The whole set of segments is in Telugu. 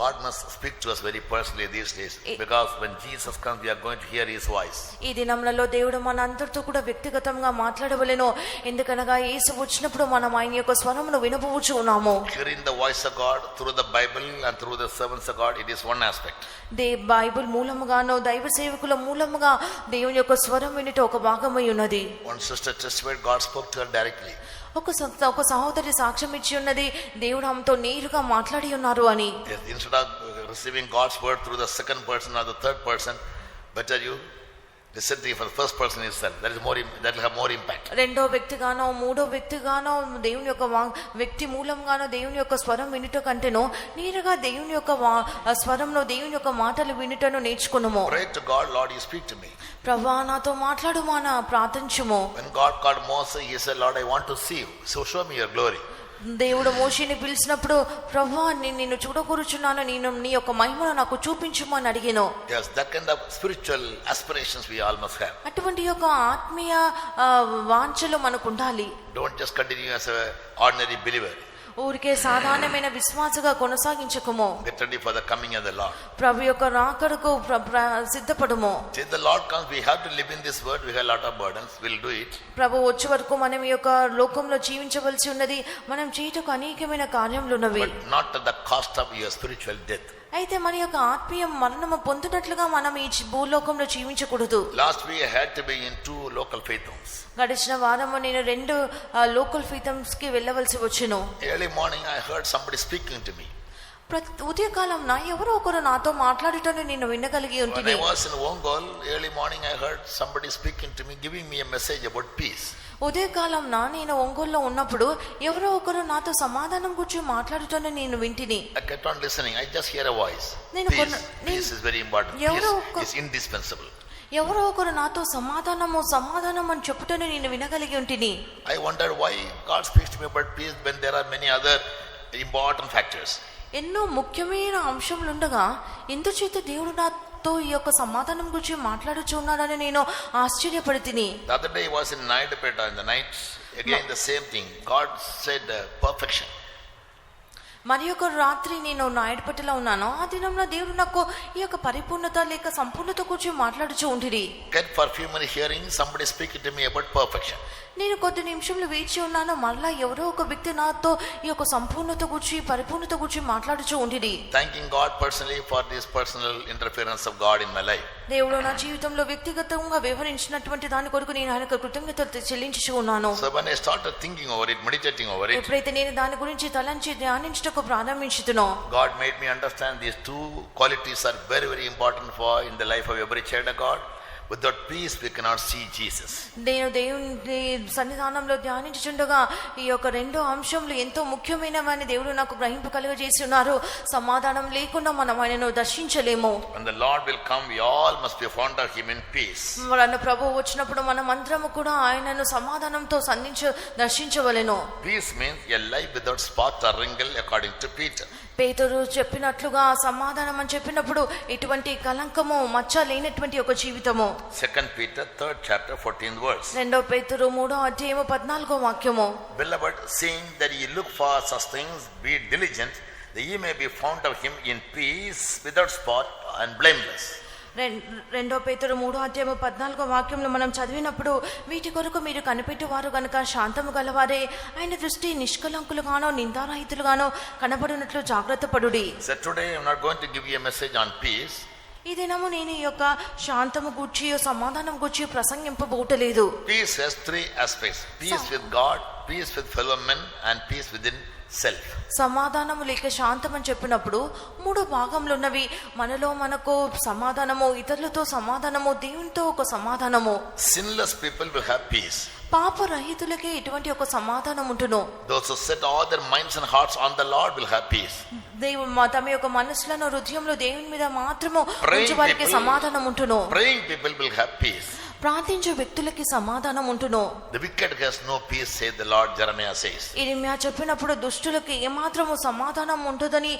God must speak to us very personally these days, because when Jesus comes we are going to hear his voice. ఈ దినములలో దేవుడు మనందరితో కూడా వ్యక్తిగతంగా మాట్లాడవలెను. ఎందుకనగా యేసు వచ్చినప్పుడు మనం ఆయన యొక్క స్వరమును వినబోచు ఉన్నాము. Hearing the voice of God through the Bible and through the servants of God, it is one aspect. Bible మూలముగానో దైవ సేవకుల మూలముగా దేవుని యొక్క స్వరం వినుట ఒక భాగమై ఉన్నది. One sister testified God spoke to her directly. ఒక సహోదరి సాక్ష్యం ఇచ్చి ఉన్నది, దేవుడు ఆమెతో నేరుగా మాట్లాడి ఉన్నారు అని. Instead of receiving God's word through the second person or the third person, better you listen to for the first person itself. That will have more impact. రెండో వ్యక్తిగానో మూడో వ్యక్తిగానో దేవుని యొక్క వ్యక్తి మూలంగానో దేవుని యొక్క స్వరం వినుట కంటేనో నేరుగా దేవుని యొక్క స్వరంలో దేవుని యొక్క మాటలు వినుటను నేర్చుకున్నాము. Pray to God, Lord, you speak to me. ప్రభువా నాతో మాట్లాడుమా నా ప్రార్థించుము. When God called Moses, he said, Lord, I want to see you, so show me your glory. దేవుడు మోషేని పిలిచినప్పుడు ప్రభువా నిన్ను చూడకూరుచున్నాను, నేను నీ యొక్క మహిమను నాకు చూపించుము అని అడిగాను. Yes, that kind of spiritual aspirations we all must have. అటువంటి యొక్క ఆత్మీయ వాంఛలు మనకు ఉండాలి. Don't just continue as a ordinary believer. ఊరికే సాధారణమైన విశ్వాసగా కొనసాగించకుము. Get ready for the coming of the Lord. ప్రభు యొక్క రాకడకు సిద్ధపడుము. Till the Lord comes, we have to live in this world. We have a lot of burdens. We'll do it. ప్రభు వచ్చే వరకు మనం ఈ యొక్క లోకంలో జీవించవలసి ఉన్నది. మనం చేయటకు అనేకమైన కార్యములు ఉన్నవి. But not at the cost of your spiritual death. అయితే మన యొక్క ఆత్మీయ మరణము పొందునట్లుగా మనం ఈ భూలోకంలో జీవించకూడదు. Last week I had to be in 2 local faith homes. గడిచిన వారము నేను 2 లోకల్ ఫెయిత్ హోమ్స్ కి వెళ్ళవలసి వచ్చెను. Early morning I heard somebody speaking to me. ఉదయకాలం ఎవరో ఒకరు నాతో మాట్లాడటను నేను వినగలిగి ఉంటిని. When I was in Ongole, early morning I heard somebody speaking to me, giving me a message about peace. ఉదయకాలం నేను ఒంగోలులో ఉన్నప్పుడు ఎవరో ఒకరు నాతో సమాధానం గురించి మాట్లాడటను నేను వింటిని. I kept on listening. I just hear a voice. Peace is very important. Peace is indispensable. ఎవరో ఒకరు నాతో సమాధానం అని చెప్పుటను నేను వినగలిగి ఉంటిని. I wondered why God speaks to me about peace when there are many other important factors. ఎన్నో ముఖ్యమైన అంశములు ఉండగా ఎందుచేత దేవుడు నాతో ఈ యొక్క సమాధానం గురించి మాట్లాడుచున్నాడని నేను ఆశ్చర్యపడితిని. The other day I was in Naidapeta in the night. Again the same thing. God said perfection. మరి ఒక రాత్రి నేను నాయుడుపేటలో ఉన్నాను. ఆ దినంలో దేవుడు నాకు ఈ యొక్క పరిపూర్ణత లేక సంపూర్ణత గురించి మాట్లాడుచూ ఉంటిరి. Get for few minutes hearing somebody speaking to me about perfection. నేను కొద్ది నిమిషంలో వేచి ఉన్నాను. మళ్ళా ఎవరో ఒక వ్యక్తి నాతో ఈ యొక్క సంపూర్ణత గురించి పరిపూర్ణత గురించి మాట్లాడుచూ ఉంటిరి. Thanking God personally for this personal interference of God in my life. దేవుడు నా జీవితంలో వ్యక్తిగతంగా వ్యవహరించినటువంటి దాని కొరకు నేను ఆయనకు కృతజ్ఞతలు చెల్లించుచూ ఉన్నాను. So when I started thinking over it, meditating over it, ఎప్పుడైతే నేను దాని గురించి తలంచి ధ్యానించటకు ప్రారంభించుతున్నా, God made me understand these 2 qualities are very very important for in the life of every child of God. Without peace we cannot see Jesus. నేను దేవుని సన్నిధానంలో ధ్యానించుచుండగా ఈ యొక్క 2 అంశములు ఎంతో ముఖ్యమైనవని దేవుడు నాకు గ్రహింపు కలుగజేసి ఉన్నారు. సమాధానం లేకుండా మనం ఆయనను దర్శించలేము. When the Lord will come, we all must be found of him in peace. మన ప్రభువు వచ్చినప్పుడు మనం అందరము కూడా ఆయనను సమాధానంతో దర్శించవలెను. Peace means a life without spot or wrinkle according to Peter. పేతురు చెప్పినట్లుగా సమాధానం అని చెప్పినప్పుడు ఎటువంటి కలంకము మచ్చ లేనటువంటి ఒక జీవితము. 2 Peter 3rd chapter 14th verse. 2 పేతురు 3వ అధ్యాయము 14వ వాక్యము. Beloved, seeing that ye look for such things, be diligent that ye may be found of him in peace, without spot and blameless. 2 పేతురు 3వ అధ్యాయము 14వ వాక్యంలో మనం చదివినప్పుడు వీటి కొరకు మీరు కనిపెట్టువారు గనుక శాంతము గలవారే ఆయన దృష్టి నిష్కలంకులుగానో నిందారహితులుగానో కనబడినట్లు జాగ్రత్త పడుడి. So today I am not going to give you a message on peace. ఈ దినము నేను ఈ యొక్క శాంతము గూర్చి సమాధానం గూర్చి ప్రసంగింపబోటలేదు. Peace has 3 aspects: peace with God, peace with fellow men and peace within self. సమాధానము లేక శాంతం అని చెప్పినప్పుడు 3 భాగములు ఉన్నవి. మనకు సమాధానము, ఇతరులతో సమాధానము, దేవునితో ఒక సమాధానము. Sinless people will have peace. పాపరహితులకే ఇటువంటి ఒక సమాధానం ఉంటును. Those who set all their minds and hearts on the Lord will have peace. దేవుడు తమ యొక్క మనసులను హృదయంలో దేవుని మీద మాత్రము ఉంచే వారికి సమాధానం ఉంటును. Praying people will have peace. ప్రార్థించే వ్యక్తులకి సమాధానం ఉంటును. The wicked has no peace, says the Lord, Jeremiah says. ఇర్మియా చెప్పినప్పుడు దుష్టులకి ఏమాత్రము సమాధానం ఉంటుందని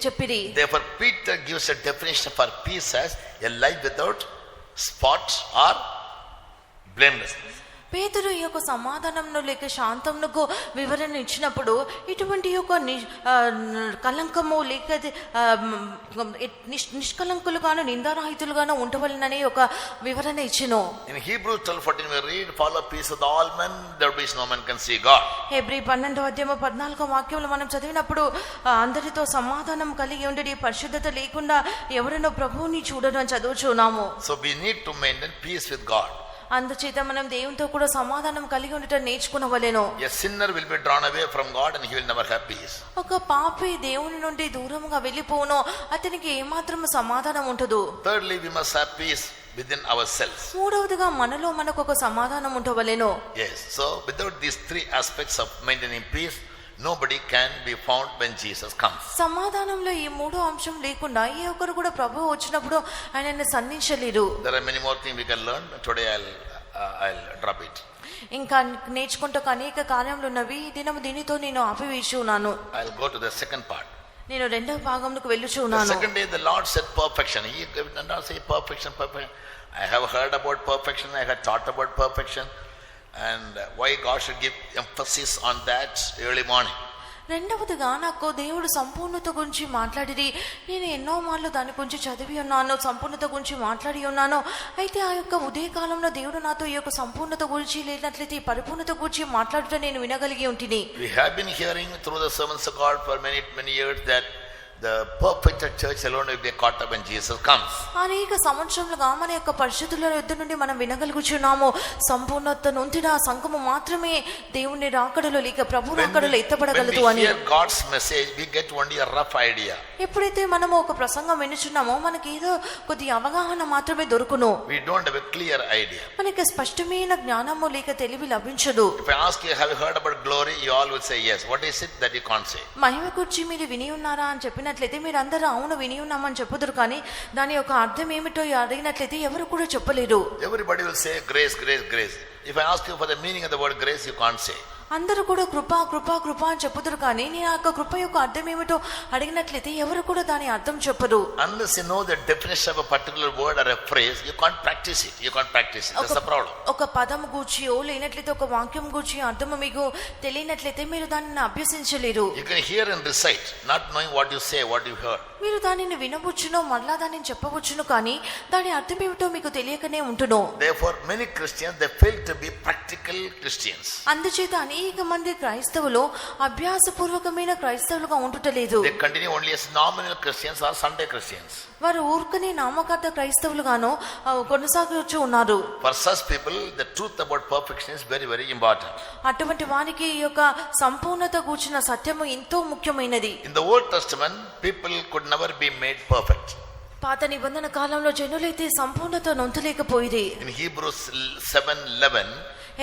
చెప్పిరి. Therefore Peter gives a definition for peace as a life without spot or blamelessness. పేతురు ఈ యొక్క సమాధానంను లేక శాంతమునకు వివరణ ఇచ్చినప్పుడు ఇటువంటి యొక్క కలంకము లేక నిష్కలంకులుగాను నిందారహితులుగాను ఉండవలనని ఒక వివరణ ఇచ్చిను. In Hebrews 12:14 we read, follow peace with all men, there be no man can see God. Hebrew 12:14 వాక్యంలో మనం చదివినప్పుడు అందరితో సమాధానం కలిగి ఉండి పరిశుద్ధత లేకుండా ఎవరైనా ప్రభువుని చూడడం అని చదువుచున్నాము. So we need to maintain peace with God. అందుచేత మనం దేవునితో కూడా సమాధానం కలిగి ఉండటం నేర్చుకునవలెను. A sinner will be drawn away from God and he will never have peace. ఒక పాపి దేవుని నుండి దూరంగా వెళ్ళిపోవును, అతనికి ఏమాత్రం సమాధానం ఉండదు. Thirdly, we must have peace within ourselves. మూడవదిగా మనలో మనకు ఒక సమాధానం ఉండవలెను. Yes, so without these three aspects of maintaining peace, nobody can be found when Jesus comes. సమాధానంలో ఈ మూడో అంశం లేకుండా ఏ ఒక్కరు కూడా ప్రభువు వచ్చినప్పుడు ఆయనను సన్నిహించలేరు. There are many more things we can learn. Today I'll drop it. ఇంకా నేర్చుకుంటూ అనేక కార్యములు ఉన్నవి. దినము దీనితో నేను ఆపివేస్తున్నాను. I'll go to the second part. నేను రెండవ భాగంలోకి The వెళ్ళుచున్నాను. second day the Lord said perfection. He did not say perfection. I have heard about perfection. I have thought about perfection. And why God should give emphasis on that early morning. రెండవదిగా నాకు దేవుడు సంపూర్ణత గురించి మాట్లాడిది. నేను ఎన్నో మార్లు దాని గురించి చదివి ఉన్నాను, సంపూర్ణత గురించి మాట్లాడి ఉన్నాను. అయితే ఆ యొక్క ఉదయకాలంలో దేవుడు నాతో ఈ యొక్క సంపూర్ణత గురించి లేనట్లయితే ఈ పరిపూర్ణత గురించి మాట్లాడటం నేను వినగలిగి ఉంటిని. We have been hearing through the sermons of God for many years that the perfected church alone will be caught up when Jesus comes. అనేక సంవత్సరములుగా మన యొక్క పరిశుద్ధుల యొద్ద నుండి మనం వినగలుగుచున్నాము, సంపూర్ణత నొందిన సంఘము మాత్రమే దేవుని రాకడలో లేక ప్రభు రాకడలో ఎత్తబడగలదు అని. When we hear God's message, we get only a rough idea. ఎప్పుడైతే మనము ఒక ప్రసంగం వినుచున్నామో మనకి ఏదో కొద్ది అవగాహన మాత్రమే దొరుకును. We don't have a clear idea. మనకి స్పష్టమైన జ్ఞానము లేక తెలివి లభించదు. If I ask you, have you heard about glory? You all will say yes. What is it that you can't say? మహిమ గురించి మీరు విని ఉన్నారా అని చెప్పినట్లయితే మీరు అందరూ అవును విని ఉన్నామని చెప్పుదురు, కానీ దాని యొక్క అర్థం ఏమిటో అడిగినట్లయితే ఎవరు కూడా చెప్పలేరు. Everybody will say grace, grace, grace. If I ask you for the meaning of the word grace, you can't say. అందరూ కూడా కృప కృప కృప అని చెప్పుదురు, కానీ నేను ఆ కృప యొక్క అర్థం ఏమిటో అడిగినట్లయితే ఎవరు కూడా దాని అర్థం చెప్పరు. Unless you know the definition of a particular word or a phrase, you can't practice it. You can't practice it. That's the problem. ఒక పదం గూర్చియో లేనట్లయితే ఒక వాక్యం గూర్చి అర్థం మీకు తెలియనట్లయితే మీరు దానిని అభ్యసించలేరు. You can hear and recite, not knowing what you say, what you heard. మీరు దానిని వినవచ్చును, మళ్ళా దానిని చెప్పవచ్చును, కానీ దాని అర్థం ఏమిటో మీకు తెలియకనే ఉంటును. Therefore, many Christians, they fail to be practical Christians. అందుచేత అనేక మంది క్రైస్తవులు అభ్యాసపూర్వకమైన క్రైస్తవులుగా ఉంటుటలేదు. They continue only as nominal Christians or Sunday Christians. వారు ఊరుకనే నామకార్థ క్రైస్తవులుగాను కొనసాగుతూ ఉన్నారు. For such people, the truth about perfection is very, very important. అటువంటి వారికి ఈ యొక్క సంపూర్ణత గూర్చిన సత్యము ఎంతో ముఖ్యమైనది. In the Old Testament, people could never be made perfect. పాత నిబంధన కాలంలో జనులైతే సంపూర్ణత నొంతలేకపోయేది. In Hebrews 7:11,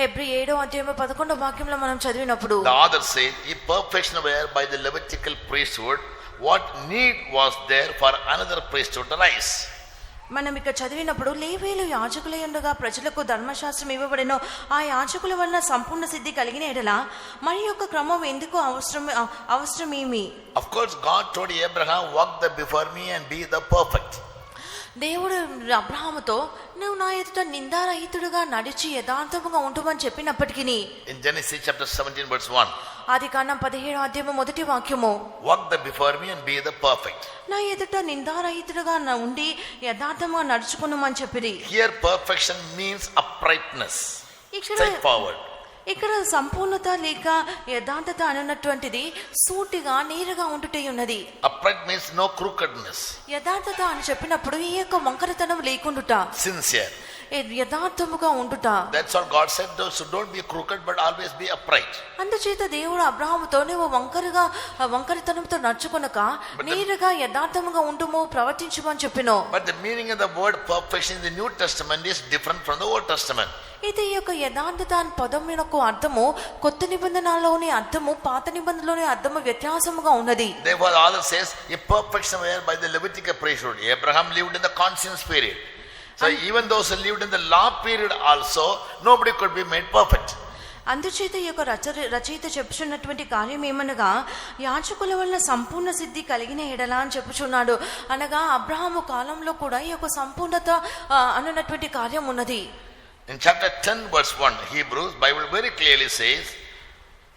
హెబ్రీ 7:11 వాక్యంలో మనం చదివినప్పుడు the author says, if perfection were by the Levitical priesthood, what need was there for another priesthood to rise? మనం ఇక్కడ చదివినప్పుడు లేవీయులు యాజకులై ఉండగా ప్రజలకు ధర్మశాస్త్రం ఇవ్వబడెను, ఆ యాజకుల వలన సంపూర్ణ సిద్ధి కలిగిన ఎడల మరి యొక్క క్రమం ఎందుకు అవసరమేమి? Of course, God told Abraham, walk the before me and be the perfect. దేవుడు అబ్రహాముతో నువ్వు నా ఎదుట నిందారహితుడుగా నడిచి యథార్థముగా ఉంటుమని చెప్పినప్పటికీ In Genesis chapter 17 verse 1, ఆదికాండం 17 మొదటి వాక్యము, walk the before me and be the perfect. నా ఎదుట నిందారహితుడుగా ఉండి యథార్థముగా నడుచుకున్నామని చెప్పిరి. Here perfection means uprightness, straightforward. ఇక్కడ సంపూర్ణత లేక యథార్థత అనున్నటువంటిది సూటిగా నేరుగా ఉంటుటే ఉన్నది. Upright means no crookedness. యథార్థత అని చెప్పినప్పుడు ఈ యొక్క వంకరతనం లేకుండుట, Sincere. యథార్థముగా ఉండుట. That's what God said. So don't be crooked, but always be upright. అందుచేత దేవుడు అబ్రహాముతో నువ్వు వంకరతనంతో నడుచుకొనక నేరుగా యథార్థముగా ఉండుము, ప్రవర్తించుము అని చెప్పిను. But the meaning of the word perfection in the New Testament is different from the Old Testament. అయితే ఈ యొక్క యథార్థత అనే పదం యొక్క అర్థము కొత్త నిబంధనలోని అర్థము పాత నిబంధనలోని అర్థము వ్యత్యాసముగా ఉన్నది. Therefore the author says, if perfection were by the Levitical priesthood, Abraham lived in the conscience period. So even those who lived in the law period also, nobody could be made perfect. అందుచేత ఈ యొక్క రచయిత చెప్పుచున్నటువంటి కార్యం ఏమనగా యాజకుల వలన సంపూర్ణ సిద్ధి కలిగిన ఎడల అని చెప్పుచున్నాడు. అనగా అబ్రహాము కాలంలో కూడా ఈ యొక్క సంపూర్ణత అన్నటువంటి కార్యం ఉన్నది. In chapter 10 verse 1, Hebrews, Bible very clearly says,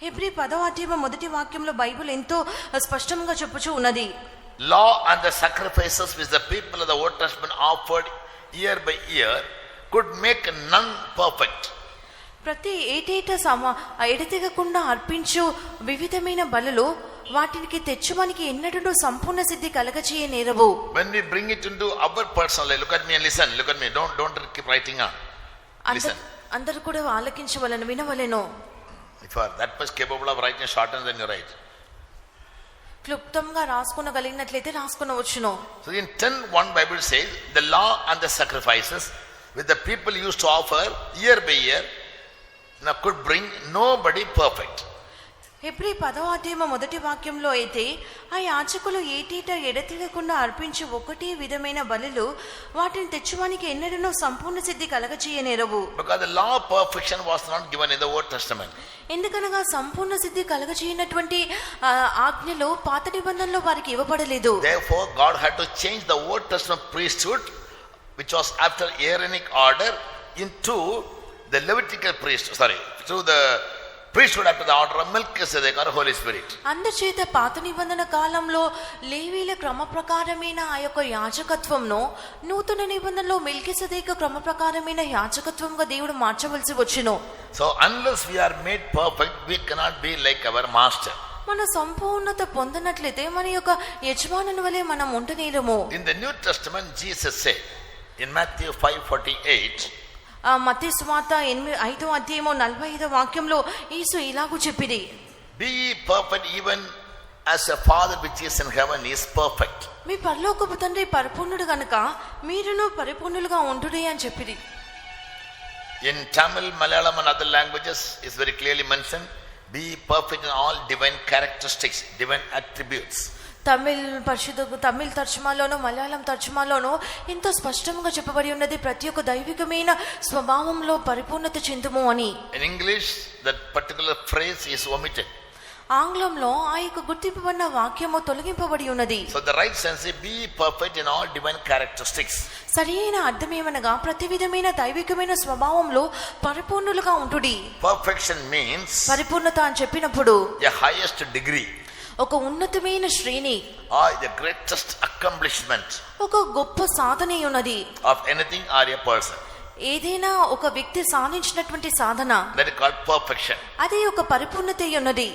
Hebrew 10వ అధ్యాయం మొదటి వాక్యంలో బైబిల్ ఎంతో స్పష్టంగా చెప్పుచూ ఉన్నది. law and the sacrifices which the people of the Old Testament offered year by year could make none perfect. ప్రతి ఎడతెగకుండా అర్పించు వివిధమైన బలులు వాటికి తెచ్చువానికి ఎన్నడూ సంపూర్ణ సిద్ధి కలగచేయ నేరవు. When we bring it into our personal life, look at me and listen, look at me, don't keep writing on. Listen. అందరూ కూడా ఆలకించవలెను, వినవలెను. If you are that much capable of writing shorter than you write. క్లుప్తంగా రాసుకొనగలిగినట్లయితే రాసుకొనవచ్చును. So in 10:1 Bible says, the law and the sacrifices which the people used to offer year by year now could bring nobody perfect. Hebrew 10వ అధ్యాయం మొదటి వాక్యంలో అయితే ఆ యాజకులు ఏటేటా ఎడతెగకుండా అర్పించే ఒకటే విధమైన బలులు వాటిని తెచ్చువానికి ఎన్నడూ సంపూర్ణ సిద్ధి కలగచేయనేరవు. Because the law of perfection was not given in the Old Testament. ఎందుకనగా సంపూర్ణ సిద్ధి కలగచేయనటువంటి ఆజ్ఞలు పాత నిబంధనలో వారికి ఇవ్వబడలేదు. Therefore God had to change the Old Testament priesthood, which was after Aaronic order, into the Levitical priesthood, through the priesthood after the order of Melchizedek or Holy Spirit. అందుచేత పాత నిబంధన కాలంలో లేవీల క్రమ ప్రకారమైన ఆ యొక్క యాజకత్వంను నూతన నిబంధనలో మెల్కీసెదెకు క్రమ ప్రకారమైన యాజకత్వంగా దేవుడు మార్చవలసి వచ్చును. So unless we are made perfect, we cannot be like our master. మన సంపూర్ణత పొందనట్లయితే మన యొక్క యజమానుని వలె మనం ఉండనేరము. In the New Testament Jesus said in Matthew 5:48, మత్తయి సువార్త 5వ అధ్యాయం 45వ వాక్యంలో యేసు ఇలాగూ చెప్పిరి, be ye perfect even as your Father which is in heaven is perfect. మీ పరలోకపు తండ్రి పరిపూర్ణుడు గనుక మీరును పరిపూర్ణులుగా ఉండుడి అని చెప్పిరి. In Tamil, Malayalam and other languages is very clearly mentioned, be ye perfect in all divine characteristics, divine attributes. Tamil తర్జుమాలోను Malayalam తర్జుమాలోను ఎంతో స్పష్టంగా చెప్పబడి ఉన్నది ప్రతి ఒక్క దైవికమైన స్వభావంలో పరిపూర్ణత చెందుము అని. In English that particular phrase is omitted. ఆంగ్లంలో ఆ యొక్క గుర్తింపబడిన వాక్యము తొలగింపబడి ఉన్నది. So the right sense is be perfect in all divine characteristics. సరైన అర్థం ఏమనగా ప్రతి విధమైన దైవికమైన స్వభావంలో పరిపూర్ణులుగా ఉంటుడి. Perfection means పరిపూర్ణత అని చెప్పినప్పుడు a highest degree, ఒక ఉన్నతమైన శ్రేణి, or the greatest accomplishment ఒక గొప్ప సాధన ఉన్నది of anything or a person. ఏదైనా ఒక వ్యక్తి సాధించినటువంటి సాధన, that is called perfection. అది ఒక పరిపూర్ణత ఉన్నది.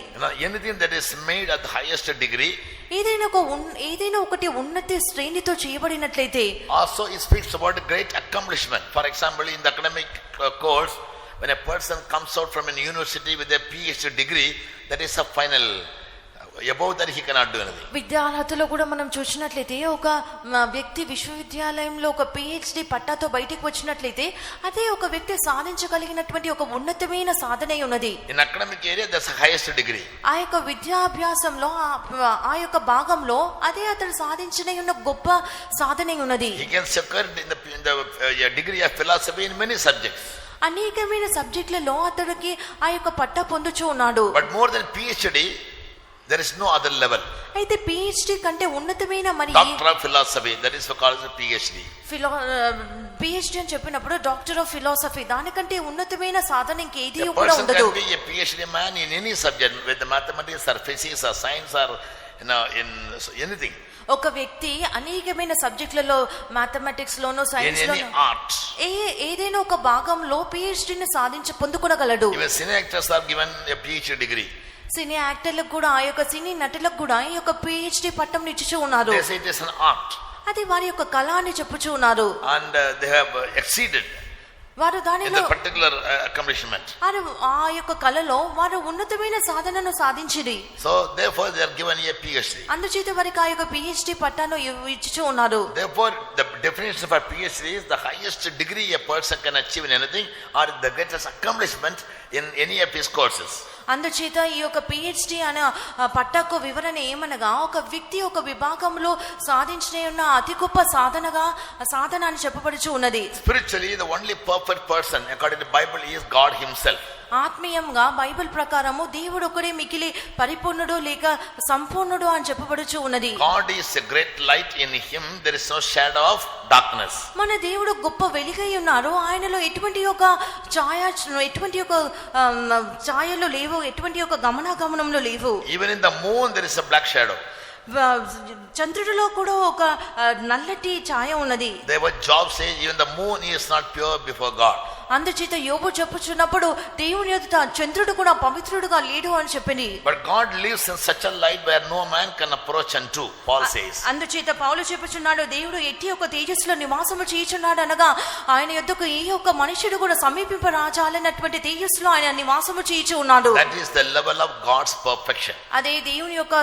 Anything that is made at the highest degree, ఏదైనా ఒకటి ఉన్నత శ్రేణితో చేయబడినట్లయితే also it speaks about a great accomplishment. For example, in the academic course, when a person comes out from a university with a PhD degree, that is a final. Above that he cannot do anything. విద్యార్థులు కూడా మనం చూసినట్లయితే ఒక వ్యక్తి విశ్వవిద్యాలయంలో ఒక PhD పట్టాతో బయటికి వచ్చినట్లయితే అదే ఒక వ్యక్తి సాధించగలిగినటువంటి ఒక ఉన్నతమైన సాధన ఉన్నది. In academic area that's the highest degree. ఆ యొక్క విద్యాభ్యాసంలో ఆ యొక్క భాగంలో అదే అతను సాధించిన ఉన్న గొప్ప సాధన ఉన్నది. He can secure in the degree of philosophy in many subjects. అనేకమైన సబ్జెక్టులలో అతడికి ఆ యొక్క పట్టా పొందుచూ ఉన్నాడు. But more than PhD there is no other level. అయితే PhD కంటే ఉన్నతమైన మరి Doctor of philosophy, that is called as PhD. PhD అని చెప్పినప్పుడు డాక్టర్ ఆఫ్ ఫిలాసఫీ, దానికంటే ఉన్నతమైన సాధన ఇంకేది కూడా ఉండదు. Can be a PhD man in any subject, whether mathematics or physics or science or in anything. ఒక వ్యక్తి అనేకమైన సబ్జెక్టులలో మ్యాథమెటిక్స్ లోనో సైన్స్ లోనో ఏదైనా ఒక భాగంలో PhD ని పొందుకొనగలడు. Even senior actors are given a PhD degree. సినీ యాక్టర్లకు కూడా ఆ యొక్క సినీ నటులకు కూడా ఈ యొక్క PhD పట్టం ఇచ్చుచూ ఉన్నారు. They say it is an art. అది వారి యొక్క కళ అని చెప్పుచూ ఉన్నారు. And they have exceeded వారు దానిలో particular accomplishment. ఆ యొక్క కళలో వారు ఉన్నతమైన సాధనను సాధించిరి. So therefore they are given a PhD. అందుచేత వారికి ఆ యొక్క PhD పట్టాను ఇచ్చుచూ ఉన్నారు. Therefore the definition of a PhD is the highest degree a person can achieve in anything or the greatest accomplishment in any of his courses. అందుచేత ఈ యొక్క PhD అనే పట్టాకు వివరణ ఏమనగా ఒక వ్యక్తి ఒక విభాగంలో సాధించిన ఉన్న అతి గొప్ప సాధన అని చెప్పబడుచు ఉన్నది. Spiritually the only perfect person according to the Bible is God himself. ఆత్మీయంగా బైబిల్ ప్రకారము దేవుడు ఒకడే మిగిలి పరిపూర్ణుడు లేక సంపూర్ణుడు అని చెప్పబడుచు ఉన్నది. God is a great light, in him there is no shadow of darkness. మన దేవుడు గొప్ప వెలుగై ఉన్నారు, ఆయనలో ఎటువంటి ఒక ఎటువంటి ఒక ఛాయలు లేవు, ఎటువంటి ఒక గమనాగమనంలో లేవు. Even in the moon there is a black shadow. చంద్రుడిలో కూడా ఒక నల్లటి ఛాయ ఉన్నది. Therefore Job says even the moon is not pure before God. అందుచేత యోబు చెప్పుచున్నప్పుడు దేవుని ఎదుట చంద్రుడు కూడా పవిత్రుడుగా లేడు అని చెప్పింది. But God lives in such a light where no man can approach unto, Paul says. అందుచేత పౌలు చెప్పుచున్నాడు, దేవుడు ఎట్టి ఒక తేజస్సులో నివాసము చేయుచున్నాడు అనగా ఆయన యొద్దకు ఏ ఒక్క మనుషుడు కూడా సమీపింపరాజాలన్నటువంటి తేజస్సులో ఆయన నివాసము చేయుచు ఉన్నాడు. That is the level of God's perfection. అదే దేవుని యొక్క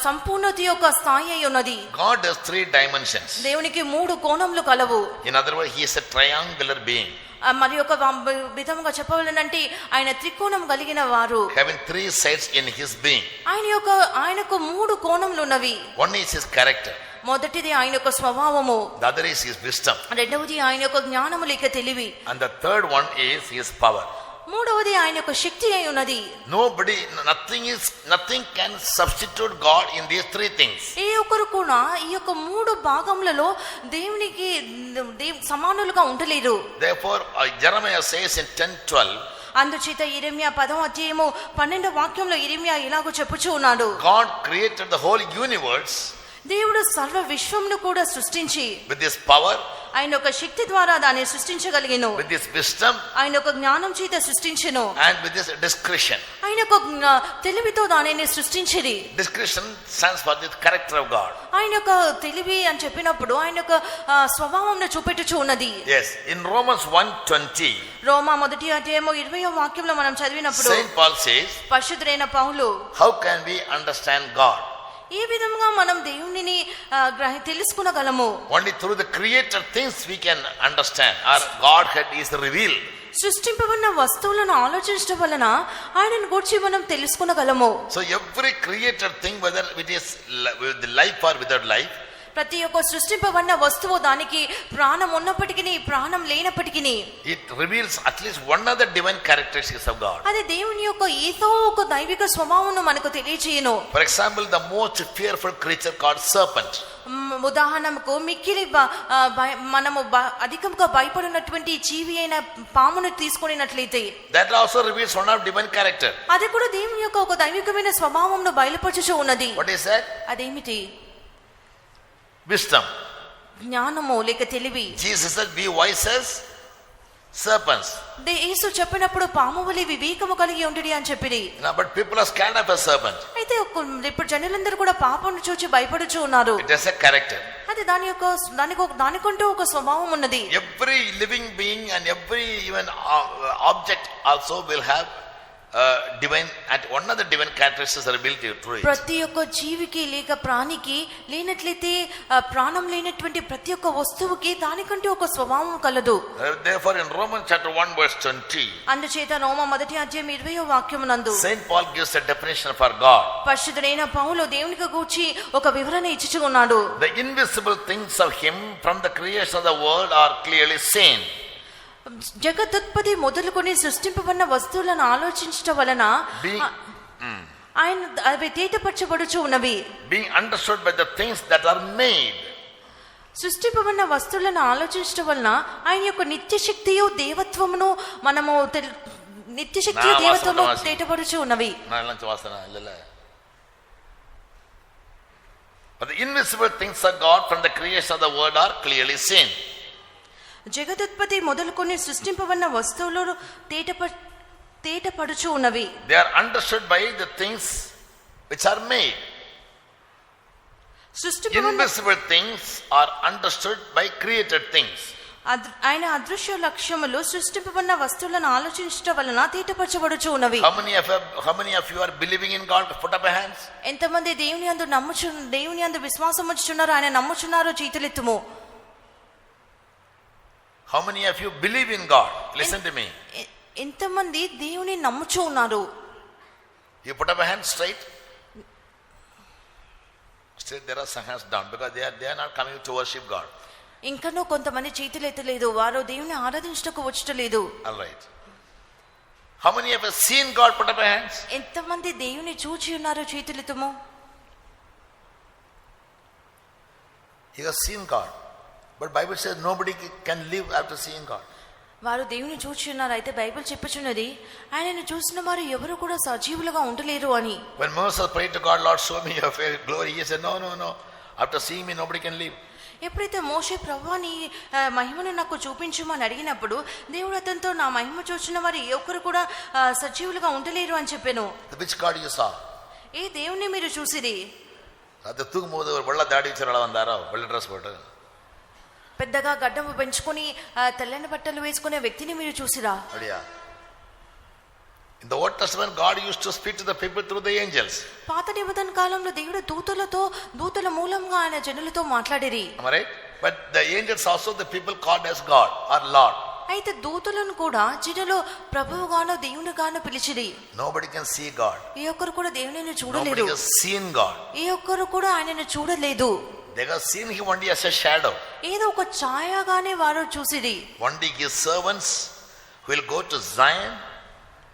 సంపూర్ణత యొక్క స్థాయి అయి ఉన్నది. God has 3 dimensions. దేవునికి 3 కోణములు కలవు. In other words, he is a triangular being. మరి ఒక విధముగా చెప్పవాలంటే ఆయన త్రికోణం కలిగిన వారు, having 3 sides in his being. ఆయనకు 3 కోణములు ఉన్నవి. One is his character. మొదటిది ఆయన యొక్క స్వభావము. The other is his wisdom. రెండవది ఆయన యొక్క జ్ఞానము లేక తెలివి. And the third one is his power. మూడవది ఆయన యొక్క శక్తి అయి ఉన్నది. Nothing can substitute God in these 3 things. ఏ ఒక్కరు కూడా ఈ యొక్క 3 భాగములలో దేవునికి సమానులుగా ఉండలేరు. Therefore Jeremiah says in 10:12, అందుచేత ఇర్మియా 10వ అధ్యాయము 12వ వాక్యంలో ఇర్మియా ఇలాగ చెప్పుచూ ఉన్నాడు, God created the whole universe. దేవుడు సర్వ విశ్వమును కూడా సృష్టించి with his power, ఆయన ఒక శక్తి ద్వారా దాన్ని సృష్టించగలిగెను. with his wisdom, ఆయన ఒక జ్ఞానం చేత సృష్టించెను. and with his discretion. ఆయన ఒక తెలివితో దానిని సృష్టించిరి. Discretion stands for the character of God. ఆయన యొక్క తెలివి అని చెప్పినప్పుడు ఆయన యొక్క స్వభావంను చూపెట్టుచు ఉన్నది. Yes, in Romans 1:20, రోమా 1వ అధ్యాయము 20వ వాక్యంలో మనం చదివినప్పుడు Saint Paul says, పరిశుద్ధుడైన పౌలు, how can we understand God? ఏ విధంగా మనం దేవునిని తెలుసుకొనగలము? Only through the created things we can understand. Our Godhead is revealed. సృష్టింపబడిన వస్తువులను ఆలోచించడం వలన ఆయనను గురించి మనం తెలుసుకొనగలము. So every created thing, whether it is with life or without life, ప్రతి ఒక్క సృష్టింపబడిన వస్తువు దానికి ప్రాణం ఉన్నప్పటికీ ప్రాణం లేనప్పటికీ it reveals at least one of the divine characteristics of God. అది దేవుని యొక్క ఏదో ఒక దైవిక స్వభావమును మనకు తెలియజేయును. For example, the most fearful creature called serpent. ఉదాహరణకు మిక్కిలి మనము అధికంగా భయపడినటువంటి జీవి అయిన పామును తీసుకున్నట్లయితే that also reveals one of divine character. అది కూడా దేవుని యొక్క ఒక దైవికమైన స్వభావమును బయలుపరచుచూ ఉన్నది. What is that? అదేమిటి? Wisdom. జ్ఞానము లేక తెలివి. Jesus said, be wise as serpents. యేసు చెప్పినప్పుడు పాము వలె వివేకము కలిగి ఉండుడి అని చెప్పిరి. But people are scared of a serpent. అయితే ఇప్పుడు జనులందరూ కూడా పాపమును చూచి భయపడుచూ ఉన్నారు. It has a character. అది దానికంటూ ఒక స్వభావం ఉన్నది. Every living being and every even object also will have divine, at one of the divine characteristics are built into it. ప్రతి ఒక్క జీవికి లేక ప్రాణికి లేనట్లయితే ప్రాణం లేనటువంటి ప్రతి ఒక్క వస్తువుకి దానికంటే ఒక స్వభావం కలదు. Therefore in Romans chapter 1 verse 20, అందుచేత రోమా 1వ అధ్యాయం 20వ వాక్యమునందు Saint Paul gives a definition for God. పరిశుద్ధుడైన పౌలు దేవునికి గూర్చి ఒక వివరణ ఇచ్చుచు ఉన్నాడు. The invisible things of him from the creation of the world are clearly seen. జగదుత్పత్తి మొదలుకొని సృష్టింపబడిన వస్తువులను ఆలోచించడం వలన ఆయన అవి తేటపరచబడుచు ఉన్నవి. Being understood by the things that are made. సృష్టింపబడిన వస్తువులను ఆలోచించడం వలన ఆయన యొక్క నిత్యశక్తియు దేవత్వమును మనము నిత్యశక్తియు దేవత్వము తేటపడుచు ఉన్నవి. But the invisible things of God from the creation of the world are clearly seen. జగదుత్పత్తి మొదలుకొని సృష్టింపబడిన వస్తువులు తేటపడుచు ఉన్నవి. They are understood by the things which are made. Invisible things are understood by created things. ఆయన అదృశ్య లక్ష్యములు సృష్టింపబడిన వస్తువులను ఆలోచించడం వలన తేటపరచబడుచు ఉన్నవి. How many of you are believing in God? Put up your hands. ఎంతమంది దేవుని యందు విశ్వాసం ఉంచుచున్నారు, ఆయన నమ్ముచున్నారో చేతులెత్తుము. How many of you believe in God? Listen to me. ఎంతమంది దేవుని నమ్ముచు ఉన్నారు? You put up a hand straight. Straight, there are some hands down because they are not coming to worship God. ఇంకనూ కొంతమంది చేతులు ఎత్తలేదు, వారు దేవుని ఆరాధించటకు వచ్చటలేదు. All right. How many of us seen God? Put up your hands. ఎంతమంది దేవుని చూచి ఉన్నారో చేతులెత్తుము. You have seen God. But Bible says nobody can live after seeing God. వారు దేవుని చూచి ఉన్నారు. అయితే బైబిల్ చెప్పుచున్నది ఆయనను చూసిన వారు ఎవరు కూడా సజీవులుగా ఉండలేరు అని. When Moses prayed to God, Lord, show me your glory, he said, no. After seeing me, nobody can live. ఎప్పుడైతే మోషే ప్రభువా నీ మహిమను నాకు చూపించుమని అడిగినప్పుడు దేవుడు అతనితో నా మహిమ చూచిన వారు ఎవరు కూడా సజీవులుగా ఉండలేరు అని చెప్పాను. Which God you saw? ఏ దేవుణ్ణి మీరు చూసిరి? அது தூங்கும்போது ஒரு வெள்ளை தாடி வச்சவள வந்தாரோ, வெள்ளை ட்ரெஸ் போட்டு పెద్దగా గడ్డము పెంచుకొని తెల్లని బట్టలు వేసుకునే వ్యక్తిని మీరు చూసిరా? அப்படியா? In the Old Testament, God used to speak to the people through the angels. పాత నిబంధన కాలంలో దేవుడు దూతల మూలంగా ఆయన జనులతో మాట్లాడిరి. Am I right? But the angels also the people called as God or Lord. అయితే దూతలను కూడా జనులు ప్రభువుగానో దేవునిగానో పిలిచిరి. Nobody can see God. ఏ ఒక్కరు కూడా దేవునిని Nobody చూడలేరు. has seen God. ఏ ఒక్కరు కూడా ఆయనను చూడలేదు. They have seen him only as a shadow. ఏదో ఒక ఛాయగానే వారు చూసిరి. Only his servants will go to Zion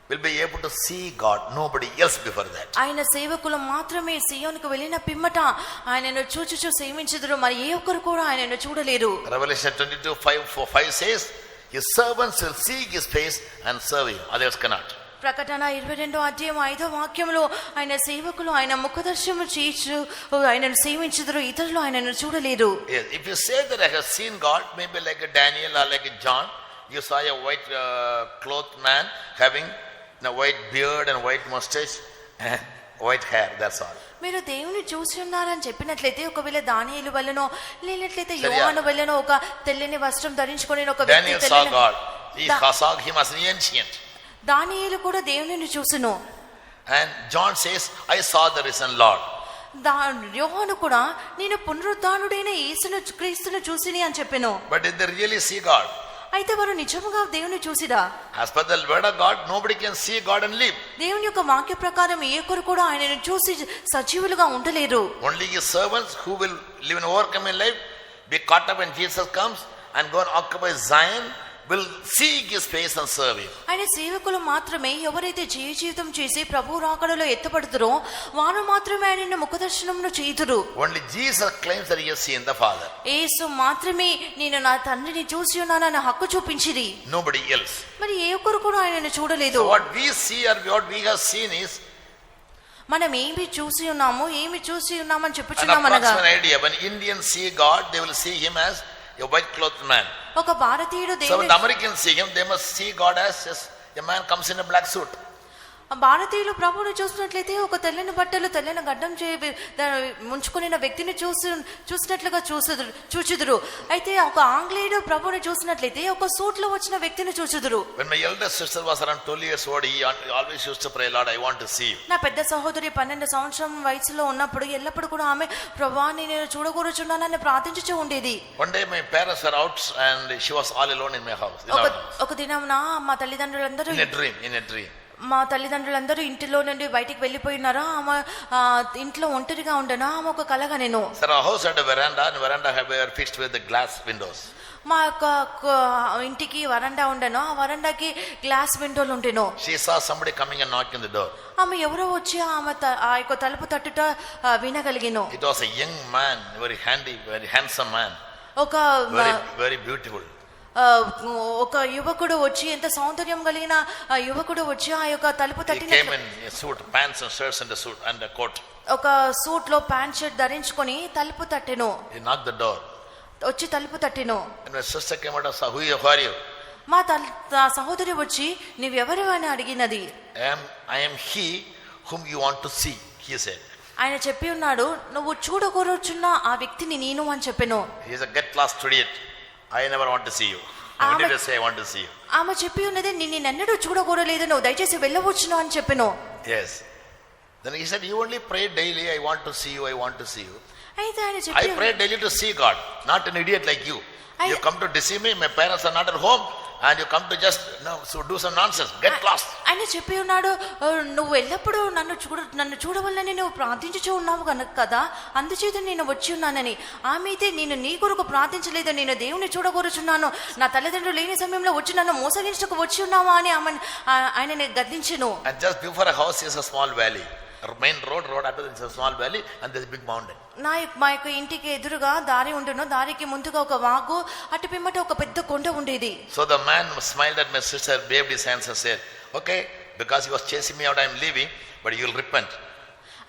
will be able to see God. Nobody else before that. ఆయన సేవకులు మాత్రమే సియోనుకు వెళ్ళిన పిమ్మట ఆయనను చూచుచూ సేవించుదురు. మరి ఏ ఒక్కరు కూడా ఆయనను చూడలేరు. Revelation 22:5 says, his servants will see his face and serve him. Others cannot. ప్రకటన 22:5 ఆయన సేవకులు ఆయన ముఖదర్శనము చేయొచ్చు, ఆయనను సేవించుదురు, ఇతరులు ఆయనను చూడలేరు. Yes, if you say that I have seen God, maybe like a Daniel or like a John, you saw a white clothed man having a white beard and white mustache and white hair, that's all. మీరు దేవుని చూసి ఉన్నారని చెప్పినట్లయితే ఒకవేళ దానియేలు వల్లనో లేనట్లయితే యోహాను వల్లనో ఒక తెల్లని వస్త్రం ధరించుకొని ఒక వ్యక్తి Daniel saw God. He saw him as an ancient. దానియేలు కూడా దేవునిని చూసెను. And John says, I saw the risen Lord. యోహాను కూడా నేను పునరుద్ధానుడైన యేసును క్రీస్తును చూసిని అని చెప్పెను. But did they really see God? అయితే వారు నిజముగా దేవుని చూసిరా? As per the word of God, nobody can see God and live. దేవుని యొక్క వాక్య ప్రకారం ఏ ఒక్కరు కూడా ఆయనను చూసి సజీవులుగా ఉండలేరు. Only his servants who will live and overcome in life, be caught up when Jesus comes and go and occupy Zion, will see his face and serve him. ఆయన సేవకులు మాత్రమే ఎవరైతే జీవితం చేసి ప్రభు రాకడలో ఎత్తపడుతురో వారు మాత్రమే ఆయన ముఖదర్శనమును చేయుదురు. Only Jesus claims that he has seen the Father. యేసు మాత్రమే నేను నా తండ్రిని చూసి ఉన్నానని హక్కు చూపించిరి. Nobody else. మరి ఏ ఒక్కరు కూడా ఆయనను చూడలేదు. So what we see or what we have seen is మనం ఏమి చూసి ఉన్నామని an చెప్పుచున్నామనగా approximate idea. When Indians see God, they will see him as a white clothed man. ఒక భారతీయుడు So when దేవుని the Americans see him, they must see God as a man comes in a black suit. భారతీయులు ప్రభువును చూసినట్లయితే ఒక తెల్లని బట్టలు తెల్లని గడ్డం ముంచుకుని వ్యక్తిని చూసినట్లుగా చూచుదురు. అయితే ఒక ఆంగ్లేయుడు ప్రభువుని చూసినట్లయితే ఒక సూట్ లో వచ్చిన వ్యక్తిని చూచుదురు. When my elder sister was around 12 years old, he always used to pray, Lord, I want to see you. నా పెద్ద సహోదరి 12 సంవత్సరం వయసులో ఉన్నప్పుడు ఎల్లప్పుడు కూడా ఆమె ప్రభువా నేను చూడగోరుచున్నానని ప్రార్థించుచూ ఉండేది. One day my parents were out and she was all alone in my house. ఒక దినమున మా తల్లిదండ్రులందరూ In a dream. మా తల్లిదండ్రులందరూ ఇంటిలో నుండి బయటికి వెళ్ళిపోయినారా, ఆమె ఇంట్లో ఒంటరిగా ఉండనా, ఆమె ఒక కలగా నేను. Sir, our house had a veranda and veranda were fixed with the glass windows. మా యొక్క ఇంటికి వరండా ఉండను, ఆ వరండాకి గ్లాస్ విండోలు ఉండేను. She saw somebody coming and knocking the door. ఆమె ఎవరో వచ్చి ఆమె ఆ యొక్క తలుపు తట్టుట వినగలిగిను. It was a young man, very handy, very handsome man. ఒక very beautiful. ఒక యువకుడు వచ్చి ఎంత సౌందర్యం కలిగిన యువకుడు వచ్చి ఆ యొక్క తలుపు తట్టిన. He came in a suit, pants and shirts and a suit and a coat. ఒక సూట్ లో ప్యాంట్ షర్ట్ ధరించుకొని తలుపు తట్టెను. He knocked the door. వచ్చి తలుపు తట్టెను. And my sister came out and said, who are you? మా సహోదరి వచ్చి నీవెవరు అని అడిగినది. I am he whom you want to see, he said. ఆయన చెప్పి ఉన్నాడు నువ్వు చూడగోరుచున్న ఆ వ్యక్తిని నేను అని చెప్పెను. He is a get lost idiot. I never want to see you. When did I say I want to see you? ఆమె చెప్పి ఉన్నది నిన్నెన్నడూ చూడగోరలేదు, నువ్వు దయచేసి వెళ్ళవచ్చును అని చెప్పెను. Yes. Then he said, you only pray daily, I want to see you, I want to see you. అయితే ఆయన I pray daily to see God, not an idiot like you. You come to deceive me, my parents are not at home, and you come to just so do some nonsense. Get lost. ఆయన చెప్పి ఉన్నాడు, నువ్వు ఎల్లప్పుడూ నన్ను చూడవల్లని నువ్వు ప్రార్థించుచూ ఉన్నావు కనుక కదా, అందుచేత నేను వచ్చి ఉన్నానని. ఆమె అయితే నేను నీ కొరకు ప్రార్థించలేదు, నేను దేవుని చూడగోరుచున్నాను, నా తల్లిదండ్రులు లేని సమయంలో వచ్చి నన్ను మోసగించకు వచ్చి ఉన్నావా అని ఆయనని గద్దించెను. And just before a house is a small valley. Main road after there is a small valley and there is a big mountain. మా యొక్క ఇంటికి ఎదురుగా దారి ఉండును, దారికి ముందుగా ఒక వాగు, అటు పిమ్మట ఒక పెద్ద కొండ ఉండేది. So the man smiled at my sister, waved his hands and said, okay, because he was chasing me out, I am leaving, but you will repent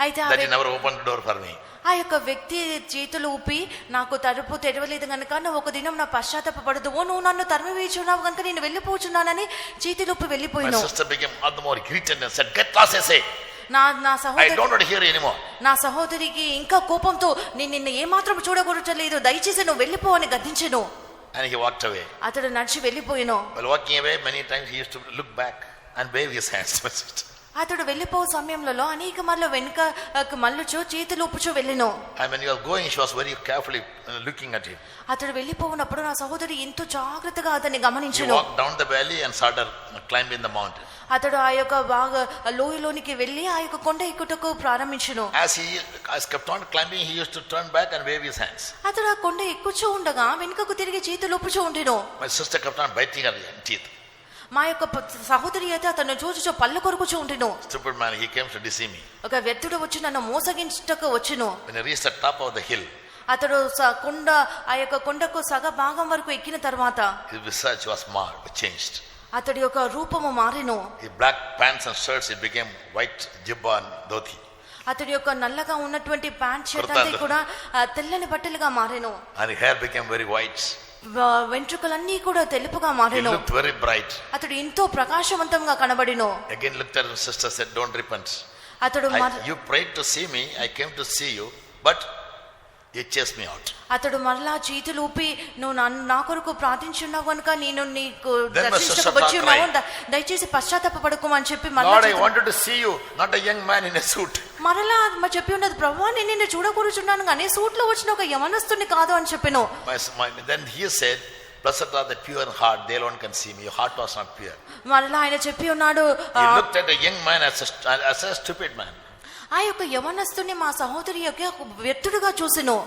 అయితే that you never opened the door for me. ఆ యొక్క వ్యక్తి చేతులు ఊపి, నాకు తలుపు తెరవలేదు కనుక నువ్వు ఒక దినం నా పశ్చాత్తాపపడదు, నువ్వు నన్ను తరిమి వేచున్నావు కనుక నేను వెళ్ళిపోచున్నానని చేతులు ఊపి వెళ్ళిపోయినా. My sister became all the more irritated and said, get lost, I say. I don't want to hear you anymore. నా సహోదరికి ఇంకా కోపంతో, నేను నిన్ను ఏమాత్రం చూడగొట్టలేదు, దయచేసి నువ్వు వెళ్ళిపో అని గద్దించెను. And he walked away. అతడు నడిచి వెళ్ళిపోయిను. While walking away, many times he used to look back and wave his hands to my sister. అతడు వెళ్ళిపో సమయంలో అనేక మార్లు వెనుక మళ్ళుచో చేతులు ఊపుచూ వెళ్ళిను. And when he was going, she was very carefully looking at him. అతడు వెళ్ళిపోవునప్పుడు నా సహోదరి ఎంతో జాగ్రత్తగా అతన్ని He గమనించెను. walked down the valley and started climbing the mountain. అతడు ఆ యొక్క బాగా లోయలోనికి వెళ్ళి ఆ యొక్క కొండ ఎక్కుటకు ప్రారంభించెను. As he kept on climbing, he used to turn back and wave his hands. అతడు ఆ కొండ ఎక్కుచూ ఉండగా వెనుకకు తిరిగి చేతులు ఊపుచూ ఉండెను. My sister kept on biting her teeth. మా యొక్క సహోదరి అయితే అతను చూచుచూ పళ్ళు కొరుకుచూ ఉండెను. Stupid man, he came to deceive me. ఒక వ్యక్తుడు వచ్చి నన్ను మోసగించుటకు వచ్చెను. When he reached the top of the hill, అతడు కొండ ఆ యొక్క కొండకు సగ భాగం వరకు ఎక్కిన తర్వాత his visage was marred, changed. అతడి యొక్క రూపము మారెను. His black pants and shirts, it became white jibba and dhoti. అతడి యొక్క నల్లగా ఉన్నటువంటి ప్యాంట్ షర్ట్ అంతా కూడా తెల్లని బట్టలుగా మారెను. And his hair became very white. వెంట్రుకలన్నీ కూడా తెలుపుగా He మారెను. looked very bright. అతడు ఎంతో ప్రకాశవంతంగా కనబడిను. Again looked at his sister, said, don't repent. అతడు You prayed to see me, I came to see you, but you chased me out. అతడు మరలా చేతులు ఊపి, నువ్వు నా కొరకు ప్రార్థించున్నావు కనుక నేను నీకు Then my sister దర్శించకు వచ్చి ఉన్నావు, cried. దయచేసి పశ్చాత్తాపపడకు అని చెప్పి Lord, I wanted to see you, not a young man in a suit. మరలా చెప్పి ఉన్నది, ప్రభువా నేను నిన్ను చూడకూరుచున్నాను కానీ సూట్ లో వచ్చిన ఒక యవనస్తుని కాదు అని చెప్పాను. Then he said, blessed are the pure in heart, they alone can see me. Your heart was not pure. మరలా ఆయన చెప్పి ఉన్నాడు, He looked at a young man as a stupid man. ఆ యొక్క యవనస్తుని మా సహోదరి యొక్క వ్యక్తుడుగా చూసెను.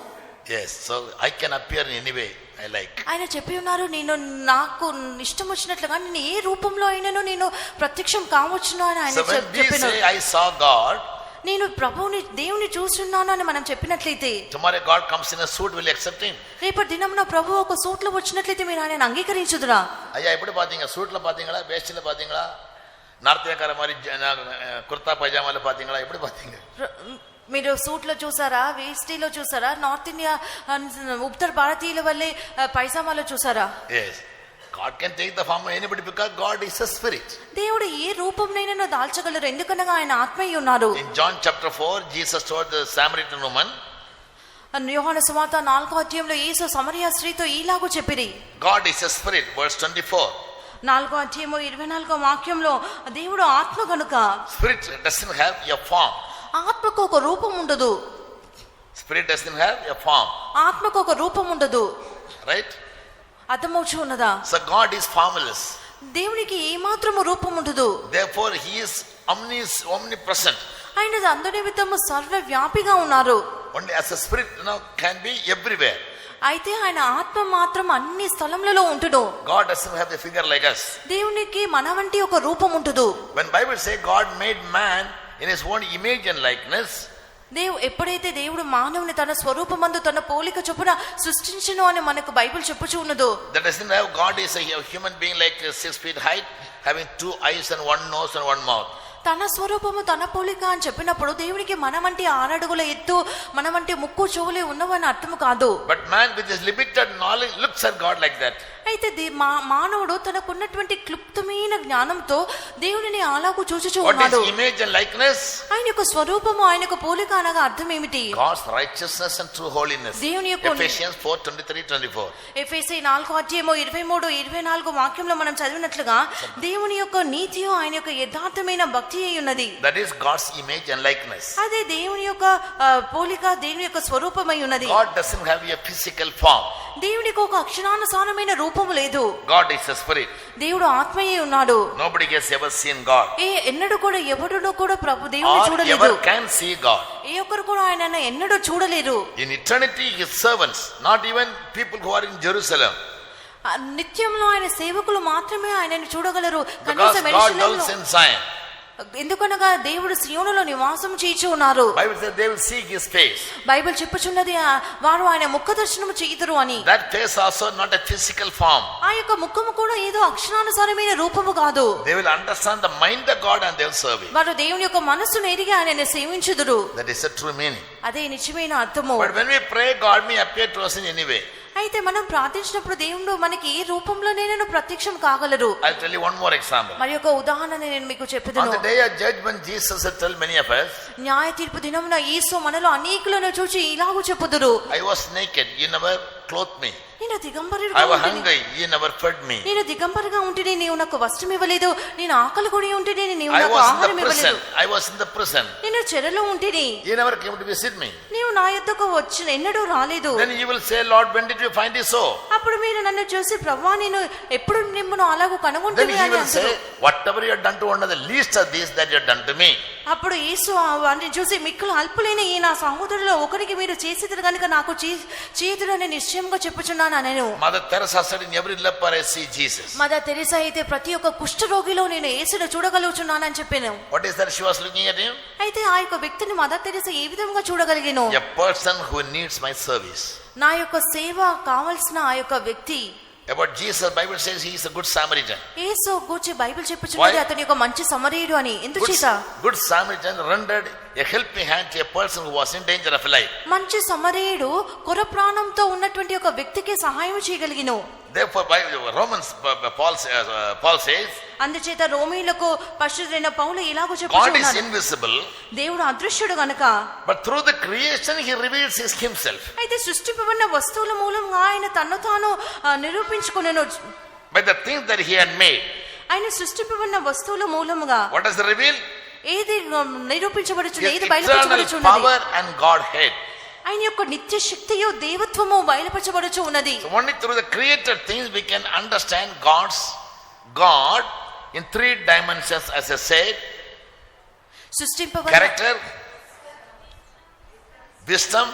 Yes, so I can appear in any way I like. ఆయన చెప్పి ఉన్నారు, నేను నాకు ఇష్టం వచ్చినట్లుగా నేను ఏ రూపంలో అయినను నేను ప్రత్యక్షం కావచ్చును అని ఆయన So when we చెప్పాను. say I saw God, నేను ప్రభువుని దేవుని చూస్తున్నాను అని మనం చెప్పినట్లయితే, tomorrow God comes in a suit, will you accept him? రేపటి దినమున ప్రభు ఒక సూట్ లో వచ్చినట్లయితే మీరు ఆయన అంగీకరించుదురా? ஐயா எப்படி பாத்தீங்க? சூட்ல பாத்தீங்களா, வேஷ்டில பாத்தீங்களா, நார்த்தியாக்கார மாதிரி కుర్తా పైజామాలో பாத்தீங்களா, எப்படி பாத்தீங்க? మీరు సూట్ లో చూసారా, వేస్టీలో చూసారా, నార్త్ ఇండియా ఉత్తర భారతీయుల వల్లే పైజామాలో చూసారా? Yes, God can take the form of anybody because God is a spirit. దేవుడు ఏ రూపంనైనా దాల్చగలరు, ఎందుకనగా ఆయన ఆత్మయ్య ఉన్నారు. In John chapter 4, Jesus told the Samaritan woman, యోహాను సువార్త 4వ అధ్యాయంలో యేసు సమరయ స్త్రీతో ఈలాగు చెప్పిరి, God is a spirit, verse 24. 4వ అధ్యాయము 24వ వాక్యంలో దేవుడు ఆత్మ గనుక Spirit doesn't have a form. ఆత్మకు ఒక రూపం ఉండదు. Spirit doesn't have a form. ఆత్మకు ఒక రూపం ఉండదు. Right? అర్థమవుచు ఉన్నదా? So God is formless. దేవునికి ఏ మాత్రము రూపం ఉండదు. Therefore he is omnipresent. ఆయన అందరి నిమిత్తము సర్వవ్యాపిగా ఉన్నారు. Only as a spirit can be everywhere. అయితే ఆయన ఆత్మ మాత్రం అన్ని స్థలములలో ఉంటును. God doesn't have a figure like us. దేవునికి మన వంటి ఒక రూపం ఉంటుదు. When Bible say God made man in his own image and likeness, ఎప్పుడైతే దేవుడు మానవుని తన స్వరూపమందు తన పోలిక చొప్పున సృష్టించును అని మనకు బైబిల్ చెప్పుచూ ఉన్నదో, that doesn't have God is a human being like 6 feet height, having 2 eyes and 1 nose and 1 mouth. తన స్వరూపము తన పోలిక అని చెప్పినప్పుడు దేవునికి మన వంటి 6 అడుగుల ఎత్తు, మన వంటి ముక్కు చెవులే ఉన్నవని అర్థం కాదు. But man with his limited knowledge looks at God like that. అయితే మానవుడు తనకున్నటువంటి క్లుప్తమైన జ్ఞానంతో దేవునిని అలాగూ చూచుచూ What ఉన్నాడు. is image and likeness? ఆయన యొక్క స్వరూపము, ఆయన యొక్క పోలిక అనగా అర్థం ఏమిటి? God's righteousness and true holiness. దేవుని యొక్క Ephesians 4:23-24. ఎఫెసీ 4వ అధ్యాయము 23-24 వాక్యంలో మనం చదివినట్లుగా దేవుని యొక్క నీతియు ఆయన యొక్క యథార్థమైన భక్తి అయి ఉన్నది. That is God's image and likeness. అదే దేవుని యొక్క పోలిక, దేవుని యొక్క స్వరూపమై ఉన్నది. God doesn't have a physical form. దేవునికి ఒక అక్షరానుసారమైన రూపము లేదు. God is a spirit. దేవుడు ఆత్మయే ఉన్నాడు. Nobody has ever seen God. ఎన్నడూ కూడా ఎవడునూ కూడా ప్రభు దేవుని Or చూడలేదు. ever can see God. ఏ ఒక్కరు కూడా ఆయన ఎన్నడూ చూడలేరు. In eternity his servants, not even people who are in Jerusalem. నిత్యంలో ఆయన సేవకులు మాత్రమే ఆయనను చూడగలరు. Because God dwells in Zion. ఎందుకనగా దేవుడు సియోనులో నివాసం చేయించి ఉన్నారు. Bible says they will see his face. Bible చెప్పుచున్నది వారు ఆయన ముఖ దర్శనము చేయుదురు అని. That face also not a physical form. ఆ యొక్క ముఖము కూడా ఏదో అక్షరానుసారమైన రూపము కాదు. They will understand the mind of God and they will serve him. వారు దేవుని యొక్క మనస్సును ఎరిగి ఆయనను సేవించుదురు. That is a true meaning. అదే నిజమైన అర్థము. But when we pray, God may appear to us in any way. అయితే మనం ప్రార్థించినప్పుడు దేవుడు మనకి ఏ రూపంలోనైనా ప్రత్యక్షం కాగలరు. I'll tell you one more example. మరి ఒక ఉదాహరణ నేను మీకు On చెప్పుదును. the day of judgment, Jesus will tell many of us, న్యాయ తీర్పు దినమున యేసు మనలో అనేకులను చూచి ఇలాగూ చెప్పుదురు. I was naked, you never clothed me. నేను దిగంబరుడుగా I was ఉంటిని. hungry, you never fed me. నేను దిగంబరుగా ఉంటిని, నీవు నాకు వస్త్రం ఇవ్వలేదు. నేను ఆకలి కొని ఉంటిని, నీవు I నాకు was in ఆహారం the prison. ఇవ్వలేదు. I was in the prison. నేను చెరలో ఉంటిని, You never came to visit me. నీవు నా యొద్దకు వచ్చిన ఎన్నడూ రాలేదు. Then you will say, Lord, when did you find it so? అప్పుడు మీరు నన్ను చూసి ప్రభువా నేను ఎప్పుడు నిమ్మును అలాగూ Then కనుగొంటిని he అని will say, అంటారు. whatever you have done to one of the least of these that you have done to me. అప్పుడు యేసు వారిని చూసి మిక్కులు అల్పులైన ఈ నా సహోదరులో ఒకరికి మీరు చేసేది కనుక నాకు చేతుడు అని నిశ్చయంగా చెప్పుచున్నాను నేను. Mother Teresa said, in every leper I see Jesus. Mother Teresa అయితే ప్రతి ఒక్క కుష్ఠ రోగిలో నేను యేసును చూడగలుగుచున్నానని చెప్పాను. What is that she was looking at him? అయితే ఆ యొక్క వ్యక్తిని మదర్ తెరెసా ఏ విధంగా చూడగలిగాను? A person who needs my service. నా యొక్క సేవ కావాల్సిన ఆ యొక్క వ్యక్తి. About Jesus, Bible says he is a good Samaritan. యేసు గూర్చి బైబిల్ చెప్పుచున్నది అతని యొక్క మంచి సమరయుడు అని. ఎందుచేత Good Samaritan rendered a helping hand to a person who was in danger of life. మంచి సమరయుడు కొర ప్రాణంతో ఉన్నటువంటి ఒక వ్యక్తికి సహాయం చేయగలిగిను. Therefore, by Romans, Paul says, అందుచేత రోమీయులకు పరిశుద్ధుడైన పౌలు ఇలాగూ God is చెప్పుచున్నాడు, invisible, దేవుడు అదృశ్యుడు గనుక but through the creation he reveals himself. అయితే సృష్టింపబడిన వస్తువుల మూలంగా ఆయన తన్ను తాను నిరూపించుకొనెను. By the things that he had made. ఆయన సృష్టింపబడిన వస్తువుల మూలముగా What does it reveal? ఏది నిరూపించబడుచున్నది, His ఏది eternal బయలుపరచబడుచున్నది? power and Godhead. ఆయన యొక్క నిత్య శక్తియు దేవత్వము బయలుపరచబడుచు ఉన్నది. So only through the created things we can understand God in three dimensions, as I said: సృష్టింపబడిన character, wisdom,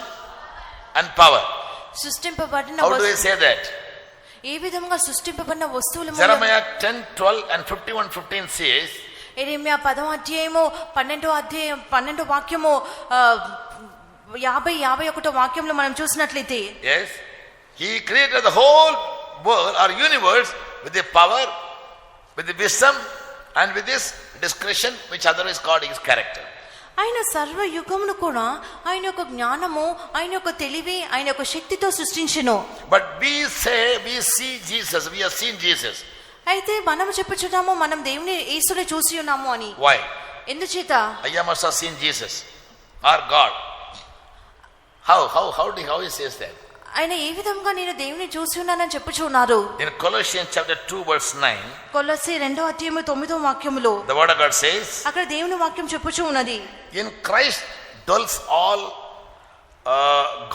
and power. సృష్టింపబడిన How do I say that? ఏ విధంగా సృష్టింపబడిన వస్తువుల మూలం Jeremiah 10:12 and 51:15 says, యెరెమయా 10వ అధ్యాయము 12 వాక్యము 50-51 వాక్యంలో మనం చూసినట్లయితే, yes, he created the whole world or universe with the power, with the wisdom, and with this discretion, which otherwise called his character. ఆయన సర్వ యుగమును కూడా ఆయన యొక్క జ్ఞానము, ఆయన యొక్క తెలివి, ఆయన యొక్క శక్తితో సృష్టించెను. But we say we see Jesus, we have seen Jesus. అయితే మనం చెప్పుచున్నాము మనం దేవుని యేసుని చూసి ఉన్నాము అని. Why? ఎందుచేత I must have seen Jesus or God. How he says that? ఆయన ఏ విధంగా నేను దేవుని చూసి ఉన్నానని చెప్పుచున్నారు. In Colossians chapter 2 verse 9, కొలస్సీ 2వ అధ్యాయము 9వ వాక్యములో the word of God says, అక్కడ దేవుని వాక్యం చెప్పుచూ ఉన్నది, in Christ dwells all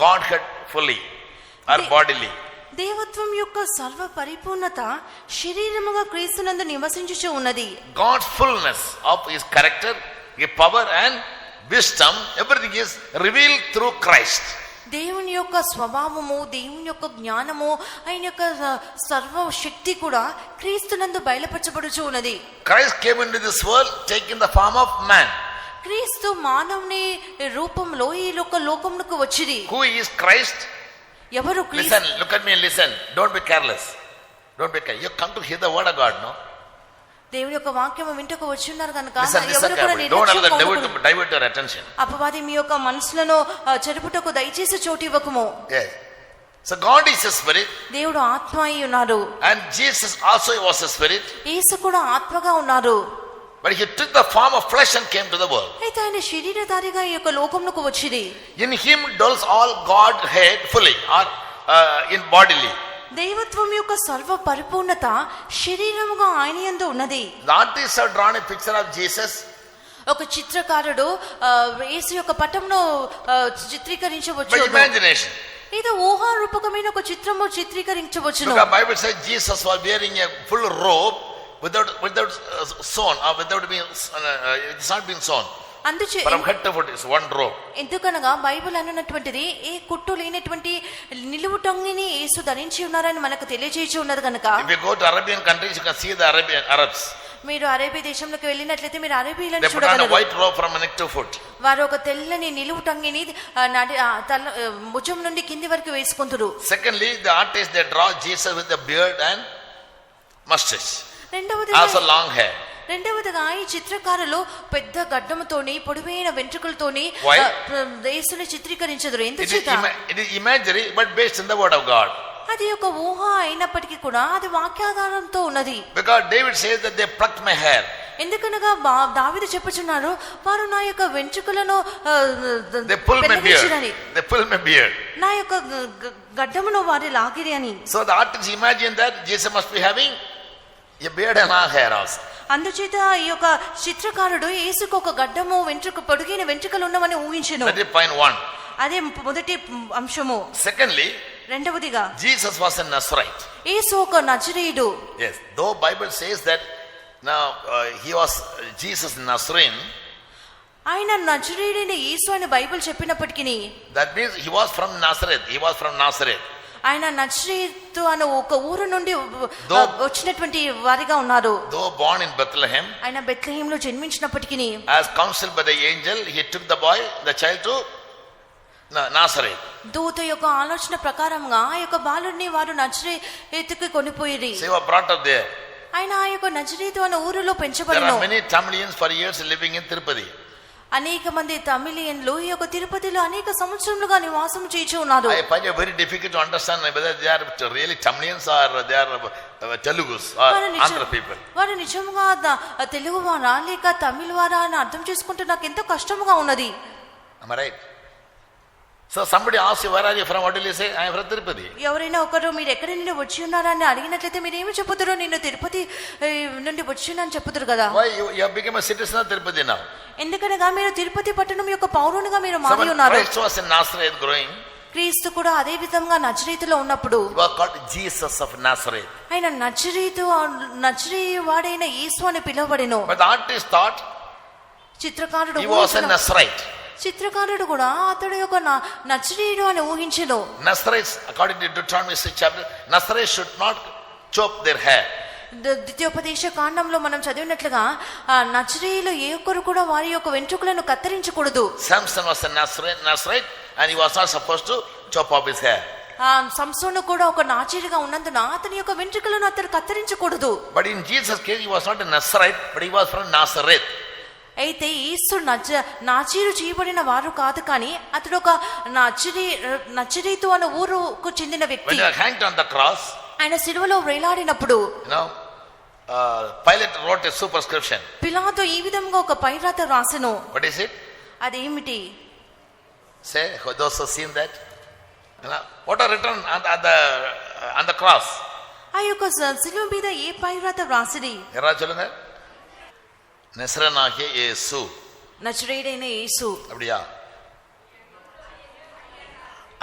Godhead fully or bodily. దేవత్వం యొక్క సర్వ పరిపూర్ణత శరీరముగా క్రీస్తునందు నివసించుచు ఉన్నది. God's fullness of his character, his power and wisdom, everything is revealed through Christ. దేవుని యొక్క స్వభావము, దేవుని యొక్క జ్ఞానము, ఆయన యొక్క సర్వ శక్తి కూడా క్రీస్తునందు బయలుపరచబడుచు ఉన్నది. Christ came into this world taking the form of man. క్రీస్తు మానవుని రూపంలో ఈ లోకమునకు వచ్చింది. Who is Christ? ఎవరు క్రీస్తు? Listen, look at me and listen. Don't be careless. Don't be careless. You come to hear the word of God, no? దేవుని యొక్క వాక్యము వింటకు వచ్చి ఉన్నారు కనుక Listen ఎవరు కూడా carefully. Don't allow the devil నిర్లక్ష్యం to divert your attention. అపవాది మీ యొక్క మనసులను చెరుపుటకు దయచేసి చోటు ఇవ్వకము. Yes. So God is a spirit. దేవుడు ఆత్మ అయి ఉన్నారు. And Jesus also was a spirit. యేసు కూడా ఆత్మగా ఉన్నారు. But he took the form of flesh and came to the world. అయితే ఆయన శరీరధారిగా ఈ యొక్క లోకమునకు వచ్చింది. In him dwells all Godhead fully or in bodily. దైవత్వం యొక్క సర్వ పరిపూర్ణత శరీరముగా ఆయన యందు ఉన్నది. The artists have drawn a picture of Jesus. ఒక చిత్రకారుడు యేసు యొక్క పటమును చిత్రీకరించవచ్చు. By imagination. ఇది ఊహారూపకమైన ఒక చిత్రము చిత్రీకరించవచ్చును. Because Bible says Jesus was wearing a full robe without sewn or without being it's not been sewn. అందుచే From head to foot is one robe. ఎందుకనగా బైబిల్ అన్నటువంటిది ఏ కుట్టు లేనటువంటి నిలువు టొంగిని యేసు ధరించి ఉన్నారని మనకు తెలియజేసి ఉన్నది కనుక. If you go to Arabian countries, you can see the Arabs. మీరు అరేబియా దేశంలోకి వెళ్ళినట్లయితే మీరు అరేబియాలను They put on a చూడగలరు. white robe from neck to foot. వారు ఒక తెల్లని నిలువు టంగిని భుజం నుండి కింది వరకు వేసుకుంటారు. Secondly, the artists they draw Jesus with a beard and mustache. Also long hair. రెండవదిగా ఈ చిత్రకారులు పెద్ద గడ్డముతోని పొడవైన వెంట్రుకలతోని యేసుని చిత్రీకరించదురు. ఎందుచేత It is imagery but based on the word of God. అది ఒక ఊహ అయినప్పటికీ కూడా అది వాక్యాధారంతో ఉన్నది. Because David says that they plucked my hair. ఎందుకనగా దావీదు చెప్పుచున్నారు వారు నా యొక్క వెంట్రుకలను They pulled my beard. They pulled my beard. నా యొక్క గడ్డమును వారి లాగిరి అని. So the artists imagine that Jesus must be having a beard and long hair also. అందుచేత ఈ యొక్క చిత్రకారుడు యేసుకు ఒక గడ్డము వెంట్రుక పొడిగిన వెంట్రుకలు ఉన్నవని ఊహించెను. That is point 1. అదే మొదటి అంశము. Secondly, రెండవదిగా Jesus was a Nazarite. యేసు ఒక నజరేయుడు. Yes, though Bible says that now he was Jesus Nazarene. ఆయన నజరేయుడైన యేసు అని బైబిల్ చెప్పినప్పటికీ That means he was from Nazareth. He was from Nazareth. ఆయన నజరేతు అనే ఒక ఊరు నుండి వచ్చినటువంటి వారిగా ఉన్నారు. Though born in Bethlehem, ఆయన బెత్లెహేంలో జన్మించినప్పటికీ as counseled by the angel, he took the child to Nazareth. దూత యొక్క ఆలోచన ప్రకారంగా ఆ యొక్క బాలుడిని వారు నజరేతుకి కొనిపోయిరి. So he was brought up there. ఆయన ఆ యొక్క నజరేతు అనే ఊరిలో There పెంచబడిను. are many Tamilians for years living in Tirupati. అనేక మంది తమిళియన్లు ఈ యొక్క తిరుపతిలో అనేక సంవత్సరములుగా నివాసం చేయించి ఉన్నారు. I find it very difficult to understand whether they are really Tamilians or they are Telugus or Andhra people. వారు నిజంగా తెలుగు వారా లేక తమిళ వారా అని అర్థం చేసుకుంటే నాకు ఎంతో కష్టముగా ఉన్నది. Am I right? So somebody asks you, where are you from? What will you say? I am from Tirupati. ఎవరైనా ఒకరు మీరు ఎక్కడి నుండి వచ్చి ఉన్నారని అడిగినట్లయితే మీరు ఏమి చెప్పుతారు? నేను తిరుపతి నుండి వచ్చిందని చెప్పుతారు కదా. Why you have become a citizen of Tirupati now? ఎందుకనగా మీరు తిరుపతి పట్టణం యొక్క పౌరునిగా మీరు మారి ఉన్నారు. Christ was in Nazareth growing. క్రీస్తు కూడా అదే విధంగా నజరేతులో ఉన్నప్పుడు He was called Jesus of Nazareth. ఆయన నజరే వాడైన యేసు అని పిలువబడెను. But the artist thought చిత్రకారుడు he was a Nazarite. చిత్రకారుడు కూడా అతడు యొక్క నజరేయుడు అని ఊహించెను. Nazarites, according to Deuteronomy 6 chapter, Nazarites should not chop their hair. ద్వితీయోపదేశ కాండంలో మనం చదివినట్లుగా నజరేయులు ఏ ఒక్కరు కూడా వారి యొక్క వెంట్రుకలను కత్తిరించకూడదు. Samson was a Nazarite and he was not supposed to chop off his hair. సంసోను కూడా ఒక నాచీరుగా ఉన్నందున అతని యొక్క వెంట్రుకలను అతడు కత్తిరించకూడదు. But in Jesus' case he was not a Nazarite, but he was from Nazareth. అయితే యేసు నాచీరు చేయబడిన వారు కాదు, కానీ అతడు ఒక నజరేతు అనే ఊరుకు చెందిన వ్యక్తి. When he was hanged on the cross, ఆయన సిలువలో వేలాడినప్పుడు Pilate wrote a superscription. పిలాతు ఈ విధంగా ఒక పైరాత రాసెను. What is it? అదేమిటి? Say, those who seen that. What are written on the cross? ఆ యొక్క సిలువ మీద ఏ పైరాత రాసిది? ఎరా சொல்லுங்க. నజరేయుడైన యేసు. నజరేయుడైన యేసు. அப்படியா?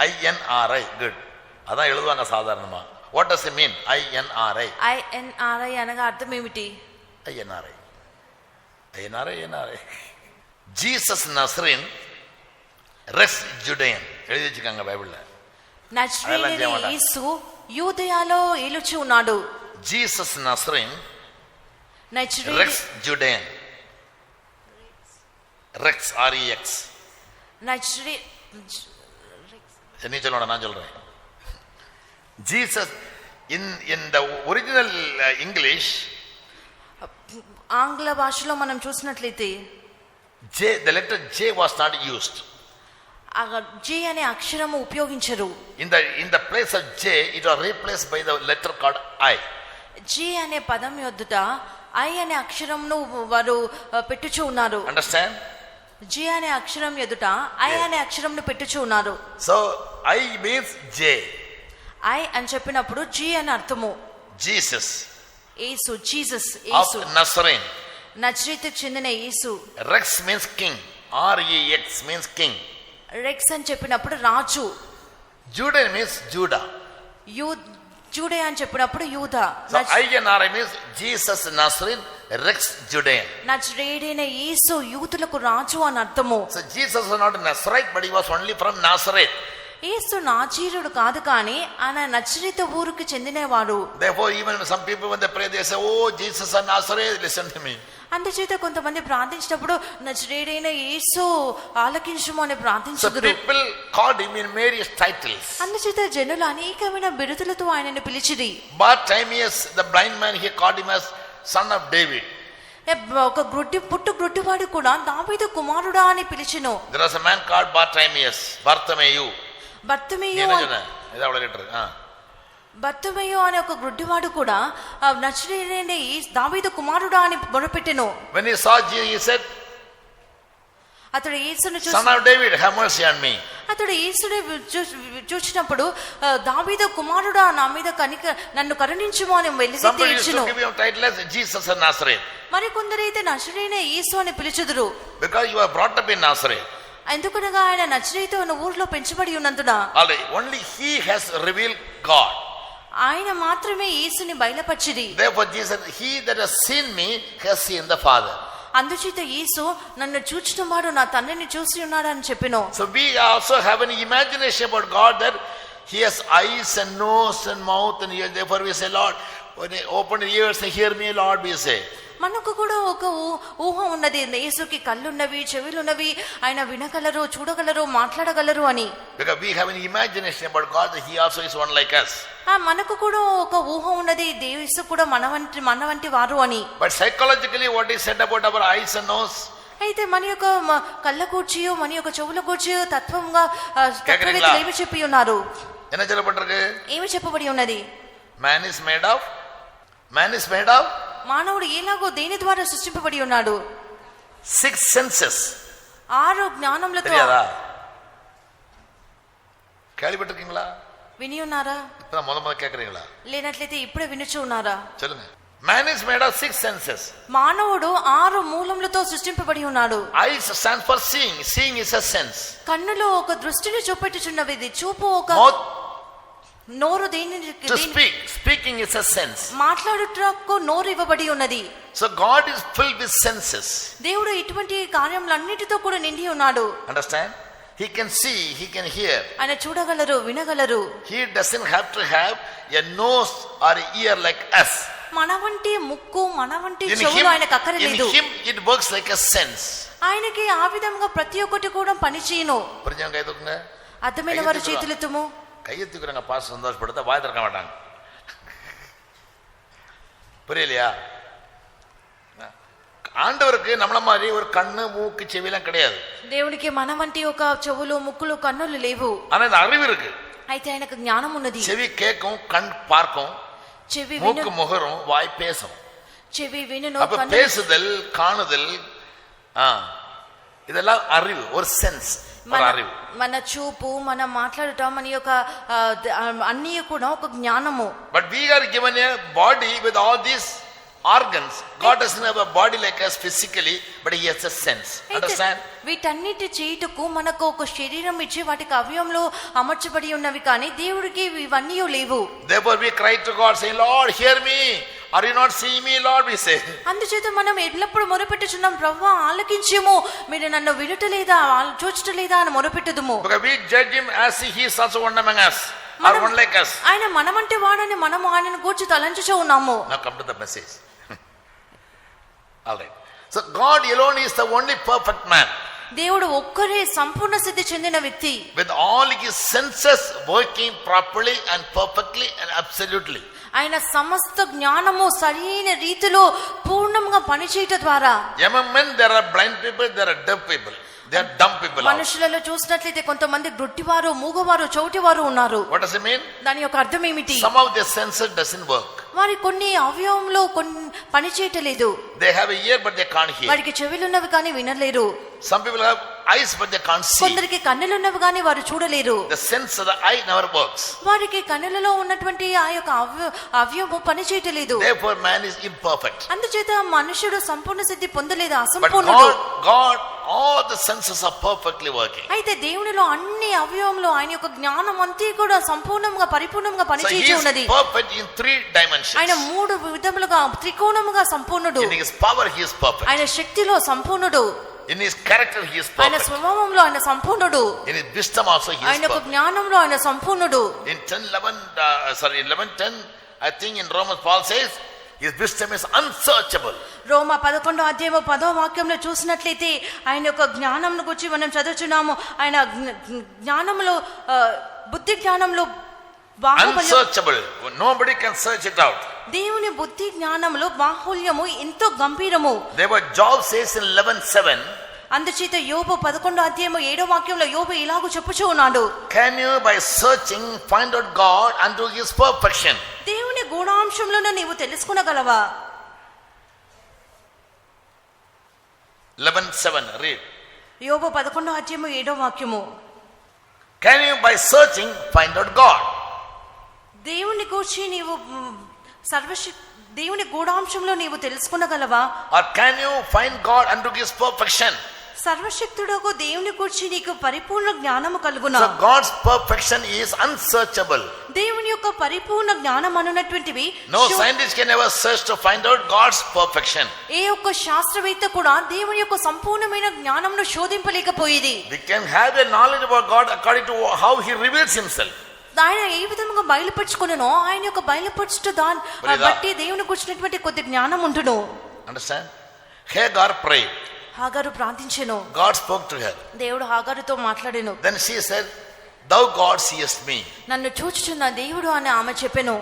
INRI. Good. అதான் எழுதுவாங்க సాధారణమా. What does it mean? INRI. INRI అనగా అర్థం ఏమిటి? INRI. Jesus Nazarene Rex Judean. எழுதி வச்சுக்காங்க பைபிள்ல. నజరేయుడైన యేసు యూదయాలో ఏలుచు ఉన్నాడు. Jesus Nazarene Rex Judean. Rex REX. நீ சொல்லணும், நான் சொல்றேன். Jesus in the original English, ఆంగ్ల భాషలో మనం చూసినట్లయితే the letter J was not used. జే అనే అక్షరము ఉపయోగించరు. In the place of J, it was replaced by the letter called I. జే అనే పదం యొద్ద ఐ అనే అక్షరంను వారు పెట్టుచూ ఉన్నారు. Understand? జే అనే అక్షరం ఎదుట ఐ అనే అక్షరంను పెట్టుచూ ఉన్నారు. So I means J. I అని చెప్పినప్పుడు జీ అని అర్థము. Jesus. Yesu. Jesus. Yesu. Of Nazarene. నజరేతుకు చెందిన యేసు. Rex means king. REX means king. Rex అని చెప్పినప్పుడు రాజు. Judean means Judah. జూడే అని చెప్పినప్పుడు యూదా. So INRI means Jesus Nazarene Rex Judean. నజరేయుడైన యేసు యూదులకు రాజు అని అర్థము. So Jesus was not a Nazarite, but he was only from Nazareth. యేసు నాజీరుడు కాదు కానీ ఆయన నజరేతు ఊరికి చెందినవాడు. Therefore even some people when they pray they say, oh Jesus of Nazareth, listen to me. అందుచేత కొంతమంది ప్రార్థించినప్పుడు నజరేయుడైన యేసు ఆలకించుము అని So ప్రార్థించుదురు. people called him in various titles. అందుచేత జనులు అనేకమైన బిరుదులతో ఆయనను పిలిచిరి. Bartimaeus the blind man, he called him as son of David. ఒక గ్రుడ్డివాడు కూడా దావీదు కుమారుడా అని పిలిచెను. There was a man called Bartimaeus. బర్తిమేయు అనే ఒక గ్రుడ్డివాడు కూడా నజరేయుడైన దావీదు కుమారుడా అని మొరపెట్టెను. When he saw Jesus, he said, అతడు యేసును son of David, have mercy on me. అతడు యేసుని చూసినప్పుడు దావీదు కుమారుడా నా మీద నన్ను కరుణించుము అని వెలిగి Somebody used తీర్చెను. to give him title as Jesus of Nazareth మరి కొందరైతే నజరేయుడైన యేసు అని పిలుచుదురు. because you were brought up in Nazareth. ఎందుకనగా ఆయన నజరేతు అన్న ఊర్లో పెంచబడి ఉన్నందున Only he has revealed God. ఆయన మాత్రమే యేసుని బయలుపరిచిరి. Therefore Jesus, he that has seen me has seen the Father. అందుచేత యేసు నన్ను చూచిన వాడు నా తండ్రిని చూసి ఉన్నాడు అని చెప్పెను. So we also have an imagination about God that he has eyes and nose and mouth and ears. Therefore we say, Lord, when he open your ears and hear me, Lord, we say. మనకు కూడా ఒక ఊహ ఉన్నది, యేసుకి కళ్ళున్నవి చెవులున్నవి, ఆయన వినగలరు చూడగలరు మాట్లాడగలరు అని. Because we have an imagination about God that he also is one like us. మనకు కూడా ఒక ఊహ ఉన్నది, యేసు కూడా మన వంటి వారు అని. But psychologically what is said about our eyes and nose? అయితే మన యొక్క కళ్ళ కూర్చియో మన యొక్క చెవుల కూర్చియో తత్వంగా ఏమి చెప్పి ఉన్నారు? என்ன சொல்லப்பட்டிருக்கு? ఏమి చెప్పబడి ఉన్నది? Man is made of మానవుడు ఎలాగో దేని ద్వారా సృష్టింపబడి ఉన్నాడు? 6 senses. 6 జ్ఞానములతో. கேள்விப்பட்டிருக்கீங்களா? విని ఉన్నారా? இப்ப మొదలు கேக்குறீங்களா? లేనట్లయితే ఇప్పుడే వినుచు ఉన్నారా? சொல்லுங்க. Man is made of 6 senses. మానవుడు 6 మూలములతో సృష్టింపబడి ఉన్నాడు. Eyes stand for seeing. Seeing is a sense. కన్నులు ఒక దృష్టిని చూపెట్టుచున్నవి, చూపు ఒక. నోరు to speak. Speaking is a sense. మాట్లాడుటకు నోరు ఇవ్వబడి ఉన్నది. So God is filled with senses. దేవుడు ఇటువంటి కార్యములన్నిటితో కూడా నిండి ఉన్నాడు. Understand? He can see, he can hear. ఆయన చూడగలరు వినగలరు. He doesn't have to have a nose or an ear like us. మన వంటి ముక్కు మన వంటి చెవులు ఆయనకు అక్కర్లేదు. In him it works like a sense. ఆయనకి ఆ విధంగా ప్రతి ఒక్కటి కూడా పనిచేయును. అర్థమైన వారు చేతులెత్తుము. கையை தூக்குறாங்க, பாஸ் சந்தோஷப்படுத்த வாய் திறக்க மாட்டாங்க. புரியலையா? ஆண்டவருக்கு நம்மள மாதிரி ஒரு கண்ணு மூக்கு செவிலாம் கிடையாது. దేవునికి మన వంటి ఒక చెవులు ముక్కులు కన్నులు లేవు. ஆனா இந்த அறிவு இருக்கு. అయితే ఆయనకు జ్ఞానం ఉన్నది. చెవి கேட்கும், கண் பார்க்கும், చెవి மூக்கு முகரும், வாய் பேசும். చెవి వినును, அப்ப பேசுதல் காணுதல் இதெல்லாம் அறிவு, ஒரு சென்ஸ். మన చూపు మన మాట్లాడటం మన యొక్క అన్నీ కూడా ఒక జ్ఞానము. But we are given a body with all these organs. God doesn't have a body like us physically, but he has a sense. Understand? వీటన్నిటి చేయుటకు మనకు ఒక శరీరం ఇచ్చి వాటికి అవయవంలో అమర్చబడి ఉన్నవి, కానీ దేవుడికి ఇవన్నీ లేవు. Therefore we cry to God saying, Lord, hear me. Are you not seeing me, Lord? We say. అందుచేత మనం ఎల్లప్పుడు మొరపెట్టుచున్నాం, ప్రభువా ఆలకించుము, మీరు నన్ను వినుటలేదా చూచుటలేదా అని మొరపెట్టుదుము. Because we judge him as he is also one among us, or one like us. ఆయన మనమంటే వాడని మనము ఆయనను గూర్చి తలంచుచూ ఉన్నాము. Now come to the message. All right. So God alone is the only perfect man. దేవుడు ఒక్కరే సంపూర్ణ సిద్ధి చెందిన వ్యక్తి. With all his senses working properly and perfectly and absolutely. ఆయన సమస్త జ్ఞానము సరైన రీతిలో పూర్ణంగా పనిచేయట ద్వారా. Among men there are blind people, there are deaf people, there are dumb people. మనుషులలో చూసినట్లయితే కొంతమంది గుడ్డివారు, మూగవారు, చౌటివారు ఉన్నారు. What does it mean? దాని యొక్క అర్థం ఏమిటి? Some of their senses doesn't work. వారి కొన్ని అవయవంలో కొన్ని పని చేయటలేదు. They have a ear but they can't hear. వారికి చెవులున్నవి కానీ వినలేరు. Some people have eyes but they can't see. కొందరికి కన్నులున్నవి కానీ వారు చూడలేరు. The sense of the eye never works. వారికి కన్నులలో ఉన్నటువంటి ఆ యొక్క అవయవము పని చేయటలేదు. Therefore man is imperfect. అందుచేత మనుషుడు సంపూర్ణ సిద్ధి పొందలేదు, But అసంపూర్ణుడు. God, all the senses are perfectly working. అయితే దేవునిలో అన్ని అవయవంలో ఆయన యొక్క జ్ఞానం అంతా కూడా సంపూర్ణంగా పరిపూర్ణంగా So he పనిచేసి is ఉన్నది. perfect in 3 dimensions. ఆయన 3 విధములుగా త్రికోణముగా సంపూర్ణుడు. In his power he is perfect. ఆయన శక్తిలో సంపూర్ణుడు. In his character he is ఆయన perfect. స్వభావంలో ఆయన సంపూర్ణుడు. In his wisdom also he is ఆయన యొక్క perfect. జ్ఞానంలో ఆయన సంపూర్ణుడు. In 11:10 I think in Romans Paul says his wisdom is unsearchable. రోమా 11వ అధ్యాయము 10వ వాక్యంలో చూసినట్లయితే ఆయన యొక్క జ్ఞానంను గురించి మనం చదువుచున్నాము. ఆయన జ్ఞానంలో బుద్ధి జ్ఞానంలో Unsearchable. Nobody can search it out. దేవుని బుద్ధి జ్ఞానంలో బాహుల్యము ఎంతో గంభీరము. Therefore Job says in 11:7, అందుచేత యోబు 11వ అధ్యాయము 7వ వాక్యంలో యోబు ఇలాగూ చెప్పుచూ ఉన్నాడు. can you by searching find out God unto his perfection? దేవుని గుణాంశంలోనే నీవు తెలుసుకొనగలవా? 11:7 read. యోబు 11వ అధ్యాయము 7వ వాక్యము. Can you by searching find out God? దేవుని గూర్చి నీవు దేవుని గూఢాంశంలో నీవు తెలుసుకొనగలవా? Or can you find God unto his perfection? సర్వశక్తుడకు దేవుని గూర్చి నీకు పరిపూర్ణ జ్ఞానము కలుగునా? So God's perfection is unsearchable. దేవుని యొక్క పరిపూర్ణ జ్ఞానం అనున్నటువంటివి No scientist can ever search to find out God's perfection. ఏ ఒక్క శాస్త్రవేత్త కూడా దేవుని యొక్క సంపూర్ణమైన జ్ఞానమును శోధింపలేకపోయేది. We can have a knowledge about God according to how he reveals himself. ఆయన ఏ విధంగా బయలుపరుచుకునో ఆయన యొక్క బయలుపరచుట దాన్ని బట్టి దేవుని కూర్చున్నటువంటి కొద్ది జ్ఞానం ఉండును. Understand? Hagar prayed. హాగారు ప్రార్థించెను. God spoke to her. దేవుడు హాగారుతో మాట్లాడెను. Then she said, thou God seest me. నన్ను చూచుచున్న దేవుడు అని ఆమె చెప్పెను.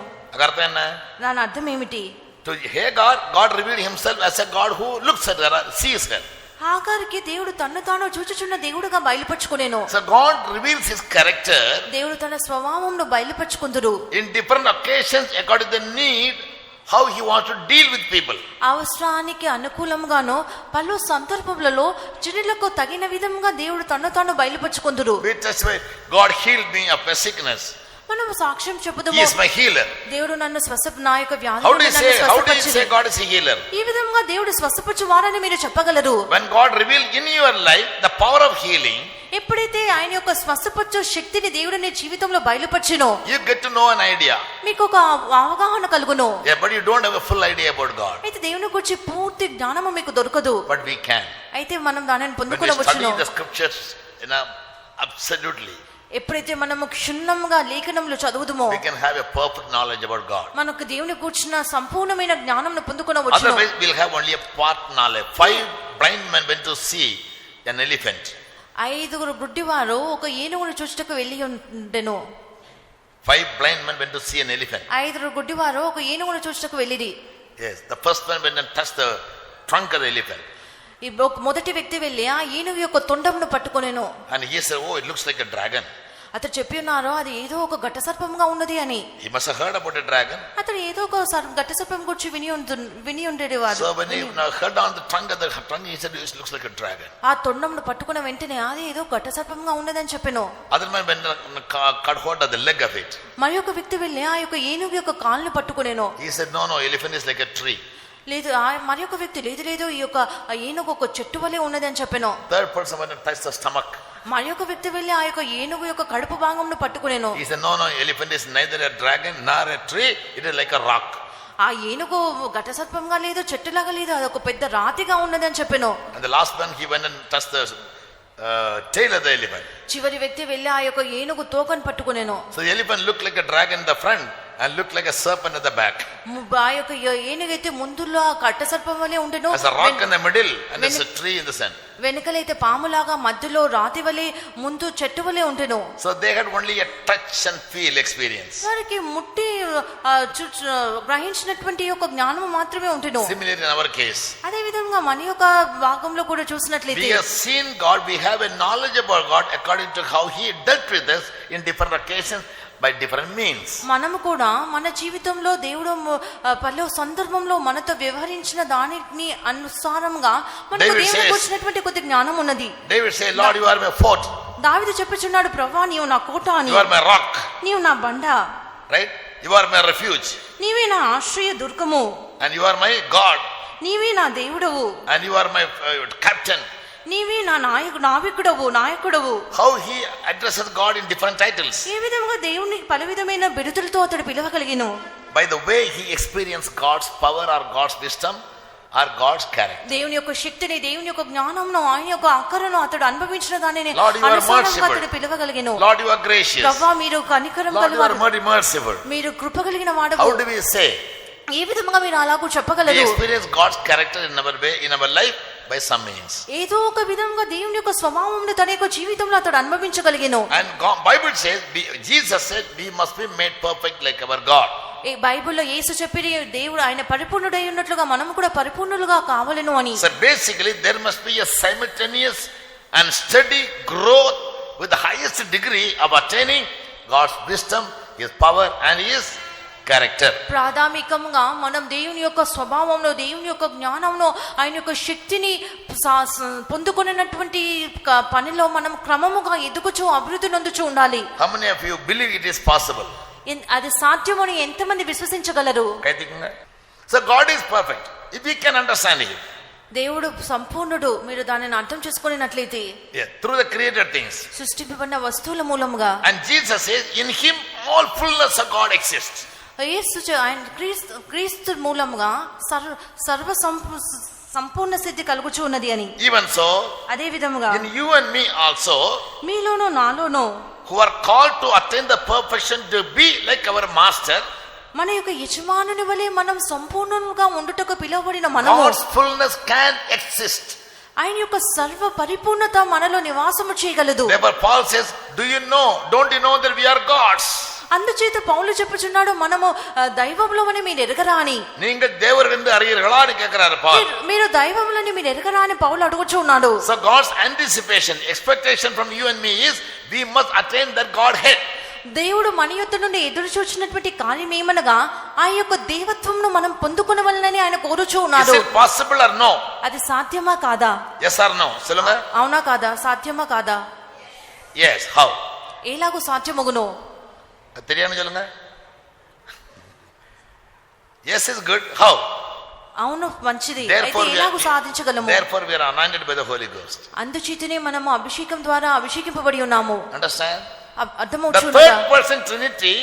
అర్థమైందా? దాని అర్థం ఏమిటి? To Hagar, God revealed himself as a God who looks at her, sees her. హాగారుకి దేవుడు తన్ను తాను చూచుచున్న దేవుడుగా బయలుపరుచుకునేను. So God reveals his character. దేవుడు తన స్వభావంను బయలుపరుచుకుందురు. In different occasions according to the need, how he wants to deal with people. అవసరానికి అనుకూలంగానో పలు సందర్భములలో జనులకు తగిన విధంగా దేవుడు తన్ను తాను బయలుపరుచుకుందురు. We testify, God healed me of a sickness. మనము సాక్ష్యం చెప్పుదుము. He is my healer. దేవుడు నన్ను నా యొక్క వ్యాధి How do you say God is a healer? ఈ విధంగా దేవుడు స్వస్థపరచు వారని మీరు చెప్పగలరు. When God revealed in your life the power of healing, ఎప్పుడైతే ఆయన యొక్క స్వస్థపరచు శక్తిని దేవుడు నీ జీవితంలో బయలుపరిచినో you get to know an idea. మీకు ఒక అవగాహన కలుగును. Yeah, but you don't have a full idea about God. అయితే దేవుని గురించి పూర్తి జ్ఞానము మీకు దొరకదు. But we can. అయితే మనం దానిని When we పొందుకోవచ్చును. study the scriptures, absolutely, ఎప్పుడైతే మనము క్షుణ్ణంగా లేఖనములు చదువుదుమో we can have a perfect knowledge about God. మనకు దేవుని కూర్చున్న సంపూర్ణమైన జ్ఞానంను పొందుకొనవచ్చును. Otherwise, we'll have only a part knowledge. 5 blind men went to see an elephant. 5 గుడ్డివారు ఒక ఏనుగును చూచుటకు వెళ్ళి ఉండెను. 5 blind men went to see an elephant. 5 గుడ్డివారు ఒక ఏనుగును చూచుటకు వెళ్ళిరి. Yes, the first one went and touched the trunk of the elephant. ఈ మొదటి వ్యక్తి వెళ్ళి ఆ ఏనుగు యొక్క తొండమును పట్టుకొనెను. And he said, oh, it looks like a dragon. అతడు చెప్పి ఉన్నారు అది ఏదో ఒక ఘట సర్పంగా ఉన్నది అని. He must have heard about a dragon. అతడు ఏదో ఒక ఘట సర్పం గురించి విని ఉండేవాడు. So when he heard on the tongue of the tongue, he said, it looks like a dragon. ఆ తొండమును పట్టుకున్న వెంటనే అది ఏదో ఘట సర్పంగా ఉన్నది అని చెప్పెను. Other man went and cut hold of the leg of it. మరి ఒక వ్యక్తి వెళ్ళి ఆ యొక్క ఏనుగు యొక్క కాలును పట్టుకునేను. He said, no, elephant is like a tree. లేదు మరి ఒక వ్యక్తి లేదు ఈ యొక్క ఏనుగు ఒక చెట్టు వలె ఉన్నది అని చెప్పెను. Third person went and touched the stomach. మరి ఒక వ్యక్తి వెళ్ళి ఆ యొక్క ఏనుగు యొక్క కడుపు భాగంను పట్టుకునేను. He said, no, elephant is neither a dragon nor a tree, it is like a rock. ఆ ఏనుగు ఘట సర్పంగా లేదు చెట్టులాగా లేదు అది ఒక పెద్ద రాతిగా ఉన్నది అని చెప్పెను. And the last one, he went and touched the tail of the elephant. చివరి వ్యక్తి వెళ్ళి ఆ యొక్క ఏనుగు తోకను పట్టుకునేను. So the elephant looked like a dragon in the front and looked like a serpent at the back. ఆ యొక్క ఏనుగైతే ముందులో ఆ ఘట సర్పం వలె ఉండెను. As a rock in the middle and as a tree in the center. వెనకలైతే పాములాగా మధ్యలో రాతి వలె ముందు చెట్టు వలె ఉండెను. So they had only a touch and feel experience. వారికి ముట్టి గ్రహించినటువంటి ఒక జ్ఞానం మాత్రమే ఉండెను. Similarly in our case, అదే విధంగా మన యొక్క భాగంలో కూడా చూసినట్లయితే we have seen God, we have a knowledge about God according to how he dealt with us in different occasions by different means. మనము కూడా మన జీవితంలో దేవుడు పలు సందర్భంలో మనతో వ్యవహరించిన దానిని అనుసారంగా మనకు David దేవునికి says- వచ్చినటువంటి కొద్ది జ్ఞానం ఉన్నది. David said, Lord, you are my fort, దావీదు చెప్పుచున్నాడు, ప్రభువా నీవు నా కోట అని, you are my rock, నీవు నా బండ, right? You are my refuge, నీవే నా ఆశ్రయ దుర్గము, and you are my God, నీవే నా దేవుడవు, and you are my captain. నీవే నా నాయకుడవు. How he addresses God in different titles. ఏ విధంగా దేవునికి పలు విధమైన బిరుదులతో అతడు పిలవగలిగిను. By the way he experienced God's power or God's wisdom or God's character. దేవుని యొక్క శక్తిని, దేవుని యొక్క జ్ఞానంను, ఆయన యొక్క అక్కరను అతడు అనుభవించిన దానిని Lord, you are అనుసారంగా merciful. అతడు పిలవగలిగిను. Lord, you are gracious. ప్రభువా మీరు కనికరం Lord, you are కలవారు, merciful. మీరు కృప కలిగిన వాడవు. How do we say? ఏ విధంగా మీరు అలాగూ We చెప్పగలరు? experience God's character in our way, in our life by some means. ఏదో ఒక విధంగా దేవుని యొక్క స్వభావంను తన యొక్క జీవితంలో అతడు అనుభవించగలిగిను. And Bible says, Jesus said, we must be made perfect like our God. ఈ బైబిల్లో యేసు చెప్పిన దేవుడు ఆయన పరిపూర్ణుడై ఉన్నట్లుగా మనం కూడా పరిపూర్ణులుగా కావాలను అని. So basically there must be a simultaneous and steady growth with the highest degree of attaining God's wisdom, His power and His character. ప్రాథమికంగా మనం దేవుని యొక్క స్వభావంలో, దేవుని యొక్క జ్ఞానంలో, ఆయన యొక్క శక్తిని పొందుకున్నటువంటి పనిలో మనం క్రమముగా ఎదుగుచూ అభివృద్ధి నొందుచూ ఉండాలి. How many of you believe it is possible? అది సాధ్యమని ఎంతమంది విశ్వసించగలరు? So God is perfect. If we can understand Him, దేవుడు సంపూర్ణుడు, మీరు దానిని అర్థం చేసుకున్నట్లయితే, through the created things. సృష్టింపబడిన వస్తువుల మూలముగా. And Jesus says, in Him all fullness of God exists. ఆయన క్రీస్తు మూలముగా సర్వ సంపూర్ణ సిద్ధి కలుగుచూ ఉన్నది అని. Even so, అదే విధముగా in you and me also, మీలోనూ నాలోనూ, who are called to attain the perfection to be like our master, మన యొక్క యజమానుని వలె మనం సంపూర్ణంగా ఉండుటకు పిలువబడిన మనము, God's fullness can exist. ఆయన యొక్క సర్వ పరిపూర్ణత మనలో నివాసము చేయగలదు. Therefore Paul says, don't you know that we are gods? అందుచేత పౌలు చెప్పుచున్నాడు, మనము దైవములమని మీరు ఎరగరా అని. நீங்கள் தேவர் என்று அறியீர்களா అని கேக்குறாரு Paul. మీరు దైవములని మీరు ఎరగరా అని పౌలు అడుగుచున్నాడు. So God's anticipation, expectation from you and me is we must attain that Godhead. దేవుడు మన యొద్ద నుండి ఎదురు చూచినటువంటి కార్యం ఏమనగా ఆ యొక్క దేవత్వంను మనం పొందుకొనవలెనని ఆయన కోరుచూ ఉన్నాడు. Is it possible or no? అది సాధ్యమా కాదా? Yes or no? சொல்லுங்க. అవునా కాదా? సాధ్యమా కాదా? Yes. How? ఎలాగూ సాధ్యమగును? தெரியாம சொல்லுங்க. Yes is good. How? అవును మంచిది. అయితే ఎలాగూ సాధించగలము? Therefore we are anointed by the Holy Ghost. అందుచేతనే మనము అభిషేకం ద్వారా అభిషేకింపబడి ఉన్నాము. Understand? The అర్థమవుతుందా? third person Trinity,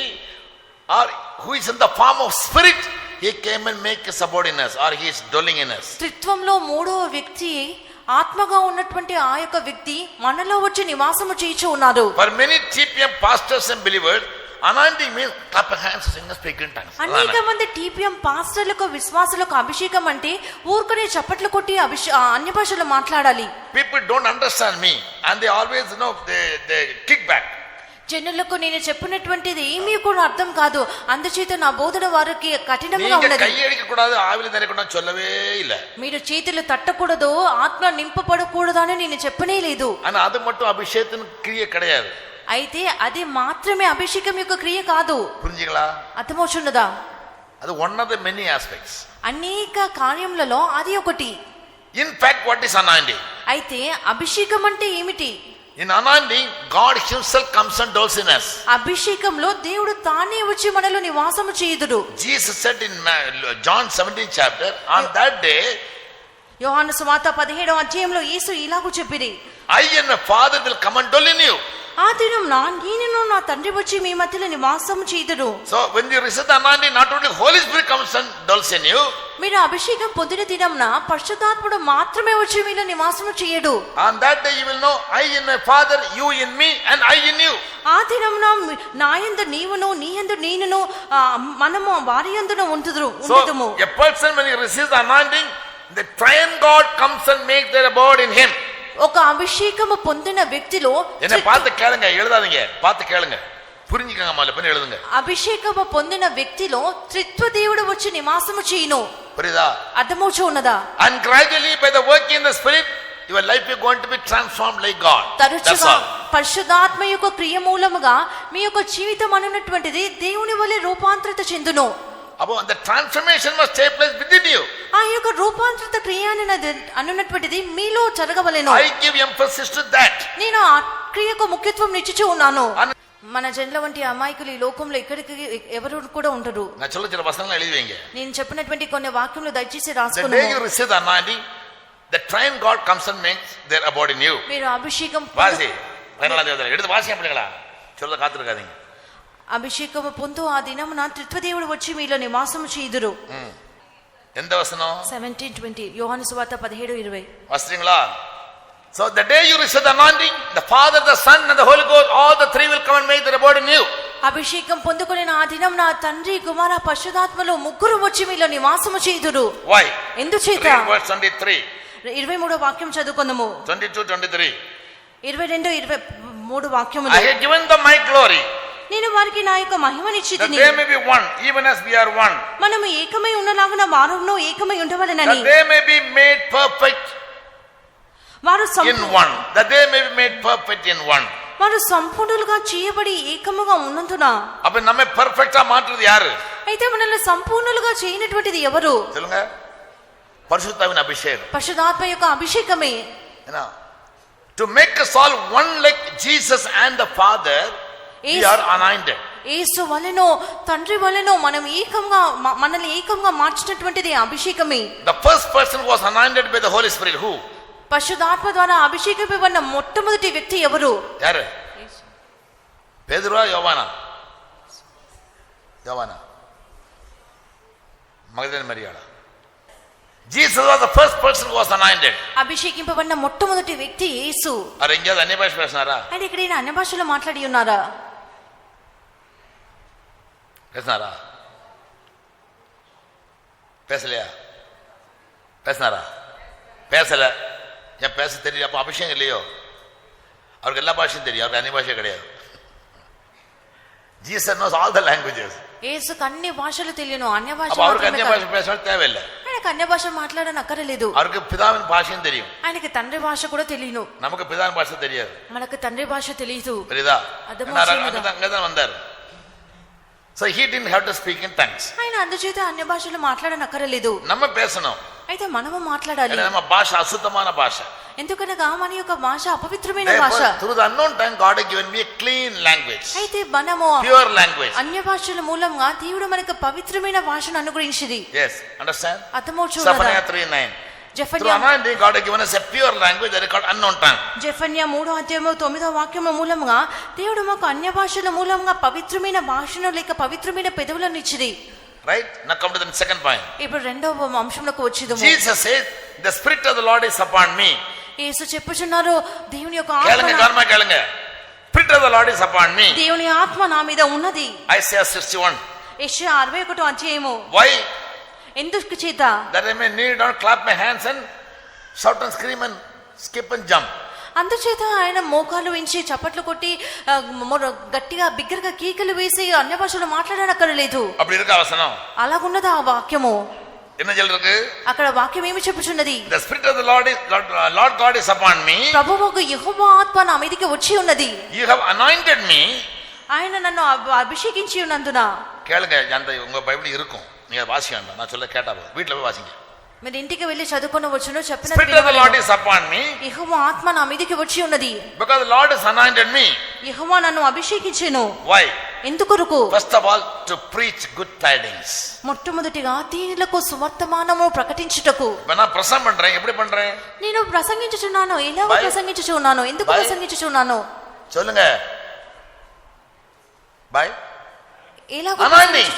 or who is in the form of spirit, he came and make his abode in us, or he is dwelling in us. త్రిత్వంలో మూడవ వ్యక్తి ఆత్మగా ఉన్నటువంటి ఆ యొక్క వ్యక్తి మనలో వచ్చి నివాసము చేయుచు ఉన్నారు. For many TPM pastors and believers, anointing means clap your hands, sing, speak in tongues. అనేక మంది టీపీఎం పాస్టర్లకు, విశ్వాసులకు అభిషేకం అంటే ఊరుకనే చప్పట్లు కొట్టి అన్య భాషలో మాట్లాడాలి. People don't understand me and they always they kick back. జనులకు నేను చెప్పినటువంటిది ఏమీ కూడా అర్థం కాదు, అందుచేత నా బోధన వారికి కఠినంగా ఉన్నది. కై అడిక కూడదు, ఆవిలి నరకడం சொல்லவே இல்ல. మీరు చేతులు తట్టకూడదు, ఆత్మ నింపబడకూడదు అని నేను చెప్పనే లేదు. ஆனா அது மட்டும் அபிஷேகத்தின் கிரியை கிடையாது. అయితే అది మాత్రమే అభిషేకం యొక్క క్రియ కాదు. புரிஞ்சுங்களா? అర్థమవుతున్నదా? అది one of the many aspects. అనేక కార్యములలో అది ఒకటి. In fact, what is anointing? అయితే అభిషేకం అంటే ఏమిటి? In anointing, God himself comes and dwells in us. అభిషేకంలో దేవుడు తానే వచ్చి మనలో నివాసము చేయుదుడు. Jesus said in John 17 chapter, on that day, యోహాను సువార్త 17వ అధ్యాయంలో యేసు ఇలాగూ చెప్పిరి, I and my Father will come and dwell in you. ఆ దినం నేను నా తండ్రి వచ్చి మీ మధ్యలో నివాసము చేయుదురు. So when you receive the anointing, not only Holy Spirit comes and dwells in you. మీరు అభిషేకం పొందిన దినంన పరిశుద్ధాత్ముడు మాత్రమే వచ్చి మీలో నివాసము చేయడు. On that day you will know, I in my Father, you in me and I in you. ఆ దినమున నా యందు నీవును, నీ యందు నేనును, మనము వారి యందును ఉండుదుము. So a person when he receives the anointing, the triune God comes and makes their abode in him. ఒక అభిషేకము పొందిన వ్యక్తిలో என்ன பார்த்து கேளுங்க, எழுதாதீங்க, பார்த்து கேளுங்க, புரிஞ்சுக்கங்க, முதல்ல பண்ணி எழுதுங்க. అభిషేకము పొందిన వ్యక్తిలో త్రిత్వ దేవుడు వచ్చి నివాసము చేయును. புரியுதா? అర్థమవుచు ఉన్నదా? And gradually by the working in the spirit, your life is going to be transformed like God. That's all. పరిశుద్ధాత్మ యొక్క క్రియ మూలముగా మీ యొక్క జీవితం అనున్నటువంటిది దేవుని వలె రూపాంతరత చెందును. About the transformation must take place within you. ఆ యొక్క రూపాంతరత క్రియ అనున్నటువంటిది మీలో జరగవలెను. I give emphasis to that. నేను ఆ క్రియకు ముఖ్యత్వం నిచ్చుచూ ఉన్నాను. మన జనుల వంటి అమాయకులు ఈ లోకంలో ఎక్కడికి ఎవరు కూడా ఉండరు. நான் சொல்ல சில வசனங்களை எழுதி வைங்க. నేను చెప్పినటువంటి కొన్ని వాక్యములు దయచేసి The day you రాసుకున్నాను. receive the anointing, the triune God comes and makes their abode in you. మీరు అభిషేకం வாசி 14 தேவதை எடுத்து வாசி அப்படிங்களா சொல்ல காத்திருக்காதீங்க. అభిషేకము పొందు ఆ దినమున త్రిత్వదేవుడు వచ్చి మీలో నివాసము చేయుదురు. எந்த வசனம்? 17:20 యోహాను సువార్త 17:20. வாசிங்களா? So the day you receive the anointing, the Father, the Son and the Holy Ghost, all the three will come and make their abode in you. అభిషేకం పొందుకునే ఆ దినం నా తండ్రి కుమార పరిశుద్ధాత్మలు ముగ్గురు వచ్చి మీలో నివాసము చేయుదురు. Why? ఎందుచేత? Read verse 23. 23వ వాక్యం చదువుకుందాము. 22, 23. 22, 23 వాక్యములు. I have given them my glory, నేను వారికి నా యొక్క that మహిమనిచ్చితిని. they may be one, even as we are one. మనము ఏకమై ఉన్నలాగున వారును ఏకమై ఉండవలెనని. That they may be made perfect వారు in one. That they may be made perfect in one. వారు సంపూర్ణులుగా చేయబడి ఏకముగా ఉన్నందున. அப்ப நம்ம பெர்ஃபெக்ட்டா மாற்றுறது யாரு? అయితే మనల్ని సంపూర్ణులుగా చేయనటువంటిది ఎవరు? சொல்லுங்க. பரிசுத்தாவின் அபிஷேகம். పరిశుద్ధాత్మ యొక్క అభిషేకమే. To make us all one like Jesus and the Father, we are anointed. యేసు వలెనో తండ్రి వలెనో మనం ఏకంగా మనల్ని ఏకంగా మార్చినటువంటిది అభిషేకమే. The first person who was anointed by the Holy Spirit, who? పరిశుద్ధాత్మ ద్వారా అభిషేకింపబడిన మొట్టమొదటి వ్యక్తి ఎవరు? யாரு? பேதுருவா யோவானா? யோவானா. மகதலேனா மரியாளா? Jesus was the first person who was anointed. అభిషేకింపబడిన మొట్టమొదటి వ్యక్తి యేసు. அவர் எங்கேயாவது అన్య భాష பேசினாரா? ఆయన ఇక్కడ అన్య భాషలో మాట్లాడి ఉన్నారా? பேசினாரா? பேசலையா? பேசினாரா? பேசல. ஏன் பேச தெரியல? அப்ப அபிஷேகம் இல்லையோ? அவருக்கு எல்லா பாஷையும் தெரியும், அவருக்கு அந்நிய பாஷை கிடையாது. Jesus knows all the languages. యేసుకు అన్ని భాషలు తెలియను, అన్య భాష அப்ப அவருக்கு அந்நிய பாஷை பேச தேவையில்லை. ఆయనకు అన్య భాష మాట్లాడని అక్కర్లేదు. அவருக்கு பிதாவின் பாஷையும் தெரியும். ఆయనకి తండ్రి భాష కూడా తెలియను. நமக்கு பிதாவின் பாஷை தெரியாது. మనకు తండ్రి భాష తెలియదు. புரியுதா? అర్థమవుతుందా? அங்கதான் வந்தார். So he didn't have to speak in tongues. ఆయన అందుచేత అన్య భాషలు మాట్లాడని అక్కర్లేదు. நம்ம பேசணும். అయితే మనము మాట్లాడాలి. நம்ம భాష అశుద్ధమైన భాష. ఎందుకనగా మన యొక్క భాష అపవిత్రమైన భాష. Through the unknown tongue God has given me a clean language. అయితే మనము pure language. అన్య భాషల మూలంగా దేవుడు మనకు పవిత్రమైన భాషను అనుగ్రహించింది. Yes, understand? అర్థమవుతుందా? Zephaniah 3:9. Zephaniah Through anointing God has given us a pure language that is called unknown tongue. జెఫన్యా 3:9 వాక్యము మూలంగా దేవుడు మాకు అన్య భాషల మూలంగా పవిత్రమైన భాషను లేక పవిత్రమైన పెదవులను ఇచ్చిరి. Right? Now come to the second point. ఇప్పుడు రెండవ అంశంలోకి వచ్చేదము. Jesus says, the spirit of the Lord is upon me. యేసు చెప్పుచున్నారు, దేవుని యొక్క கேளுங்க, ఆత్మ கவனமா கேளுங்க. Spirit of the Lord is upon me. దేవుని ఆత్మ నా మీద ఉన్నది. Isaiah 61. యెషయా 61 అధ్యాయము. Why? ఎందుకు చేత? That I may kneel down, clap my hands and shout and scream and skip and jump. అందుచేత ఆయన మోకాలు వేయించి చప్పట్లు కొట్టి గట్టిగా బిగ్గరగా కీకలు వేసి అన్య భాషలో మాట్లాడనక్కర్లేదు. அப்படி இருக்க வசனம். అలాగున్నదా ఆ వాక్యము? என்ன சொல்லிருக்கு? అక్కడ వాక్యం ఏమి చెప్పుచున్నది? The spirit of the Lord God is upon me. ప్రభువుకు యెహోవా ఆత్మ నా మీదకి వచ్చి ఉన్నది. You have anointed me. ఆయన నన్ను అభిషేకించి ఉన్నందున. கேளுங்க, அந்த உங்க பைபிள் இருக்கும், நீங்க வாசி வேண்டாம், நான் சொல்ல கேட்டா போதும், வீட்டுல போய் வாசிங்க. మీరు ఇంటికి వెళ్ళి చదువుకొనవచ్చును. చెప్పిన Spirit of the Lord is upon me. యెహోవా ఆత్మ నా మీదకి వచ్చి ఉన్నది. Because the Lord has anointed me. యెహోవా నన్ను అభిషేకించెను. Why? ఎందుకొరకు? First of all, to preach good tidings. మొట్టమొదటిగా దీనులకు సువర్తమానము ప్రకటించుటకు. நான் பிரசங்கம் பண்றேன், எப்படி பண்றேன்? నేను ప్రసంగించుచున్నాను. ఎలా ప్రసంగించుచున్నాను? ఎందుకు ప్రసంగించుచున్నాను? சொல்லுங்க. Bye. ఎలా? anointing.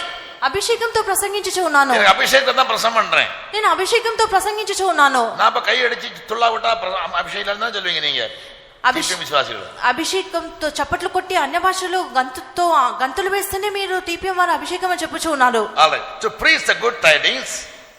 అభిషేకంతో ప్రసంగించుచు ఉన్నాను. నేను అభిషేకంతో தான் பிரசங்கம் பண்றேன். నేను అభిషేకంతో ప్రసంగించుచు ఉన్నాను. நான் இப்ப கை அடிச்சு துள்ளா விட்டா அபிஷேகம் தான் சொல்வீங்க நீங்க. అభిషేకంతో చప్పట్లు కొట్టి అన్య భాషలో గంతులు వేస్తేనే మీరు తీపియం వారి అభిషేకం అని చెప్పుచు ఉన్నారు. All right. To preach the good tidings.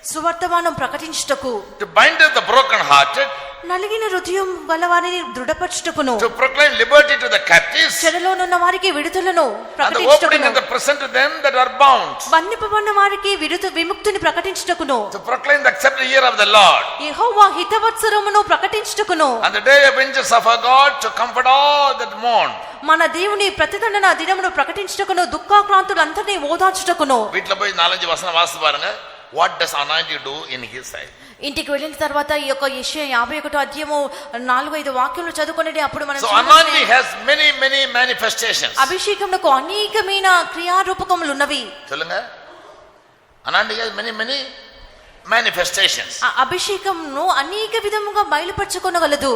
సువర్తమానం ప్రకటించుటకు, to bind up the broken-hearted, నలిగిన హృదయం గలవారిని దృఢపరచుటకును, to proclaim liberty to the captives, చెరలోనున్న వారికి విడుదలను and the opening ప్రకటించుటకును, of the prison to them that are bound, బంధింపబడిన వారికి విముక్తిని ప్రకటించుటకును, to proclaim the accepted year of the Lord, Jehovah హితవత్సరమును ప్రకటించుటకును, and the day of vengeance of our God, to comfort all that mourn. మన దేవుని ప్రతిదండన దినమును ప్రకటించుటకును, దుఃఖాక్రాంతులందరినీ ఓదార్చుటకును. வீட்டுல போய் 4-5 வசனம் வாசித்து பாருங்க. What does anointing do in his side? ఇంటికి వెళ్ళిన తర్వాత ఈ యొక్క యెషయా 51వ అధ్యాయము 4-5 వాక్యములు చదువుకొనేది. అప్పుడు మనం So anointing has many manifestations. అభిషేకమునకు అనేకమైన క్రియారూపకములు ఉన్నవి. சொல்லுங்க. Anointing has many manifestations. ఆ అభిషేకమును అనేక విధముగా బయలుపరచుకొనగలదు.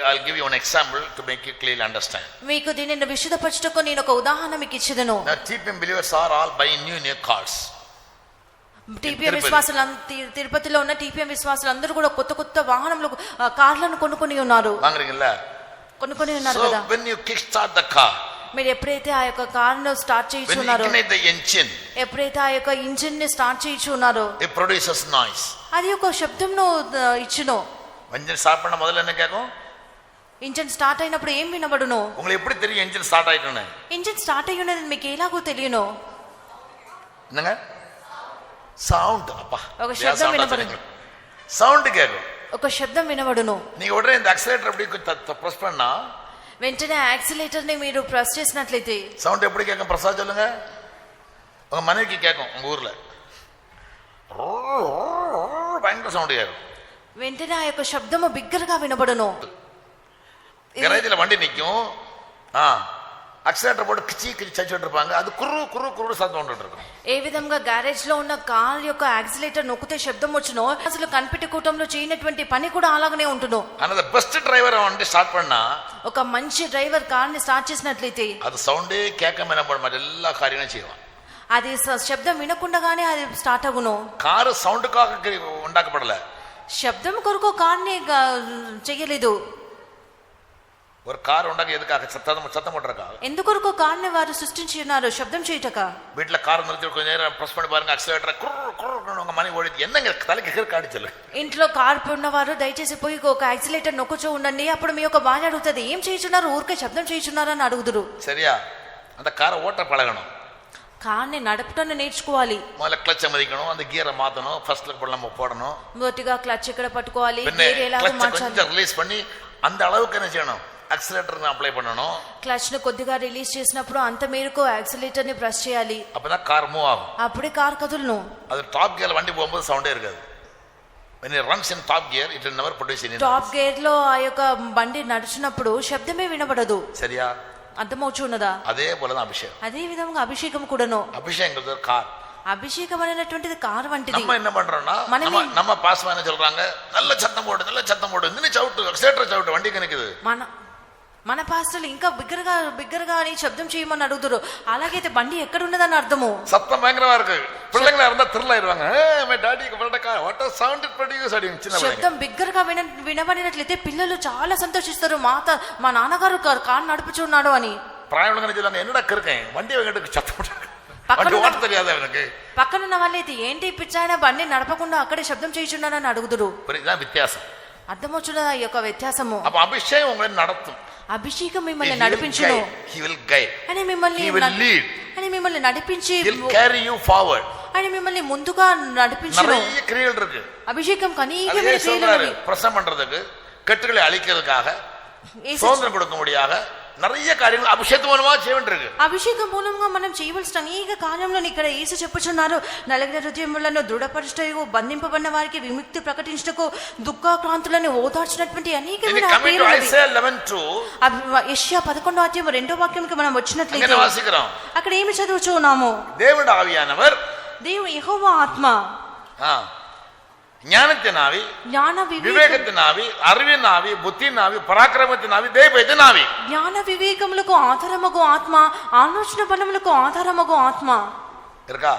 I'll give you an example to make you clearly understand. మీకు దీనిని విశదపరచుటకు నేను ఒక ఉదాహరణ మీకు ఇచ్చేదను. Now TPM believers are all buying new cars. TPM విశ్వాసులు తిరుపతిలో ఉన్న టీపీఎం విశ్వాసులు అందరూ కూడా కొత్త వాహనములు కార్లను కొనుక్కొని ఉన్నారు. వాంగறீங்களா? కొనుక్కొని ఉన్నారు కదా. So when you kick start the car, మీరు ఎప్పుడైతే ఆ యొక్క కారును start చేయించున్నారో, when you ignite the engine, ఎప్పుడైతే ఆ యొక్క ఇంజిన్ ని స్టార్ట్ చేయించున్నారో, it produces noise. అది ఒక శబ్దంను ఇచ్చును. engine start பண்ண முதல்ல என்ன கேக்கும்? ఇంజిన్ స్టార్ట్ అయినప్పుడు ఏం వినబడును? உங்களுக்கு எப்படி தெரியும் engine start ஆயிட்டுன்னு? ఇంజిన్ స్టార్ట్ అయ్యి ఉన్నది మీకు ఎలాగో తెలియను? என்னங்க? సౌండ్. అబ్బా, ఒక శబ్దం వినబడును. సౌండ్ కేకు, ఒక శబ్దం వినబడును. நீங்க உடனே இந்த ஆக்சிலரேட்டர் அப்படி பிரஸ் பண்ணா, వెంటనే యాక్సిలేటర్ ని మీరు ప్రెస్ చేసినట్లయితే సౌండ్ எப்படி கேக்கும்? ప్రసాద్ சொல்லுங்க. உங்க மனைவிக்கு கேக்கும் உங்க ஊர்ல பயங்கர సౌండ్ கேக்கும். వెంటనే ఆ యొక్క శబ్దము బిగ్గరగా వినబడును. గరేజ్ல வண்டி நிக்கும், యాక్సిలేటర్ పోட்டு కిచి చచ్చిட்டு இருப்பாங்க, அது కుర్రు కుర్రు కుర్రు సౌండ్ ఉంటుంది. ఏ విధంగా గ్యారేజ్ లో ఉన్న కార్ యొక్క యాక్సిలేటర్ నొక్కితే శబ్దం వచ్చునో, అసలు కనిపెట్టి కూటంలో చేయనటువంటి పని కూడా అలాగనే ఉంటును. అన్నది బెస్ట్ డ్రైవర్ వంటి స్టార్ట్ பண்ணா, ఒక మంచి డ్రైవర్ కార్ ని స్టార్ట్ చేసినట్లయితే అది సౌండే కేకమే మన எல்லா కార్యాలను చేయవా. అది శబ్దం వినకుండానే అది స్టార్ట్ అగును. కారు సౌండ్ కాక ఉండకపడలే, శబ్దం కొరకు కార్ ని చేయలేదు. ஒரு கார் உண்டாக்க எதுக்காக? சத்தம் போடுறதுக்காக. ఎందుకొరకు కార్ ని వారు సృష్టించి ఉన్నారు? శబ్దం చేయటక. வீட்டுல கார் நிறுத்தி கொஞ்ச நேரம் பிரஸ் பண்ணி பாருங்க, ஆக்சிலరేటర్ కుర్రు కుర్రు ఉங்க మనీ ఓడిది. என்னங்க తలకి ఎగిరి చెల్లు. ఇంట్లో కార్ ఉన్నవారు దయచేసి పోయి ఒక యాక్సిలేటర్ నొక్కుచూ ఉండండి. అప్పుడు మీ యొక్క భార్య అడుగుతుంది, ఏం చేయుచున్నారు, ఊరికే శబ్దం చేయుచున్నారు అని అడుగుదురు. சரியா? அந்த காரை ஓட்ட பழகணும். కార్ని నడపటాన్ని నేర్చుకోవాలి. முதல்ல கிளட்ச் அமதிக்கணும், அந்த கியரை மாத்தணும், ஃபர்ஸ்ட்ல நம்ம போடணும். మొదటిగా క్లచ్ ఎక్కడ పట్టుకోవాలి, గేర్ ఎలా మార్చాలి, கொஞ்சம் రిలీజ్ பண்ணி அந்த அளவுக்கு என்ன செய்யணும்? యాక్సిలరేటర్ అప్లై பண்ணணும். క్లచ్ ను కొద్దిగా రిలీజ్ చేసినప్పుడు అంత మేరకు యాక్సిలేటర్ ని ప్రెస్ చేయాలి. அப்பதான் கார் மூவ் ஆகும். అప్పుడే కార్ కదులును. அது டாப் கியர்ல வண்டி போகும்போது సౌండే இருக்காது. when it runs in top gear it will never produce any noise. Top gear లో ఆ యొక్క బండి నడిచినప్పుడు శబ్దమే వినబడదు. சரியா? అర్థమవుచున్నదా? అదే పోలన అభిషేకం. అదే విధంగా అభిషేకం కూడాను. అభిషేకం కార్. అభిషేకం అనేటువంటిది కార్ వంటిది. நம்ம என்ன பண்றோம்னா, நம்ம பாஸ்மா என்ன சொல்றாங்க, நல்ல சத்தம் போடு இன்னி சவுட்டு எக்ஸலேட்டர் சவுட்டு வண்டி கணக்குது. మన పాస్టర్లు ఇంకా బిగ్గరగా అని శబ్దం చేయమని అడుగుతారు. అలాగైతే బండి ఎక్కడ ఉన్నదని అర్థము. சத்தம் பயங்கரமா இருக்கு. பிள்ளைங்களா இருந்தா థ్రిల్ ஆயிடுவாங்க. மை డాడీకి బర్డక వాట్ ఆ సౌండ్ ఇట్ ప్రొడ్యూస్ అని చిన్న శబ్దం బిగ్గరగా వినబడినట్లయితే పిల్లలు చాలా సంతోషిస్తారు. మా నాన్నగారు కారు నడుపుచున్నాడు అని. ప్రాయములుగా சொல்லுவாங்க, என்னடா கிறுக்கேன் வண்டி வெங்கட்டுக்கு சத்தம் போடுறாங்க, வண்டி ஓட்ட தெரியாது அவனுக்கு. పక్కనున్న వాళ్ళైతే ఏంటి పిచ్చాయన బండి నడపకుండా అక్కడే శబ్దం చేయుచున్నాడు అని అడుగుదురు. ఇదా వ్యత్యాసం. అర్థమవుచున్నదా ఈ యొక్క వ్యత్యాసము? அப்ப అభిషేకం உங்களை நடத்தும். అభిషేకం మిమ్మల్ని నడిపించును. He will guide. అని మిమ్మల్ని He will lead. అని మిమ్మల్ని నడిపించి He will carry you forward. అని మిమ్మల్ని ముందుగా నడిపించును. நிறைய கிரியைகள் இருக்கு. అభిషేకం కనీకమైన క్రియలు ఉన్నవి. பிரசன்னம் பண்றதுக்கு, கட்டுகளை அழிக்கிறதுக்காக, சுதந்திரம் கொடுக்கும்படியாக நிறைய కార్యములు అభిషేకం మూలమా చేయమంటారు. అభిషేకం మూలంగా మనం చేయవలసిన అనేక కార్యములను ఇక్కడ యేసు చెప్పుచున్నారు. నలిగిన హృదయములను దృఢపరచుటకు, బంధింపబడిన వారికి విముక్తి ప్రకటించుటకు, దుఃఖాక్రాంతులను ఓదార్చినటువంటి అనేకమైన క్రియలు ఉన్నాయి. యెషయా 11వ అధ్యాయం 2వ వాక్యంకి మనం వచ్చినట్లయితే అక్కడ ఏమి చదువుచున్నాము? దేవుడు ఆవియానవర్, దేవుడు యెహోవా ఆత్మ, జ్ఞానத்தின் ஆவி, వివేకத்தின் ఆవి, அறிவின் ஆவி, புத்தியின் ஆவி, పరాక్రమத்தின் ఆవి, దైవத்தின் ఆవి. జ్ఞాన వివేకములకు ఆధారమగు ఆత్మ, ఆలోచన బలములకు ఆధారమగు ఆత్మ இருக்கா?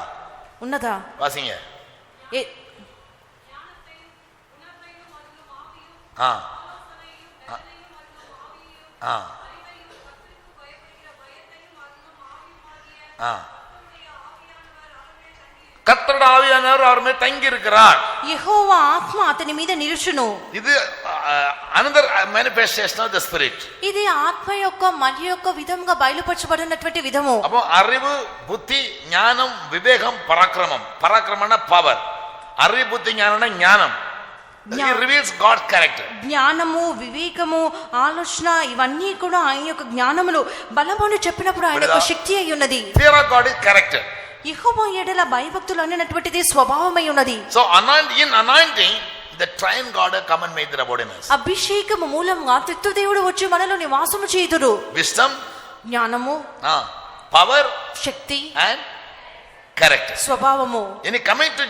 ఉన్నదా? వాసింగ. கர்த்தர் கர்த்தருடைய ஆவியானவர் அவர் மேல் தங்கி இருக்கிறார். యెహోవా ఆత్మ అతని మీద నిలుచును. இது another manifestation of the spirit. ఇది ఆత్మ యొక్క మరి యొక్క విధంగా బయలుపరచబడినటువంటి విధము. அப்போ அறிவு, புத்தி, ஞானம், விவேகம், பராக்கிரமம். பராக்கிரமம்னா பவர். அறிவு, புத்தி, ஞானம்னா ஞானம். It reveals God's character. జ్ఞానము, వివేకము, ఆలోచన ఇవన్నీ కూడా ఆయన యొక్క జ్ఞానములు బలమును చెప్పినప్పుడు ఆయన యొక్క శక్తి అయి ఉన్నది. Fear of God is character. యెహోవా యెడల భయభక్తులు అనేటువంటిది స్వభావమై ఉన్నది. So anointing the triune God come and make their abode in us. అభిషేకము మూలంగా త్రిత్వ దేవుడు వచ్చి మనలో నివాసము చేయుదురు. Wisdom, జ్ఞానము, power, శక్తి and character. స్వభావము. In coming to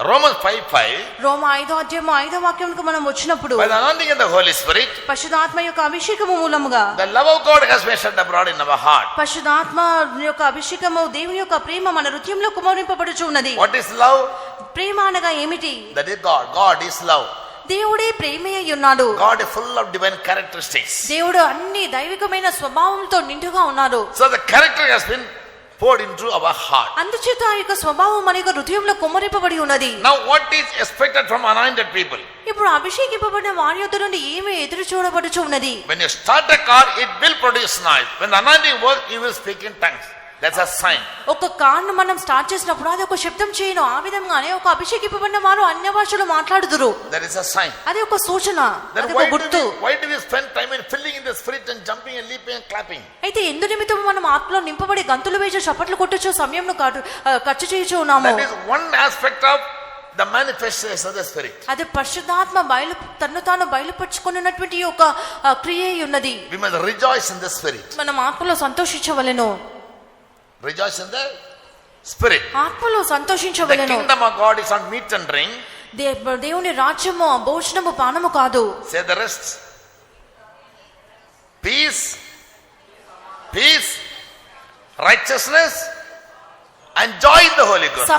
Romans 5:5, రోమ 5వ అధ్యాయము 5వ వాక్యంకు మనం వచ్చినప్పుడు by the anointing of the Holy Spirit, పరిశుద్ధాత్మ యొక్క అభిషేకము మూలముగా the love of God has been shed abroad in our heart. పరిశుద్ధాత్మ యొక్క అభిషేకము దేవుని యొక్క ప్రేమ మన హృదయంలో కుమ్మరింపబడుచు ఉన్నది. What is love? ప్రేమ అనగా ఏమిటి? That is God. God is love. దేవుడే ప్రేమే అయి ఉన్నాడు. God is full of divine characteristics. దేవుడు అన్ని దైవికమైన స్వభావంతో నిండుగా ఉన్నాడు. So the character has been poured into our heart. అందుచేత ఆ యొక్క స్వభావం మన యొక్క హృదయంలో కుమ్మరింపబడి ఉన్నది. Now what is expected from anointed people? ఇప్పుడు అభిషేకింపబడిన వారి యొద్ద నుండి ఏమి ఎదురు చూడబడుచు ఉన్నది? When you start a car, it will produce noise. When the anointing works, you will speak in tongues. That's a sign. ఒక కార్ను మనం స్టార్ట్ చేసినప్పుడు అది ఒక శబ్దం చేయను. ఆ విధంగానే ఒక అభిషేకింపబడిన వారు అన్య భాషలో మాట్లాడుదురు. That is a sign. అది ఒక సూచన, Then అది ఒక గుర్తు. why do we spend time in filling in the spirit and jumping and leaping and clapping? అయితే ఎందు నిమిత్తం మనం ఆత్మలో నింపబడి గంతులు వేసి చప్పట్లు కొట్టుచు సమయంను ఖర్చు చేయుచు ఉన్నాము. That is one aspect of the manifestation of the spirit. అది పరిశుద్ధాత్మ తన్ను తాను బయలుపరుచుకున్నటువంటి ఒక క్రియ ఉన్నది. We must rejoice in the spirit. మనం ఆత్మలో సంతోషించవలెను. Rejoice in the spirit. ఆత్మలో The సంతోషించవలెను. kingdom of God is not meat and drink. దేవుని రాజ్యము భోజనము పానము కాదు. Say the rest. Peace, righteousness, and joy in the Holy Ghost.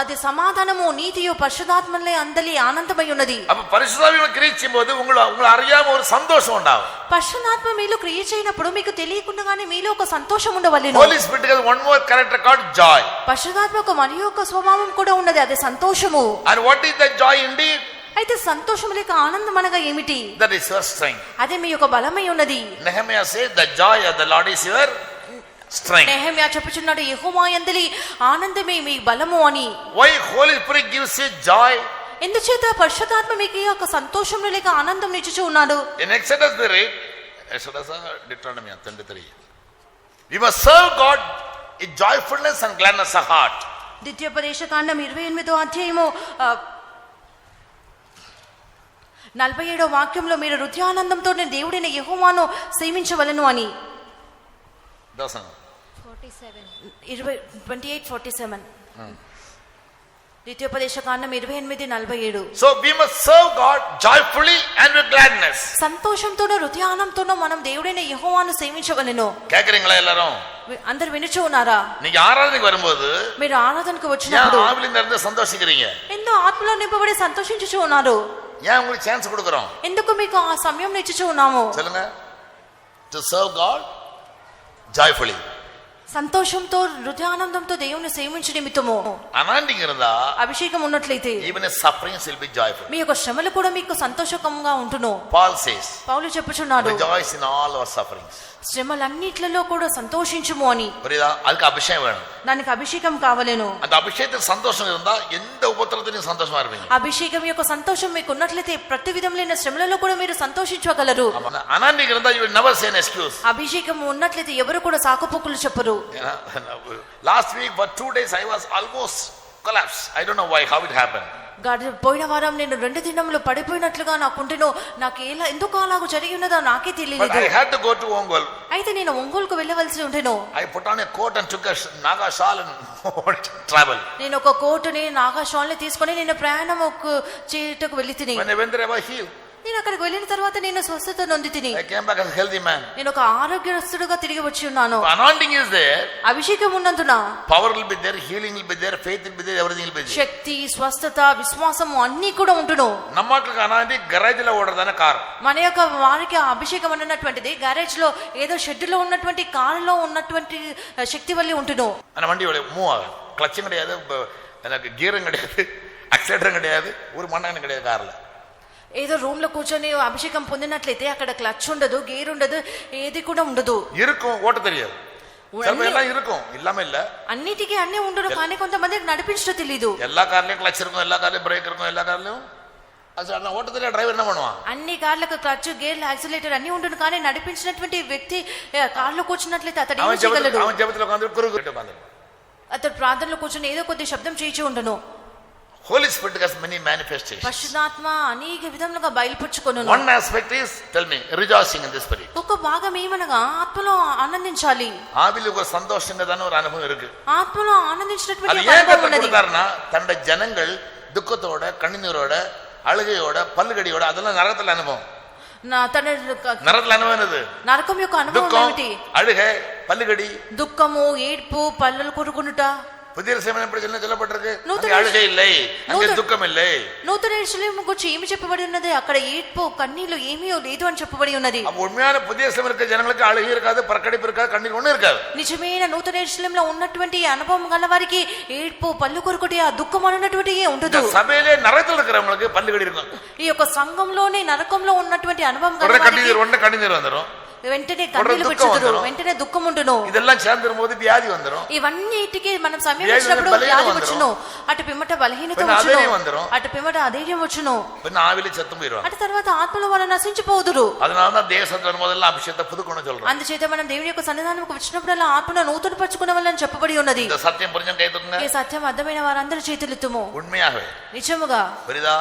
అది సమాధానము, నీతియు, పరిశుద్ధాత్మలే అందలి ఆనందమై ఉన్నది. அப்ப பரிசுத்தாவியை கிரியை செய்யும்போது உங்களை அறியாம ஒரு சந்தோஷம் உண்டாகும். పరిశుద్ధాత్మ మీలో క్రియ చేయనప్పుడు మీకు తెలియకుండానే మీలో ఒక సంతోషం ఉండవలెను. Holy Spirit has one more character called joy. పరిశుద్ధాత్మకు మరి ఒక స్వభావం కూడా ఉన్నది, అది సంతోషము. And what is the joy indeed? అయితే సంతోషం లేక ఆనందం అనగా ఏమిటి? That is your strength. అదే మీ యొక్క బలమై ఉన్నది. Nehemiah says the joy of the Lord is your strength. Nehemiah చెప్పుచున్నాడు, యెహోవా యందలి ఆనందమే మీ బలము అని. Why Holy Spirit gives you joy? ఎందుచేత పరిశుద్ధాత్మ మీకు ఒక సంతోషం లేక ఆనందం నిచ్చుచు ఉన్నాడు. In Exodus we read, Deuteronomy 23. We must serve God in joyfulness and gladness of heart. ద్వితీయోపదేశకాండం 28వ అధ్యాయము 47వ వాక్యంలో మీరు హృదయానందంతో దేవుడైన యెహోవాను సేవించవలెను అని. 28:47 ద్వితీయోపదేశకాండం 28:47. So we must serve God joyfully and with gladness. సంతోషంతోనూ హృదయానందంతోనూ మనం దేవుడైన యెహోవాను సేవించవలెను. கேக்குறீங்களா எல்லாரும்? అందరూ వినుచూ ఉన్నారా? நீங்க ஆராதனைக்கு வரும்போது మీరు ఆరాధనకు వచ్చినప్పుడు ஆவில இருந்து சந்தோஷிக்கிறீங்க. ఎంతో ఆత్మలో నింపబడి సంతోషించుచూ ఉన్నారు. ஏன் உங்களுக்கு சான்ஸ் கொடுக்கறோம்? ఎందుకు మీకు ఆ సమయం ఇచ్చుచూ ఉన్నాము? சொல்லுங்க. To serve God joyfully. సంతోషంతో హృదయానందంతో దేవుని సేవించే నిమిత్తము. anointing இருந்தா అభిషేకం ఉన్నట్లయితే even the sufferings will be joyful. మీ యొక్క శ్రమలు కూడా మీకు సంతోషకంగా ఉంటును. Paul says, పౌలు చెప్పుచున్నాడు, rejoice in all our sufferings. శ్రమలన్నిట్లలో కూడా సంతోషించుము అని. புரியுதா? அதுக்கு அபிஷேகம் வேணும். దానికి అభిషేకం కావలెను. அந்த அபிஷேகத்துக்கு சந்தோஷம் இருந்தா எந்த உபத்திரத்திலும் சந்தோஷமா இருப்பீங்க. అభిషేకం యొక్క సంతోషం మీకు ఉన్నట్లయితే ప్రతి విధములైన శ్రమలలో కూడా మీరు సంతోషించగలరు. anointing இருந்தா you will never say an excuse. అభిషేకం ఉన్నట్లయితే ఎవరు కూడా సాకుపోకులు చెప్పరు. Last week for 2 days I was almost collapsed. I don't know why, how it happened. పోయిన వారం నేను 2 దినములు పడిపోయినట్లుగా నాకుంటేనో నాకు ఎందుకు అలాగ జరిగి ఉన్నదో నాకే తెలియలేదు. But I had to go to Ongole. అయితే నేను ఒంగోలుకు వెళ్ళవలసి ఉండేను. I put on a coat and took a Naga shawl and travel. నేను ఒక కోటుని నాగా షాల్ని తీసుకొని నేను ప్రయాణం చేయటకు వెళ్ళి తిని. When I went there I was healed. నేను అక్కడికి వెళ్ళిన తర్వాత నేను స్వస్థత నొంది తిని. I came back as a healthy man. నేను ఒక ఆరోగ్యస్తుడుగా తిరిగి వచ్చి ఉన్నాను. Anointing is there. అభిషేకం ఉన్నందున Power will be there, healing will be there, faith will be there, everything will be there. శక్తి, స్వస్థత, విశ్వాసము అన్ని కూడా ఉంటును. నమ్మకు anointing garage లో ఓడదన కార్. మన యొక్క వారికి అభిషేకం అన్నటువంటిది గ్యారేజ్ లో ఏదో షెడ్ లో ఉన్నటువంటి కారులో ఉన్నటువంటి శక్తి వల్ల ఉంటును. మన వండి మూవ్ ఆగదు. கிளச்சும் கிடையாது, எனக்கு கீரும் கிடையாது, அக்சிலேட்டரும் கிடையாது, ஒரு மண்ணாங்கன்னு கிடையாது கார்ல. ఏదో రూమ్ లో కూర్చొని అభిషేకం పొందినట్లయితే అక్కడ క్లచ్ ఉండదు, గేర్ ఉండదు, ఏది కూడా ఉండదు. இருக்கும், ఓట తెలియదు. எல்லாம் இருக்கும், இல்லாம இல்ல. అన్నిటికీ అన్నీ ఉండదు, కానీ కొంతమందికి నడిపించడం తెలీదు. எல்லா கார்லயும் கிளச் இருக்கும், எல்லா கார்லயும் பிரேக் இருக்கும், எல்லா கார்லயும் அது ஓட்ட தெரியல டிரைவர் என்ன பண்ணுவான்? అన్ని కార్లకు క్లచ్, గేర్, యాక్సిలరేటర్ అన్ని ఉంటుంది, కానీ నడిపించినటువంటి వ్యక్తి కార్లో కూర్చున్నట్లయితే అతడు ఏం చేయగలడు? அவன் ஜெபத்துல உட்கார்ந்து குறுக்கு உட்கார்ந்து అతడు ప్రార్థనలో కూర్చొని ఏదో కొద్ది శబ్దం చేయించి ఉండను. Holy Spirit has many manifestations. పరిశుద్ధాత్మ అనేక విధములుగా బయలుపరుచుకొనును. One aspect is, tell me, rejoicing in the spirit. ఒక భాగం ఏమనగా ఆత్మలో ఆనందించాలి. ஆவில ஒரு சந்தோஷங்கதான ஒரு அனுபவம் இருக்கு. ఆత్మలో ఆనందించినటువంటి அது ஏன் கொடுத்தாருன்னா, தன்னுடைய ஜனங்கள் துக்கத்தோட, கண்ணீரோட, அழுகையோட, பல்லுகடியோட அதெல்லாம் நரகத்துல அனுபவம். నరకల అనుభవం ఏంది? నరకం యొక్క అనుభవం ఏమిటి? అழுகை, పల్లుగడి, దుఃఖము, ఏడ్పు, పళ్ళలు కొరుకునుట. புதிய எருசலேம் எப்படி சொல்லப்பட்டிருக்கு? அங்கே அழுகை இல்லை, அங்கே துக்கம் இல்லை. నూతన యెరూషలేము గురించి ఏమి చెప్పబడి ఉన్నది? అక్కడ ఏడ్పు, కన్నీళ్లు ఏమీ లేదు అని చెప్పబడి ఉన్నది. அப்ப உண்மையான புதிய எருசலேம் இருக்க ஜனங்களுக்கு அழுகை இருக்காது, பற்கடிப்பு இருக்காது, கண்ணீர் ஒண்ணு இருக்காது. నిజమైన నూతన యెరూషలేములో ఉన్నటువంటి అనుభవం గల వారికి ఏడ్పు, పళ్ళు కొరుకుటి, ఆ దుఃఖం అన్నటువంటి ఉండదు. సభలో నరకத்தில் இருக்கிறவங்களுக்கு పల్లుగడి இருக்கும். ఈ యొక్క సంఘంలోనే నరకంలో ఉన్నటువంటి అనుభవం గల వారికి కన్నీరు வந்துரும், వెంటనే కన్నీళ్లు పెట్టుదురు, వెంటనే దుఃఖం ఉండును. இதெல்லாம் சேர்ந்துரும்போது வியாதி வந்துரும். ఇవన్నిటికి మనం సమయం వచ్చినప్పుడు వ్యాధి వచ్చును, అటు పిమ్మట బలహీనత వచ్చును, అటు పిమ్మట అధైర్యం వచ్చును, ఆవిలి చెత్తం పోయిరు, అటు తర్వాత ఆత్మలో వాళ్ళు నశించిపోదురు. அதனால தேசத்துல முதல்ல அபிஷேகத்தை புதுக்கணும் சொல்றோம். అందుచేత మనం దేవుని యొక్క సన్నిధానంకు వచ్చినప్పుడల్లా ఆత్మను నూతన పరచుకునే వాళ్ళని చెప్పబడి ఉన్నది. இந்த సత్యం పురుషం కైతున్న, ఈ సత్యం అర్థమైన వారందరూ చేతులెత్తుము. உண்மையாகவே నిజముగా புரியுதா?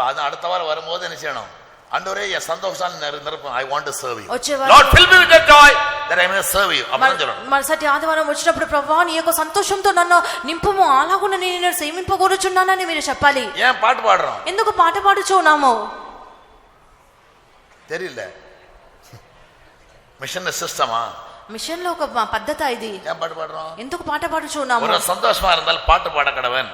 அது அடுத்த வாரம் வரும்போது என்ன செய்யணும்? ஆண்டவரே என் சந்தோஷத்தால் நிரப்பும். I want to serve you. Lord, fill me with your joy that I may serve you. அப்படி சொல்லணும். మరుసటి ఆదివారం వచ్చినప్పుడు ప్రభువా నీ యొక్క సంతోషంతో నన్ను నింపుము, అలాగున నేను సేవింపగోరుచున్నానని మీరు చెప్పాలి. ஏன் பாட்டு பாடுறோம்? ఎందుకు పాట పాడుచున్నాము? தெரியல. మిషన్ సిస్టమా? మిషన్ లో ఒక పద్ధతి ఇది. ஏன் பாட்டு பாடுறோம்? ఎందుకు పాట పాడుచున్నాము? ஒரு சந்தோஷமா இருந்தால் பாட்டு பாட கடவன்.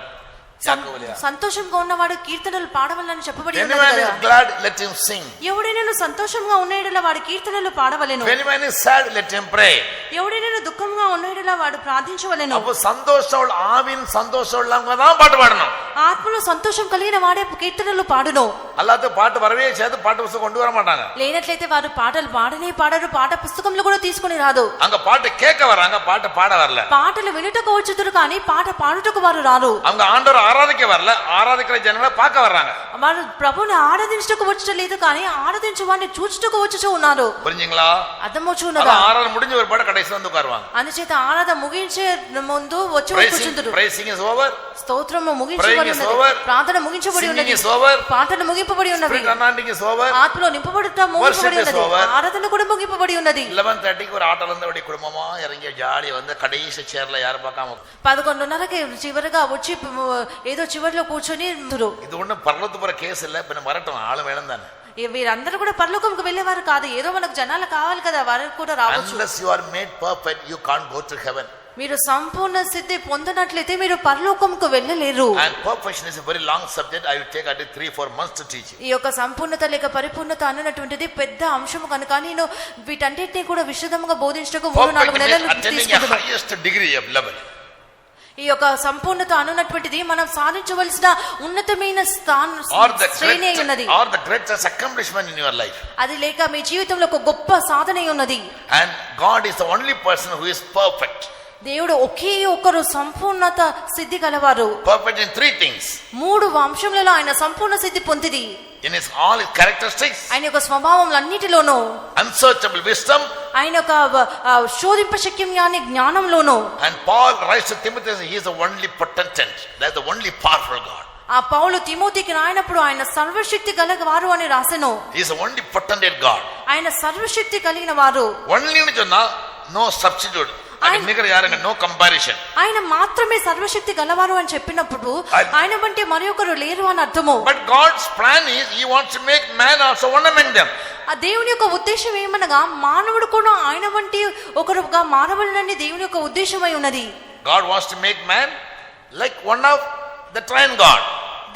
సంతోషంగా ఉన్నవాడు కీర్తనలు పాడవలని చెప్పబడి ఉన్నది కదా. Anyone is glad, let him sing. ఎవడైనా సంతోషంగా ఉన్నేడల వాడు కీర్తనలు పాడవలెను. Anyone is sad, let him pray. ఎవడైనా దుఃఖంగా ఉన్నేడల వాడు ప్రార్థించవలెను. அப்ப சந்தோஷம் ஆவின் சந்தோஷம் உள்ளவங்க தான் பாட்டு பாடணும். ఆత్మలో సంతోషం కలిగిన వాడే కీర్తనలు పాడును. అల్లాతో పాట వరవే చేత పాట పుస్తకం கொண்டு வர மாட்டாங்க. లేనట్లయితే వారు పాటలు పాడనే పాడరు, పాట పుస్తకంలో కూడా తీసుకొని రాదు. அங்க பாட்டு கேட்க வராங்க, பாட்டு பாட வரல. పాటలు వినుటకు వచ్చుదురు కానీ పాట పాడుటకు వారు రారు. அங்க ஆண்டவர் ஆராதிக்க வரல, ஆராதிக்கிற ஜனங்களை பார்க்க வர்றாங்க. వారు ప్రభువుని ఆరాధించుటకు వచ్చటం లేదు కానీ ఆరాధించు వారిని చూచుటకు వచ్చుచూ ఉన్నారు. புரிஞ்சுங்களா? అర్థమవుచున్నదా? ఆరాధన முடிஞ்ச ஒரு பாட கடைசில வந்து உட்காருவாங்க. అందుచేత ఆరాధన ముగించే ముందు వచ్చి కూర్చుంటారు. Pricing is over. స్తోత్రము ముగించబడి ఉన్నది, ప్రార్థన ముగించబడి ఉన్నది, పాటలు ముగింపబడి ఉన్నవి, ఆత్మలో నింపబడుట ముగింపబడి ఉన్నది, ఆరాధన కూడా ముగింపబడి ఉన్నది. 11:30க்கு ஒரு ஆட்டோல இருந்து அப்படியே குடும்பமா இறங்கி ஜாலியா வந்து கடைசி சேர்ல யார பார்க்காம 11:30కి చివరిగా వచ్చి ఏదో చివరిలో కూర్చొని ఇది ఉన్న పర్లోతుపుర కేసు இல்ல, பின்ன வரட்டும் ஆளு வேணும் தானே. వీరందరూ కూడా పరలోకంకు వెళ్ళేవారు కాదు, ఏదో మనకు జనాలు కావాలి కదా, వారు కూడా రావచ్చు. Unless you are made perfect, you can't go to heaven. మీరు సంపూర్ణ స్థితి పొందనట్లయితే మీరు పరలోకంకు వెళ్ళలేరు. And perfection is a very long subject. I will take at 3-4 months to teach you. ఈ యొక్క సంపూర్ణత లేక పరిపూర్ణత అన్నటువంటిది పెద్ద అంశం కనుక నేను వీటన్నిటిని కూడా విశదముగా బోధించడానికి 3-4 నెలలు తీసుకుంటున్నాను. highest degree of level. ఈ యొక్క సంపూర్ణత అన్నటువంటిది మనం సాధించవలసిన ఉన్నతమైన శ్రేణి ఉన్నది. Or the greatest accomplishment in your life. అది లేక మీ జీవితంలో ఒక గొప్ప సాధన ఉన్నది. And God is the only person who is perfect. దేవుడు ఒకే ఒకరు సంపూర్ణత సిద్ధి గలవారు. Perfect in 3 things. 3 అంశములలో ఆయన సంపూర్ణ సిద్ధి పొందిది. In his all his characteristics. ఆయన యొక్క స్వభావములన్నిటిలోనూ. Unsearchable wisdom. ఆయన యొక్క శోధింప శక్యమైన జ్ఞానంలోనూ. And Paul writes to Timothy, he is the only potentate. That is the only powerful God. ఆ పౌలు తిమోతికి రాయినప్పుడు ఆయన సర్వశక్తి గలవారు అని రాసెను. He is the only potentate God. ఆయన సర్వశక్తి కలిగిన వారు. Only ని Chenna no substitute. no comparison. ఆయన మాత్రమే సర్వశక్తి గలవారు అని చెప్పినప్పుడు ఆయన వంటి మరొకరు లేరు అని అర్థము. But God's plan is he wants to make man also one among them. ఆ దేవుని యొక్క ఉద్దేశం ఏమనగా మానవుడు కూడా ఆయన వంటి ఒకరుగా మారవలనని దేవుని యొక్క ఉద్దేశమై ఉన్నది. God wants to make man like one of the triune God.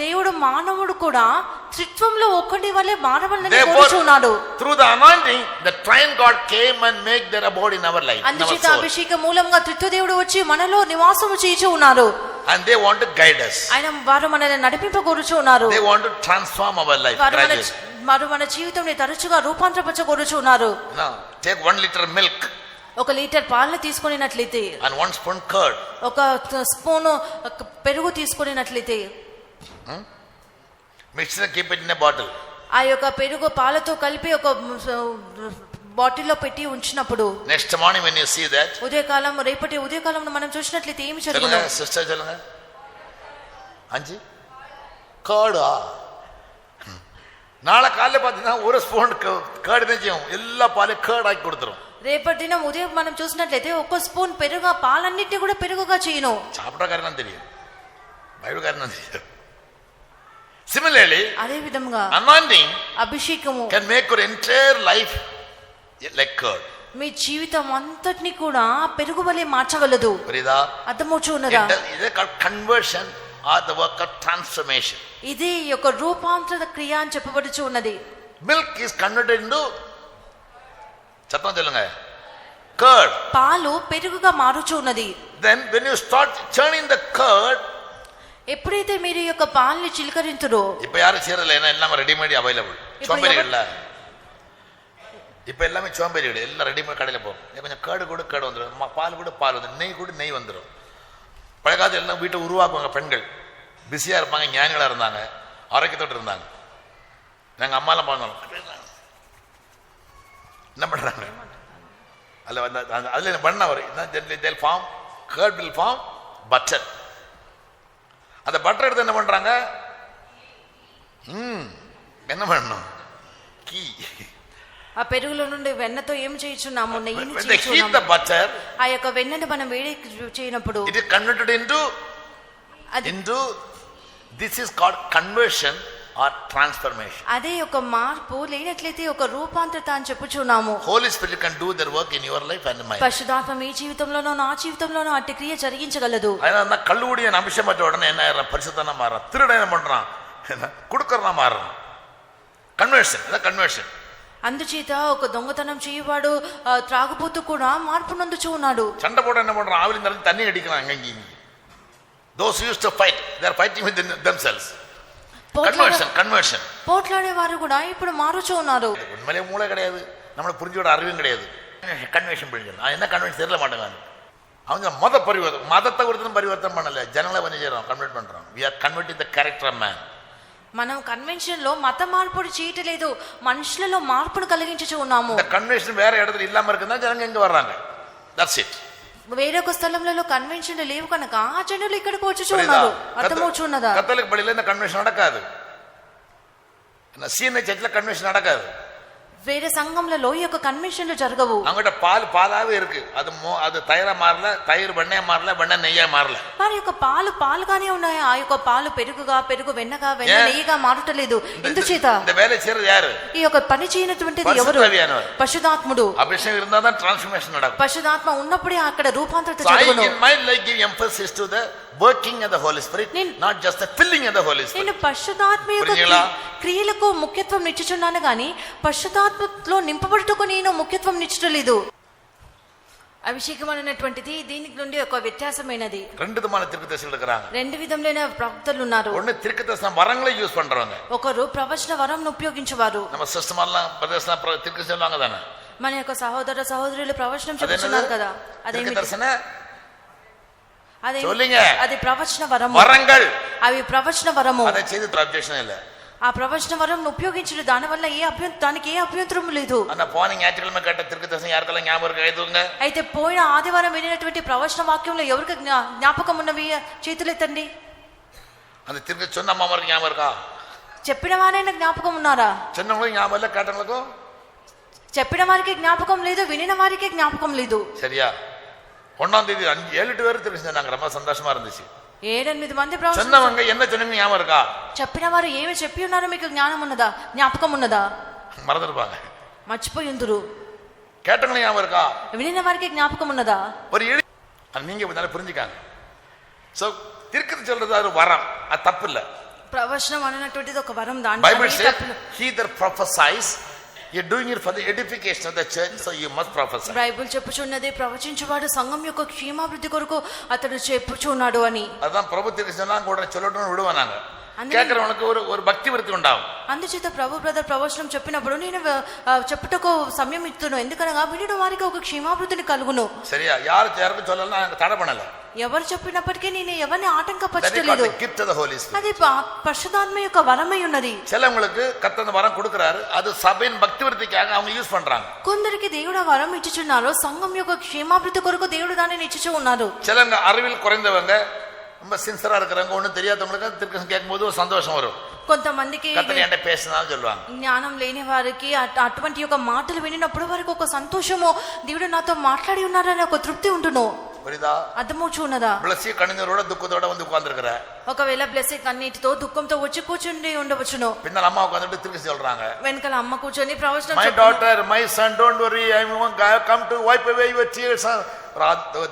దేవుడు మానవుడు కూడా త్రిత్వంలో ఒక్కటి వలె మారవాలని Therefore, కోరుచున్నాడు. through the anointing, the triune God came and make their abode in our life, in our అందుచేత soul. అభిషేక మూలంగా త్రిత్వ దేవుడు వచ్చి మనలో నివాసము చేయుచు ఉన్నారు. And they want to guide us. ఆయన వారు మనల్ని నడిపింప కోరుచున్నారు. They want to transform our life gradually. వారు మన జీవితంని తరచుగా రూపాంతరపరచ కోరుచున్నారు. Now, take 1 liter milk 1 litre పాలను తీసుకున్నట్లయితే and 1 spoon curd. 1 స్పూను పెరుగు తీసుకున్నట్లయితే Mix and keep it in a bottle. ఆ యొక్క పెరుగు పాలతో కలిపి ఒక బాటిల్లో పెట్టి ఉంచినప్పుడు Next morning when you see that, ఉదయకాలం రేపటి ఉదయకాలంలో మనం చూసినట్లయితే ఏమి జరుగును? சொல்லுங்க sister சொல்லுங்க. அஞ்சு curd-ஆ? நாளை காலையில பார்த்தீங்கன்னா 1 ஸ்பூன் curd தான் செய்யும். எல்லா பாலையும் curd ஆக்கி கொடுத்துரும். రేపటి దినం ఉదయం మనం చూసినట్లయితే 1 స్పూన్ పెరుగు పాలన్నిటిని కూడా పెరుగుగా చేయను. சாப்பிட்டக்காரன் தெரியும், பைபிள்காரன் தெரியும். Similarly, అదే విధంగా anointing అభిషేకము can make your entire life like curd. మీ జీవితం అంతటిని కూడా పెరుగు వలె మార్చగలదు. புரியுதா? అర్థమవుచు ఉన్నదా? ఇదే conversion or the work of transformation. ఇది ఒక రూపాంతర క్రియ అని చెప్పబడుచు ఉన్నది. Milk is converted into சத்தம் சொல்லுங்க curd. పాలు పెరుగుగా మారుచు ఉన్నది. Then when you start churning the curd, ఎప్పుడైతే మీరు ఈ యొక్క పాలని చిలకరింతురో, இப்ப யாரும் செய்யறதில்ல, ஏன்னா எல்லாம் ரெடிமேட் அவைலபிள். சோம்பேறிகள்ல இப்ப எல்லாமே சோம்பேறிகள், எல்லாம் ரெடிமேட் கடையில போகும். கொஞ்சம் கேடு கூட கேடு வந்துடும், பால் கூட பால் வந்துடும், நெய் கூட நெய் வந்துடும். பழைய காலத்துல எல்லாம் வீட்டை உருவாக்குவாங்க பெண்கள், பிஸியா இருப்பாங்க, ஞானிகளா இருந்தாங்க, ஆரோக்கியத்தோடு இருந்தாங்க. நாங்க அம்மாலாம் பார்த்தோம் என்ன பண்றாங்க, அதுல பண்ண ஒரு form curd will form butter. அந்த பட்டர் எடுத்து என்ன பண்றாங்க, என்ன பண்ணணும், கீ. ఆ పెరుగులో నుండి వెన్నతో ఏం చేయుచున్నాము? నెయ్యిని When they heat the చేయుచున్నాము. butter, ఆ యొక్క వెన్నని మనం వేడి చేయనప్పుడు it is converted into this is called conversion or transformation. అదే ఒక మార్పు లేనట్లయితే ఒక రూపాంతరత అని చెప్పుచున్నాము. Holy Spirit can do their work in your life and in my life. పరిశుద్ధాత్మ మీ జీవితంలోనూ నా జీవితంలోనూ అట్టి క్రియ జరిగించగలదు. அதனால கள்ளுகுடியன் அபிஷேகம் பெற்ற உடனே என்ன ஆயிரம், பரிசுத்தனா மாறான், திருடன் என்ன பண்றான், குடுக்கறனா மாறுறான். கன்வர்ஷன், அதான் கன்வர்ஷன். అందుచేత ఒక దొంగతనం చేయవాడు త్రాగుబోతు కూడా మార్పు నొందుచూ ఉన్నాడు. சண்டை போட என்ன பண்றான், ஆவில இருந்து தண்ணி அடிக்கிறான் அங்க இங்க. Those who used to fight, they are fighting with themselves. Conversion. పోట్లాడే వారు కూడా ఇప్పుడు మారుచూ ఉన్నారు. உண்மையிலே மூளை கிடையாது, நம்மளுக்கு புரிஞ்சோட அறிவும் கிடையாது. கன்வென்ஷன் பண்ணிக்கலாம், நான் என்ன கன்வென்ஷன் தெரியல மாட்டேங்க. அவங்க மதத்தை கொடுத்து பரிவர்த்தனை பண்ணல, ஜனங்களை பண்ணி செய்யறோம், கன்வெர்ட் பண்றோம். We are converting the character of man. మనం కన్వెన్షన్ లో మత మార్పుడు చేయట్లేదు, మనుషులలో మార్పును కలిగించుచూ ఉన్నాము. இந்த கன்வென்ஷன் வேற இடத்துல இல்லாம இருக்குன்னா ஜனங்க எங்க வர்றாங்க, that's it. వేరొక స్థలంలో కన్వెన్షన్ లేవు కనుక ఆ జనులు ఇక్కడికి వచ్చుచూ ఉన్నారు. అర్థమవుచున్నదా? கத்தோலிக்க பள்ளியில இந்த கன்வென்ஷன் நடக்காது, சீன சர்ச்சில் கன்வென்ஷன் நடக்காது. వేరే సంఘంలో ఈ యొక్క కన్వెన్షన్లు జరగవు. அவங்ககிட்ட பாலாவே இருக்கு, அது தயிரா மாறல, தயிர் வெண்ணெய் மாறல, வெண்ணெய் நெய்யா மாறல. వారి యొక్క పాలుగానే ఉన్నాయి, ఆ యొక్క పాలు పెరుగుగా, పెరుగు వెన్నగా, వెన్న నెయ్యిగా మారటలేదు. ఎందుచేత இந்த வேலை செய்யறது யாரு? ఈ యొక్క పని చేయనటువంటిది ఎవరు? పరిశుద్ధాత్ముడు. అభిషేకం இருந்தா தான் ట్రాన్స్ఫర్మేషన్ நடக்கும். పరిశుద్ధాత్మ ఉన్నప్పుడే అక్కడ రూపాంతరత జరుగును. So I in my life give emphasis to the working of the Holy Spirit, not just the filling of the Holy Spirit. నేను పరిశుద్ధాత్మ యొక్క క్రియలకు ముఖ్యత్వం నిచ్చుచున్నాను గాని పరిశుద్ధాత్మలో నింపబడుటకు నేను ముఖ్యత్వం నిచ్చలేదు. అభిషేకం అనేటువంటిది దీనికి నుండి ఒక వ్యత్యాసమైనది. రెండు విధమైన తిరుకదర్శకులు இருக்கிறாங்க. రెండు విధములైన ప్రవక్తలు ఉన్నారు. ஒன்னு తిరుకదర్శన వరంகளை యూస్ பண்றவங்க, ఒకరు ప్రవచన వరంను ఉపయోగించేవారు. நம்ம సిస్టమ్ అలా ప్రదర్శన తిరుకదర్శన சொல்லுவாங்க தானே. మన యొక్క సహోదర సహోదరులు ప్రవచనం చెప్తున్నారు కదా, అదే తిరుకదర్శన అదే சொல்லுங்க, అది ప్రవచన వరము. వరంగల్ అవి ప్రవచన వరము. అదే చేది అబ్జెక్షన్ இல்ல. ఆ ప్రవచన వరం ఉపయోగించడం దాని వల్ల దానికి ఏ అభ్యంతరం లేదు. అన్న పోనీ ஞாயிற்றுக்கிழமை கேட்ட திருக்கதர்சனம் யாருக்கெல்லாம் ஞாபகம் இருக்கு, கைதுங்க. అయితే పోయిన ఆదివారం వినినటువంటి ప్రవచన వాక్యంలో ఎవరికి జ్ఞాపకం ఉన్నవి చేతులెత్తండి. அந்த திருக்க சொன்ன அம்மாவுக்கு ஞாபகம் இருக்கா? చెప్పిన వారైనా జ్ఞాపకం ఉన్నారా? சொன்னவங்களுக்கு ஞாபகம் இல்ல, கேட்டவங்களுக்கும் చెప్పిన వారికి జ్ఞాపకం లేదు, వినిన వారికి జ్ఞాపకం లేదు. சரியா? 1ஆம் தேதி 7-8 பேர் திருப்பி சொன்னாங்க, ரொம்ப சந்தோஷமா இருந்துச்சு. 7-8 మంది ప్రవచనం சொன்னவங்க என்ன சொன்னீங்க ஞாபகம் இருக்கா? చెప్పిన వారు ఏమి చెప్పి ఉన్నారో మీకు జ్ఞానం ఉన్నదా, జ్ఞాపకం ఉన్నదా? மறந்துருப்பாங்க, మర్చిపోయి ఉందురు. கேட்டவங்களுக்கு ஞாபகம் இருக்கா? వినిన వారికి జ్ఞాపకం ఉన్నదా? ஒரு நீங்க புரிஞ்சுக்காங்க. சோ திருக்கத்து சொல்றது அது வரம், அது தப்பு இல்ல. ప్రవచనం అన్నటువంటిది ఒక వరం. Bible దాంట్లో says, he that prophesies, you're doing it for the edification of the church, so you must prophesy. Bible చెప్పుచున్నది, ప్రవచించువాడు సంఘం యొక్క క్షేమాభివృద్ధి కొరకు అతడు చెప్పుచున్నాడు అని. அதான் பிரபு திருச்சனா கூட சொல்லட்டும் விடுவானாங்க. கேட்கறவனுக்கு ஒரு பக்தி விருத்தி உண்டாகும். అందుచేత ప్రభు బ్రదర్ ప్రవచనం చెప్పినప్పుడు నేను చెప్పుటకు సమయం ఇస్తున్నాను, ఎందుకనగా వినడు వారికి ఒక క్షేమాభివృద్ధిని కలుగును. சரியா? யாருக்கு சொல்லலாம், நான் தடை பண்ணல. ఎవరు చెప్పినప్పటికీ నేను ఎవరిని ఆటంకపరచలేదు. gift of the Holy Spirit. అది పరిశుద్ధాత్మ యొక్క వరమై ఉన్నది. சிலவங்களுக்கு கர்த்தர் வரம் கொடுக்கறாரு, அது சபையின் பக்தி விருத்திக்காக அவங்க யூஸ் பண்றாங்க. కొందరికి దేవుడు ఆ వరం ఇచ్చుచున్నారు, సంఘం యొక్క క్షేమాభివృద్ధి కొరకు దేవుడు దానిని ఇచ్చుచూ ఉన్నారు. சிலங்க அறிவில் குறைந்தவங்க, ரொம்ப சின்சரா இருக்கிறவங்க, ஒன்றும் தெரியாதவங்களுக்கு திருக்கசம் கேட்கும்போது ஒரு சந்தோஷம் வரும். కొంతమందికి கர்த்தர் என்கிட்ட பேசினாலும் சொல்லுவாங்க. జ్ఞానం లేని వారికి అటువంటి యొక్క మాటలు వినినప్పుడు వారికి ఒక సంతోషము, దేవుడు నాతో మాట్లాడి ఉన్నారని ఒక తృప్తి ఉంటును. புரியுதா? అర్థమవుచున్నదా? బ్లెస్సీ కన్నీరోட దుఃఖతోட வந்து உட்கார்ந்திருக்கிற, ఒకవేళ బ్లెస్సింగ్ కన్నీటితో దుఃఖంతో వచ్చి కూర్చుండి ఉండవచ్చును. பின்னால అమ్మ உட்கார்ந்துட்டு திருக்கி சொல்றாங்க, వెనకాల అమ్మ కూర్చొని ప్రవచనం my daughter, my son, don't worry, I come to wipe away your tears.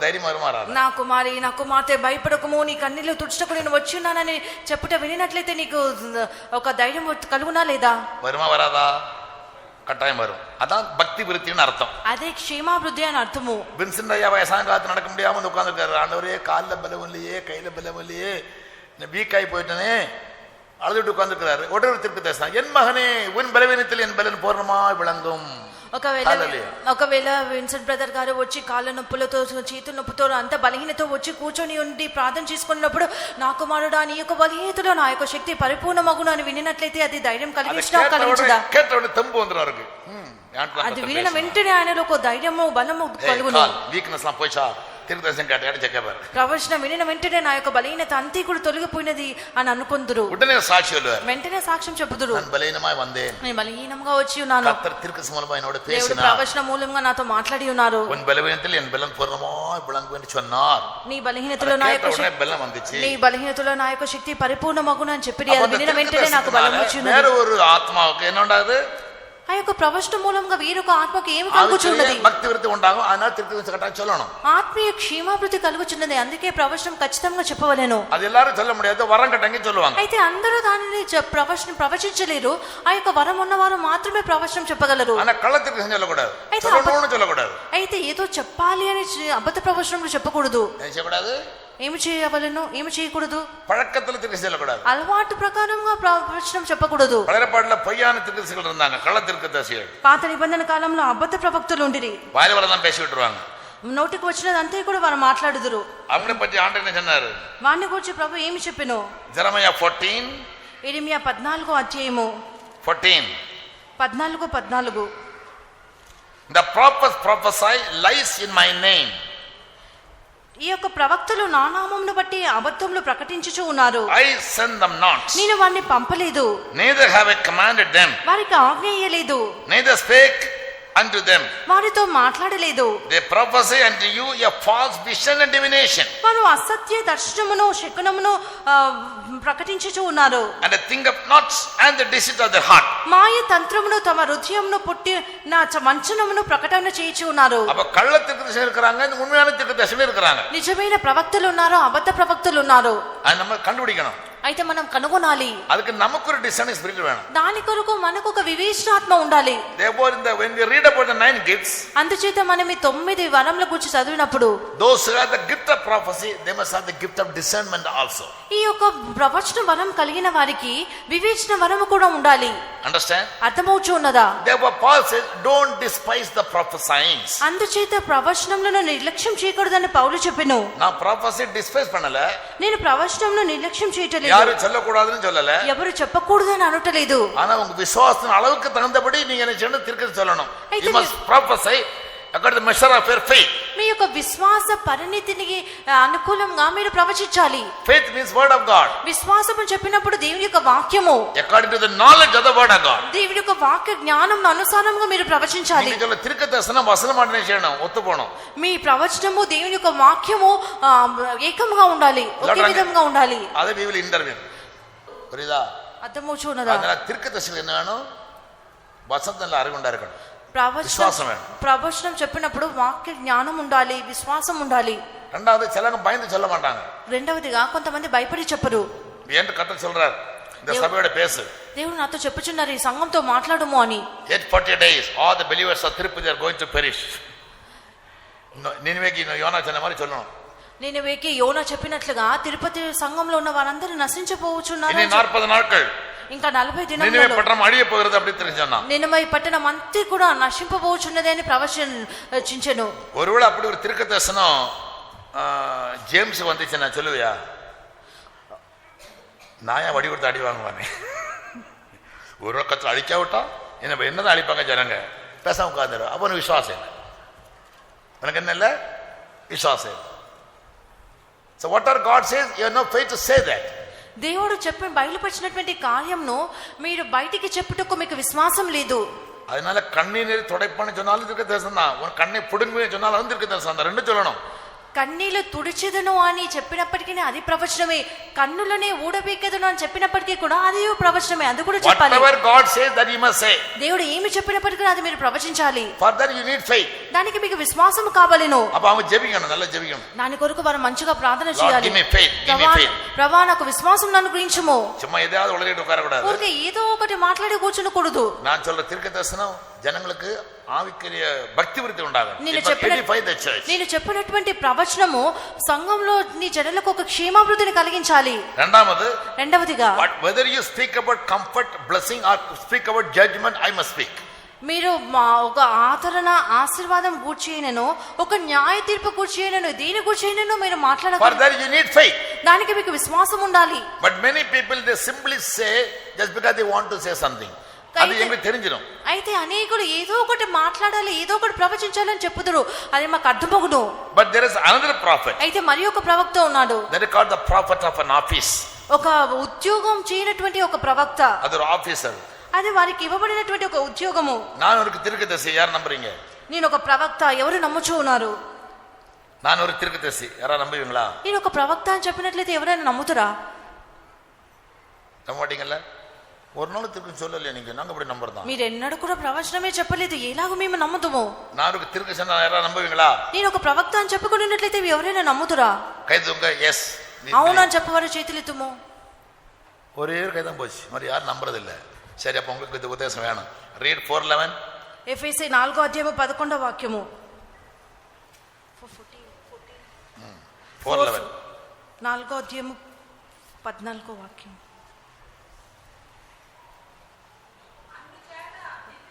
ధైర్యం వరుమారా? నా కుమారి, నా కుమార్తె, భయపడకము, నీ కన్నీళ్లు తుడుచుటకు నేను వచ్చి ఉన్నానని చెప్పుట వినినట్లయితే నీకు ఒక ధైర్యం కలుగునా లేదా? வருமா வராதா? கட்டாயம் வரும். அதான் பக்தி விருத்தின்னு அர்த்தம். అదే క్షేమాభివృద్ధి అని అర్థము. வின்சென்ட் ஐயா வயசான காலத்து நடக்க முடியாம வந்து உட்கார்ந்துருக்காரு. ஆண்டவரே, காலில் பலம் இல்லையே, கையில பலம் இல்லையே, வீக் ஆகி போயிட்டனே, அழுதுட்டு உட்கார்ந்துருக்கிறாரு. உடனே திருப்பி பேசினான், என் மகனே, உன் பலவீனத்தில் என் பலன் பூர்ணமாய் விளங்கும். ఒకవేళ విన్సెంట్ బ్రదర్ గారు వచ్చి కాళ్ళ నొప్పులతో, చేతుల నొప్పుతో, అంత బలహీనతో వచ్చి కూర్చొని ఉండి ప్రార్థన చేసుకున్నప్పుడు, నా కుమారుడా, నీ యొక్క బలహీనతలో నా యొక్క శక్తి పరిపూర్ణమగును అని వినినట్లయితే అది ధైర్యం కలిగించదా? అది వినిన వెంటనే ఆయనలో ఒక ధైర్యము, బలము కలుగును. ప్రవచనం వినిన వెంటనే నా యొక్క బలహీనత అంతా కూడా తొలగిపోయినది అని అనుకుందరు. వెంటనే సాక్ష్యం చెప్పుదురు, నేను బలహీనంగా వచ్చి ఉన్నాను, దేవుడు ప్రవచనం మూలంగా నాతో మాట్లాడి ఉన్నారు. నీ బలహీనతలో నా యొక్క శక్తి పరిపూర్ణమగును అని చెప్పి అది వినిన వెంటనే నాకు బలం వచ్చింది. ఆ యొక్క ప్రవచనం మూలంగా వీరొక ఆత్మకు ఏమి కలుగుచున్నది? భక్తి వృత్తి ఉండాలి, ఆయన తిరుగు చొల్లணும். ఆత్మీయ క్షేమాభివృద్ధి కలుగుచున్నది, అందుకే ప్రవచనం ఖచ్చితంగా చెప్పవలేను. అది ఎల్లారు చొల్ల ముడియదు, వరం కట్టంగి చొల్లువాంగ. అయితే అందరూ దానిని ప్రవచించలేరు, ఆ యొక్క వరం ఉన్నవారు మాత్రమే ప్రవచనం చెప్పగలరు. ఆయన కళ్ళ తిరుగు చొల్లకూడదు, చొల్లకూడదు. అయితే ఏదో చెప్పాలి అని అబద్ధ ప్రవచనం చెప్పకూడదు. ఏం చేయకూడదు? ఏమి చేయవలను, ఏమి చేయకూడదు? పழக்கத்துல తిరుగు చొల్లకూడదు, అలవాటు ప్రకారంగా ప్రవచనం చెప్పకూడదు. పలరపాట్ల పొయ్యాన తిరుగుసిகள் இருந்தாங்க, కళ్ళ తిరుగుదర్శిகள். పాత నిబంధన కాలంలో అబద్ధ ప్రవక్తలు ఉండిరి. వారి వరదం పేసి విட்டுருவாங்க, నోటికి వచ్చినదంతా కూడా వారు మాట్లాడుదురు. அவனை பற்றி ஆண்டவர் என்ன சொன்னாரு? వాని గురించి ప్రభు ఏమి చెప్పెను? జెరమయా 14, ఇర్మియా 14వ అధ్యాయము 14. The prophets prophesy lies in my name. ఈ యొక్క ప్రవక్తలు నా నామమును బట్టి అబద్ధములు ప్రకటించుచు ఉన్నారు. I send them not. నేను వారిని పంపలేదు. Neither have I commanded them. వారికి ఆజ్ఞ ఇయ్యలేదు. Neither spake unto them. వారితో మాట్లాడలేదు. They prophesy unto you a false vision and divination. వారు అసత్య దర్శనమును, శకునమును ప్రకటించుచు ఉన్నారు. And the thing of knots and the deceit of their heart. మాయ తంత్రమును, తమ హృదయమును పుట్టి నా వంచనమును ప్రకటన చేయుచు ఉన్నారు. அப்ப கள்ள தீர்க்கதரிசி இருக்காங்க, உண்மையான தீர்க்கதரிசி இருக்காங்க. నిజమైన ప్రవక్తలు ఉన్నారు, అబద్ధ ప్రవక్తలు ఉన్నారు. అది మనం కண்டுபிடிக்கணும். అయితే మనం కనుగొనాలి. அதுக்கு நமக்கு ஒரு discerning spirit வேணும். దాని కొరకు మనకు ఒక వివేచనాత్మ ఉండాలి. Therefore when we read about the 9 gifts, అందుచేత మనం ఈ 9 వరముల గురించి చదివినప్పుడు, those who have the gift of prophecy, they must have the gift of discernment also. ఈ యొక్క ప్రవచన వరం కలిగిన వారికి వివేచన వరము కూడా ఉండాలి. Understand? అర్థమవుచున్నదా? Therefore Paul says, don't despise the prophesying. అందుచేత ప్రవచనములను నిర్లక్ష్యం చేయకూడదని పౌలు చెప్పెను. నా prophecy despise பண்ணல, నేను ప్రవచనమును నిర్లక్ష్యం చేయట్లేదు, யாரு சொல்லக்கூடாதுன்னு சொல்லல, ఎవరు చెప్పకూడదని అనటలేదు. ஆனா உங்க விசுவாசத்தின் அளவுக்கு தகுந்தபடி நீங்க என்ன செய்யணும்? தீர்க்கதரிசி சொல்லணும். You must prophesy according to the measure of your faith. మీ యొక్క విశ్వాస పరిణితికి అనుకూలంగా మీరు ప్రవచించాలి. Faith means word of God. విశ్వాసము చెప్పినప్పుడు దేవుని యొక్క వాక్యము, according to the knowledge of the word of God. దేవుని యొక్క వాక్య జ్ఞానం అనుసారంగా మీరు ప్రవచించాలి. நீங்க சொல்ல தீர்க்கதரிசனம் வசனம் மாட்டே செய்யணும், ஒத்து போணும். మీ ప్రవచనము దేవుని యొక్క వాక్యము ఏకముగా ఉండాలి, ఒకే విధంగా ఉండాలి. అదే we will intervene. புரியுதா? అర్థమవుచున్నదా? அதனால தீர்க்கதரிசி என்னன்னு வசனத்துல அறிவுண்டா இருக்கணும். ప్రవచనం చెప్పినప్పుడు వాక్య జ్ఞానం ఉండాలి, విశ్వాసం ఉండాలి. రెండవది చిలక భయంతో சொல்ல மாட்டாங்க. రెండవదిగా కొంతమంది భయపడి చెప్పరు. ఏంటి కథ சொல்றார்? இந்த சபையோட பேசு. దేవుడు నాతో చెప్పుచున్నారు ఈ సంఘంతో మాట్లాడుము అని. Yet 40 days all the believers of Tirupati are going to perish. నినివేకి యోనా చెన్న మరి சொல்லணும். నినివేకి యోనా చెప్పినట్లుగా తిరుపతి సంఘంలో ఉన్న వారందరూ నశించపోవచ్చున్నారు. ఇన్ని 40 నాட்கள் ఇంకా 40 దినాలలో నినివే పట్టణం అడియ పోகிறது அப்படி தெரிஞ்சானா. నినివే పట్టణం అంతా కూడా నశింపబోచున్నది అని ప్రవచించెను. ஒருவேளை அப்படி ஒரு தீர்க்கதரிசனம் ஜேம்ஸ் வந்துச்சுன்னா சொல்லுவியா? நாயா வடி கொடுத்து அடி வாங்குவானே. ஒரு பக்கத்தில் அழிக்கா விட்டா என்னதான் அழிப்பாங்க ஜனங்க, பேசாம உட்காந்துடும். அப்போ உனக்கு விசுவாசம் இல்லை, உனக்கு என்ன இல்லை விசுவாசம். So whatever God says, you have no faith to say that. దేవుడు చెప్పిన బయలుపరిచినటువంటి కార్యంను మీరు బయటికి చెప్పుటకు మీకు విశ్వాసం లేదు. அதனால கண்ணீர் துடைப்பான்னு சொன்னாலும் தீர்க்க தரிசனம் தான், உன் கண்ணை புடுங்குவே சொன்னாலும் தீர்க்க தரிசனம் தான், ரெண்டு சொல்லணும். కన్నీళ్లు తుడిచెదను అని చెప్పినప్పటికీ అది ప్రవచనమే, కన్నులనే ఊడబీకెదను అని చెప్పినప్పటికీ కూడా అది ప్రవచనమే, అది కూడా చెప్పాలి. Whatever God says that you must say. దేవుడు ఏమి చెప్పినప్పటికీ అది మీరు ప్రవచించాలి. For that you need faith. దానికి మీకు విశ్వాసం కావాలేను. அப்ப அவங்க ஜெபிக்கணும், நல்லா ஜெபிக்கணும். దాని కొరకు వారు మంచిగా ప్రార్థన చేయాలి. Give me faith, give me faith. ప్రభువా నాకు విశ్వాసం అనుగ్రహించుము. சும்மா ஏதாவது உளறிட்டு உட்கார கூடாது. ఊరికే ఏదో ఒకటి మాట్లాడి కూర్చోకూడదు. நான் சொல்ற தீர்க்க தரிசனம் జనங்களுக்கு ఆవిక్రియ భక్తి వృద్ధి ఉండాలి. నేను చెప్పినటువంటి ప్రవచనము సంఘంలో నీ జనులకు ఒక క్షేమాభివృద్ధిని కలిగించాలి. రెండవదిగా whether you speak about comfort, blessing or speak about judgment, I must speak. మీరు ఒక ఆదరణ ఆశీర్వాదం కూర్చేయనను, ఒక న్యాయ తీర్పు కూర్చేయనను, దేని కూర్చేయనను మీరు మాట్లాడాలి. For that you need faith. దానికి మీకు విశ్వాసం ఉండాలి. But many people they simply say just because they want to say something. అది ఏమీ తెలియదు. అయితే అనేకులు ఏదో ఒకటి మాట్లాడాలి, ఏదో ఒకటి ప్రవచించాలని చెప్పుదురు, అది మాకు అర్థమగును. But there is another prophet. అయితే మరి ఒక ప్రవక్త ఉన్నాడు. That is called the prophet of an office. ఒక ఉద్యోగం చేయనటువంటి ఒక ప్రవక్త. అది ఆఫీసర్. అది వారికి ఇవ్వబడినటువంటి ఒక ఉద్యోగము. நான் ஒரு தீர்க்கதரிசி, யார் நம்புறீங்க? నేను ఒక ప్రవక్త, ఎవరు నమ్ముచూ ఉన్నారు? நான் ஒரு தீர்க்கதரிசி, யாரா நம்புவீங்களா? నేను ఒక ప్రవక్త అని చెప్పినట్లయితే ఎవరైనా నమ్ముతారా? నమ్మ మాటீங்கல்ல? ஒரு நாள் திருக்க சொல்லல, நீங்க நாங்க அப்படி நம்பறதா? మీరు ఎన్నడూ కూడా ప్రవచనమే చెప్పలేదు, ఎలాగో మేము నమ్ముతాము? நான் ஒரு தீர்க்கதரிசி, யாரா நம்புவீங்களா? నేను ఒక ప్రవక్త అని చెప్పుకున్నట్లయితే ఎవరైనా నమ్ముతారా? కైదుంగ yes. అవును అని చెప్పవారు చేతులెత్తుము. ஒரே கைதான் போச்சு, మరి யார் நம்பறது இல்ல. సరే அப்ப உங்களுக்கு இந்த உபதேశம் வேணும். read 4:11. ఎఫెసీ 4:11 వాక్యము. 4:11. 4:14 వాక్యం.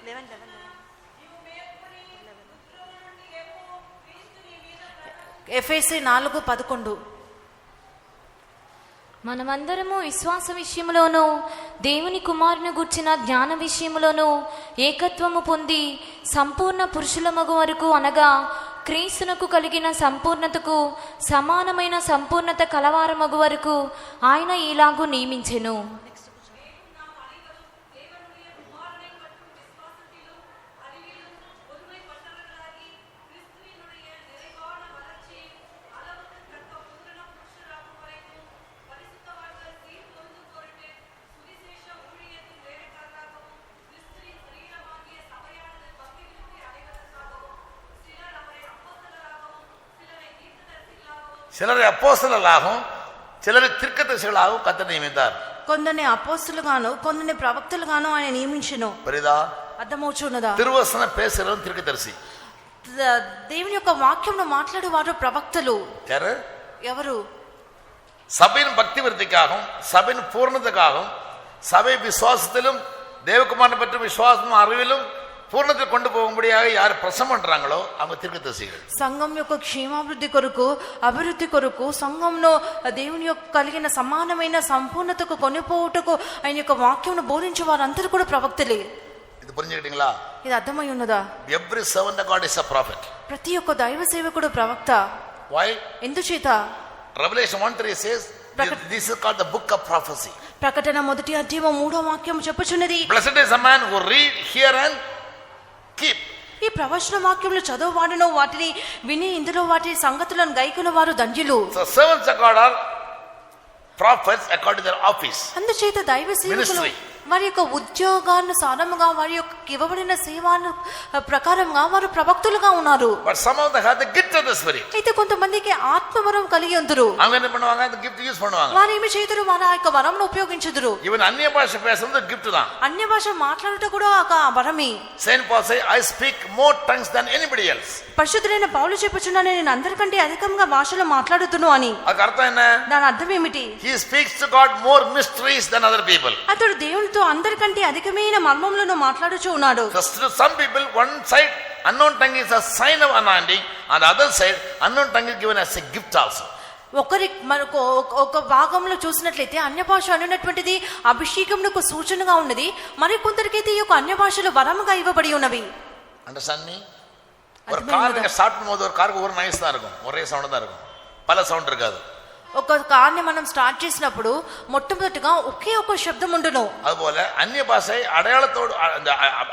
11. ఎఫెసీ 4:11. మనమందరము విశ్వాస విషయంలోనూ దేవుని కుమారుని గూర్చిన జ్ఞాన విషయంలోనూ ఏకత్వము పొంది సంపూర్ణ పురుషుల మగు వరకు, అనగా క్రీస్తునకు కలిగిన సంపూర్ణతకు సమానమైన సంపూర్ణత కలవారమగు వరకు ఆయన ఇలాగూ నియమించెను. சிலரை அப்போஸ்தலர்களாகவும் சிலரை தீர்க்கதரிசிகளாகவும் கர்த்தர் நியமித்தார். కొందరిని అపోస్తలుగాను, కొందరిని ప్రవక్తలుగాను ఆయన నియమించెను. புரியுதா? అర్థమవుచున్నదా? తిరువచనం పేసరని తీర్కదర్శి. దేవుని యొక్క వాక్యంను మాట్లాడేవారు ప్రవక్తలు. ఎవరు? சபையின் பக்தி விருத்திக்காகவும் சபையின் பூர்ணத்துக்காகவும் சபை விசுவாசத்திலும் தேவகுமாரனை பற்றி விசுவாசமும் அறிவிலும் పూర్ణత கொண்டு போகும்படியாக யார் பிரசங்கம் பண்றாங்களோ அவங்க தீர்க்கதரிசிகள். సంఘం యొక్క క్షేమాభివృద్ధి కొరకు, అభివృద్ధి కొరకు, సంఘంలో దేవుని యొక్క కలిగిన సమానమైన సంపూర్ణతకు కొనిపోవుటకు ఆయన యొక్క వాక్యంను బోధించే వారందరూ కూడా ప్రవక్తలే. ఇది పురించుకుంటீங்களா? ఇది అర్థమై ఉన్నదా? Every servant of God is a prophet. ప్రతి ఒక్క దైవ సేవకుడు ప్రవక్త. వై? ఎందుచేత? Revolution 1:3 says this is called the book of prophecy. ప్రకటన 1:3 వాక్యం చెప్పుచున్నది, blessed is a man who read, hear and keep. ఈ ప్రవచన వాక్యములు చదువువాడును, వాటిని విని ఇందులో వాటి సంగతులను గైకొన వారు ధన్యులు. So servants of God are prophets according to their office. అందుచేత దైవ సేవకులు వారి యొక్క ఉద్యోగానుసారముగా వారి యొక్క ఇవ్వబడిన సేవను ప్రకారంగా వారు ప్రవక్తులుగా ఉన్నారు. But some of them have the gift of the Spirit. అయితే కొంతమందికి ఆత్మవరం కలిగి ఉందరు. அவங்க என்ன பண்ணுவாங்க? அந்த gift யூஸ் பண்ணுவாங்க. వారు ఏమి చేతురు? వారు ఆ యొక్క వరంను ఉపయోగించుదురు. ఈవెన్ అన్య భాష పేసறது gift தான். అన్య భాష మాట్లాడుట కూడా ఒక వరమే. Saint Paul say, I speak more tongues than anybody else. పరిశుద్ధుడైన పౌలు చెప్పుచున్నాను, నేను అందరికంటే అధికంగా భాషలు మాట్లాడుతును అని. అది అర్థం என்ன? దాని అర్థం ఏమిటి? He speaks to God more mysteries than other people. అతడు దేవునితో అందరికంటే అధికమైన మర్మములను మాట్లాడుచూ ఉన్నాడు. So some people, one side unknown tongue is a sign of anointing, on the other side unknown tongue is given as a gift also. మనకు ఒక భాగంలో చూసినట్లయితే అన్య భాష అనేటువంటిది అభిషేకమునకు సూచనగా ఉన్నది. మరి కొందరికైతే ఈ యొక్క అన్య భాషలు వరముగా ఇవ్వబడి ఉన్నవి. Understand me? ஒரு கார் ஸ்டார்ட் பண்ணும்போது ஒரு காருக்கு ஒரு நாய்ஸ் தான் இருக்கும், ஒரே சவுண்ட் தான் இருக்கும், பல சவுண்ட் இருக்காது. ఒక కార్ని మనం స్టార్ట్ చేసినప్పుడు మొట్టమొదటిగా ఒకే ఒక శబ్దం ఉండును. அதுபோல அந்நிய பாஷை அடையாளத்தோடு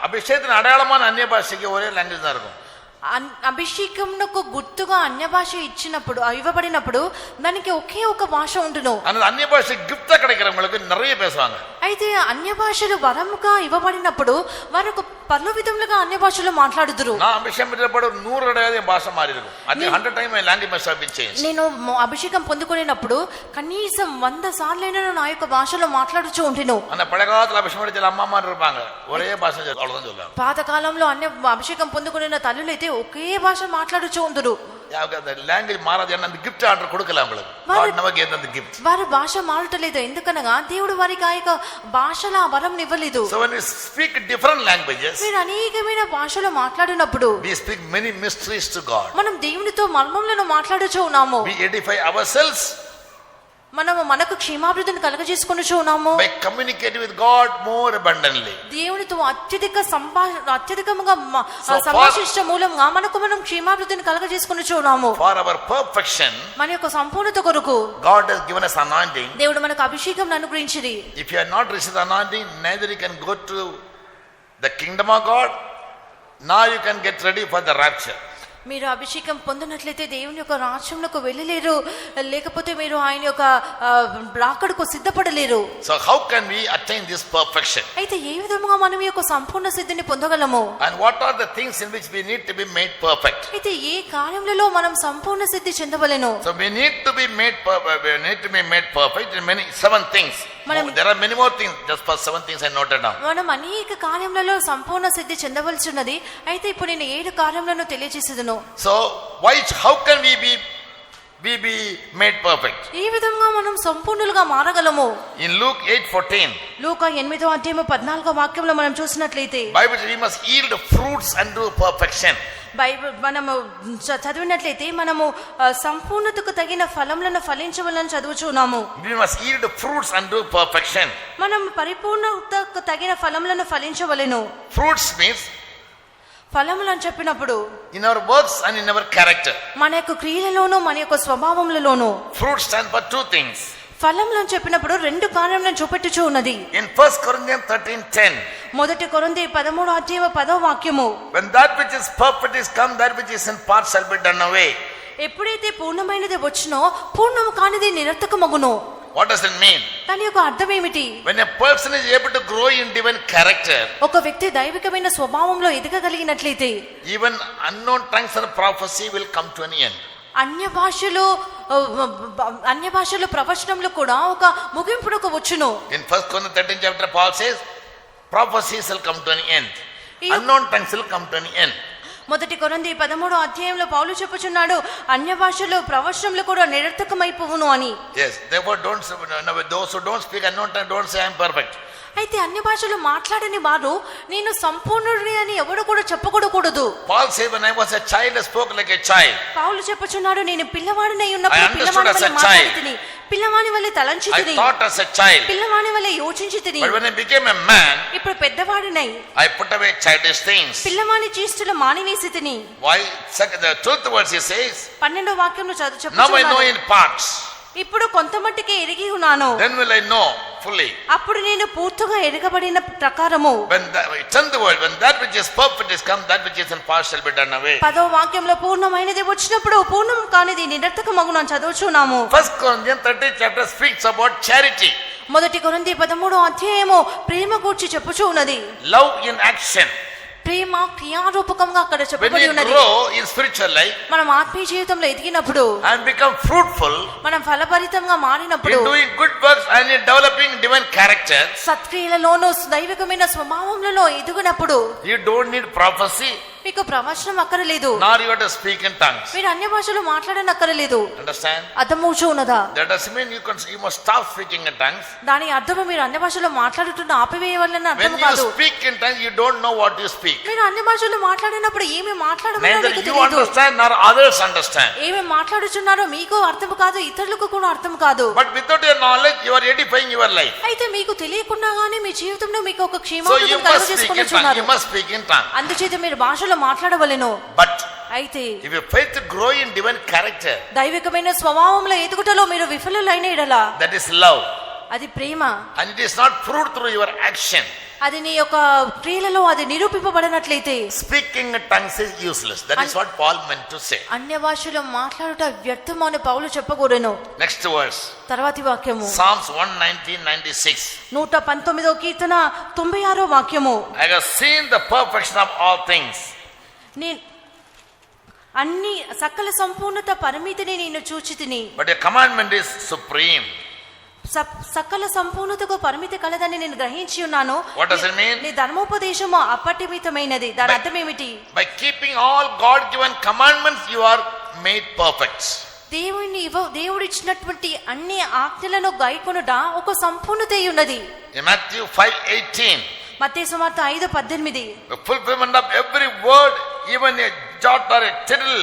அபிஷேகத்தின் அடையாளமான அந்நிய பாஷைக்கு ஒரே లాంగ్వేజ్ தான் இருக்கும். అభిషేకమునకు గుర్తుగా అన్య భాష ఇచ్చినప్పుడు ఇవ్వబడినప్పుడు దానికి ఒకే ఒక భాష ఉండును. అన్య భాష గిఫ్ట్ கிடைக்கிறவங்களுக்கு நிறைய பேசுவாங்க. అయితే అన్య భాషలు వరముగా ఇవ్వబడినప్పుడు వారు పలు విధములుగా అన్య భాషలు మాట్లాడుదురు. నా అభిషేకం పెట్టుబడి 100 అడగదే భాష మారిరు. అది 100 time language must have been changed. నేను అభిషేకం పొందుకునేటప్పుడు కనీసం 100 సార్లైనా నా యొక్క భాషలో మాట్లాడుచూ ఉంటెను. అన్న పడగాతల అభిషేకం చేసిన అమ్మమ్మ இருப்பாங்க, ఒరే భాష అవ్వడం சொல்லுவாங்க. పాతకాలంలో అన్య అభిషేకం పొందుకునే తల్లులైతే ఒకే భాష మాట్లాడుచూ ఉందురు. లాంగ్వేజ్ మారదు అన్న గిఫ్ట్ ఆర్డర్ కొడుకల அவங்களுக்கு. God never gave them the gift. వారు భాష మారటలేదు, ఎందుకనగా దేవుడు వారికి ఆ యొక్క భాషల వరం ఇవ్వలేదు. So when we speak different languages, మీరు అనేకమైన భాషలు మాట్లాడినప్పుడు we speak many mysteries to God. మనం దేవునితో మర్మములను మాట్లాడుచూ ఉన్నాము. We edify ourselves. మనము మనకు క్షేమాభివృద్ధిని కలుగజేసుకొనుచూ ఉన్నాము. By communicating with God more abundantly. దేవునితో అత్యధికముగా సంభాషించడం మూలంగా మనం క్షేమాభివృద్ధిని కలుగజేసుకొనుచూ ఉన్నాము. For our perfection, మన యొక్క సంపూర్ణత కొరకు God has given us anointing. దేవుడు మనకు అభిషేకం అనుగ్రహించింది. If you are not received anointing, neither you can go to the kingdom of God, nor you can get ready for the rapture. మీరు అభిషేకం పొందినట్లయితే దేవుని యొక్క రాజ్యంలోకి వెళ్ళలేరు, లేకపోతే మీరు ఆయన యొక్క రాకడకు సిద్ధపడలేరు. So how can we attain this perfection? అయితే ఏ విధముగా మనం ఈ యొక్క సంపూర్ణ సిద్ధిని పొందగలము? And what are the things in which we need to be made perfect? అయితే ఏ కార్యములలో మనం సంపూర్ణ సిద్ధి చెందవలెను? So we need to be made perfect in many 7 things. There are many more things, just for 7 things I noted down. మనం అనేక కార్యములలో సంపూర్ణ సిద్ధి చెందవలసి ఉన్నది. అయితే ఇప్పుడు నేను 7 కార్యములను తెలియజేసేదను. So how can we be made perfect? ఈ విధంగా మనం సంపూర్ణులుగా మారగలము. In Luke 8:14, లూకా 8వ అధ్యాయము 14వ వాక్యంలో మనం చూసినట్లయితే Bible says we must yield fruits unto perfection. Bible మనము చదివినట్లయితే మనము సంపూర్ణతకు తగిన ఫలములను ఫలించవలని చదువుచున్నాము. We must yield fruits unto perfection. మనం పరిపూర్ణతకు తగిన ఫలములను ఫలించవలెను. Fruits means ఫలములు అని చెప్పినప్పుడు in our works and in our character. మన యొక్క క్రియలలోను మన యొక్క స్వభావములలోను. Fruits stand for 2 things. ఫలములు అని చెప్పినప్పుడు 2 కార్యములను చూపెట్టుచూ ఉన్నది. In 1 Corinthians 13:10, మొదటి కొరింథీ 13వ అధ్యాయము 10వ వాక్యము, when that which is perfect is come, that which is in part shall be done away. ఎప్పుడైతే పూర్ణమైనది వచ్చునో పూర్ణము కానిది నిరర్థకమగును. What does it mean? దాని యొక్క అర్థం ఏమిటి? When a person is able to grow in divine character, ఒక వ్యక్తి దైవికమైన స్వభావంలో ఎదగగలిగినట్లయితే even unknown tongues and prophecy will come to an end. అన్య భాషలు ప్రవచనంలో కూడా ఒక ముగింపునకు వచ్చును. In 1 Corinthians 13 chapter, Paul says prophecies will come to an end, unknown tongues will come to an end. మొదటి కొరింథీ 13వ అధ్యాయంలో పౌలు చెప్పుచున్నాడు, అన్య భాషలు ప్రవచనంలో కూడా నిరర్థకమైపోవును అని. Yes, therefore those who don't speak unknown tongue don't say I am perfect. అయితే అన్య భాషలు మాట్లాడని వారు నేను సంపూర్ణుడిని అని ఎవడు కూడా చెప్పకూడదు. Paul said when I was a child I spoke like a child. పౌలు చెప్పుచున్నాడు, నేను పిల్లవాడినై ఉన్నప్పుడు పిల్లవాడి వలె మాట్లాడితిని, పిల్లవాని వలె తలంచితిని, I thought as a child. పిల్లవాని వలె యోచించితిని. But when I became a man, ఇప్పుడు పెద్దవాడినై I put away childish things. పిల్లవాని చేష్టలు మానివేసితిని. Why? The 12th verse he says, 12వ వాక్యంలో now I know చెప్పుచున్నాడు, in parts, ఇప్పుడు కొంతమట్టుకే ఎరిగి ఉన్నాను, then will I know fully. అప్పుడు నేను పూర్తిగా ఎరగబడిన ప్రకారము. When that which is perfect is come, that which is in part shall be done away. 10వ వాక్యంలో పూర్ణమైనది వచ్చినప్పుడు పూర్ణం కానిది నిరర్థకమగును అని చదువుచున్నాము. 1 Corinthians 13 chapter speaks about charity. మొదటి కొరింథీ 13వ అధ్యాయము ప్రేమ గూర్చి చెప్పుచూ ఉన్నది. Love in action. ప్రేమ క్రియారూపకంగా అక్కడ When చెప్పబడి we ఉన్నది. grow in spiritual life మనం ఆత్మీయ జీవితంలో ఎదిగినప్పుడు, and become fruitful మనం ఫలభరితంగా మారినప్పుడు, in doing good works and in developing divine character, సత్క్రియలలోనూ దైవికమైన స్వభావములలో ఎదుగునప్పుడు you don't need prophecy, మీకు ప్రవచనం అక్కరలేదు, nor you have to speak in tongues. మీరు అన్య భాషలు మాట్లాడనక్కరలేదు. Understand? అర్థమవుచూ ఉన్నదా? That doesn't mean you must stop speaking in tongues. దాని అర్థము మీరు అన్య భాషలో మాట్లాడుతున్న ఆపివేయవలన When అర్థం you కాదు. speak in tongues, you don't know what you speak. మీరు అన్య భాషలో మాట్లాడినప్పుడు ఏమి మాట్లాడమో Neither మీకు you తెలియదు. understand nor others understand. ఏమి మాట్లాడుచున్నారో మీకు అర్థం కాదు, ఇతరులకు కూడా అర్థం కాదు. But without your knowledge, you are edifying your life. అయితే మీకు తెలియకుండా గానీ మీ జీవితంలో మీకు ఒక So you క్షేమాభివృద్ధి must speak in tongues. కలుగజేసుకొనుచున్నారు. You must speak in tongues. అందుచేత మీరు భాషలో మాట్లాడవలెను. But అయితే if your faith grow in divine character, దైవికమైన స్వభావంలో ఎదుగుటలో మీరు విఫలులైన ఎడల that is love. అది ప్రేమ. And it is not proved through your action. అది నీ యొక్క క్రియలలో అది నిరూపింపబడినట్లయితే Speaking in tongues is useless. That is what Paul meant to say. అన్య భాషలో మాట్లాడుట వ్యర్థము అని పౌలు చెప్పకూడెను. Next verse. తర్వాతి వాక్యము Psalms 119:96. 119వ కీర్తన 96వ వాక్యము. I have seen the perfection of all things. నేను అన్ని సకల సంపూర్ణత పరిమితిని నేను చూచితిని. But your commandment is supreme. సకల సంపూర్ణతకు పరిమితి కలదని నేను గ్రహించి ఉన్నాను. What does it mean? నీ ధర్మోపదేశము అపరిమితమైనది. దాని అర్థం ఏమిటి? By keeping all God-given commandments, you are made perfect. దేవుడు ఇచ్చినటువంటి అన్ని ఆజ్ఞలను గైకొనుట ఒక సంపూర్ణత అయి ఉన్నది. In Matthew 5:18, మత్తయి సువార్త 5:18 the fulfillment of every word, even a jot or a tittle,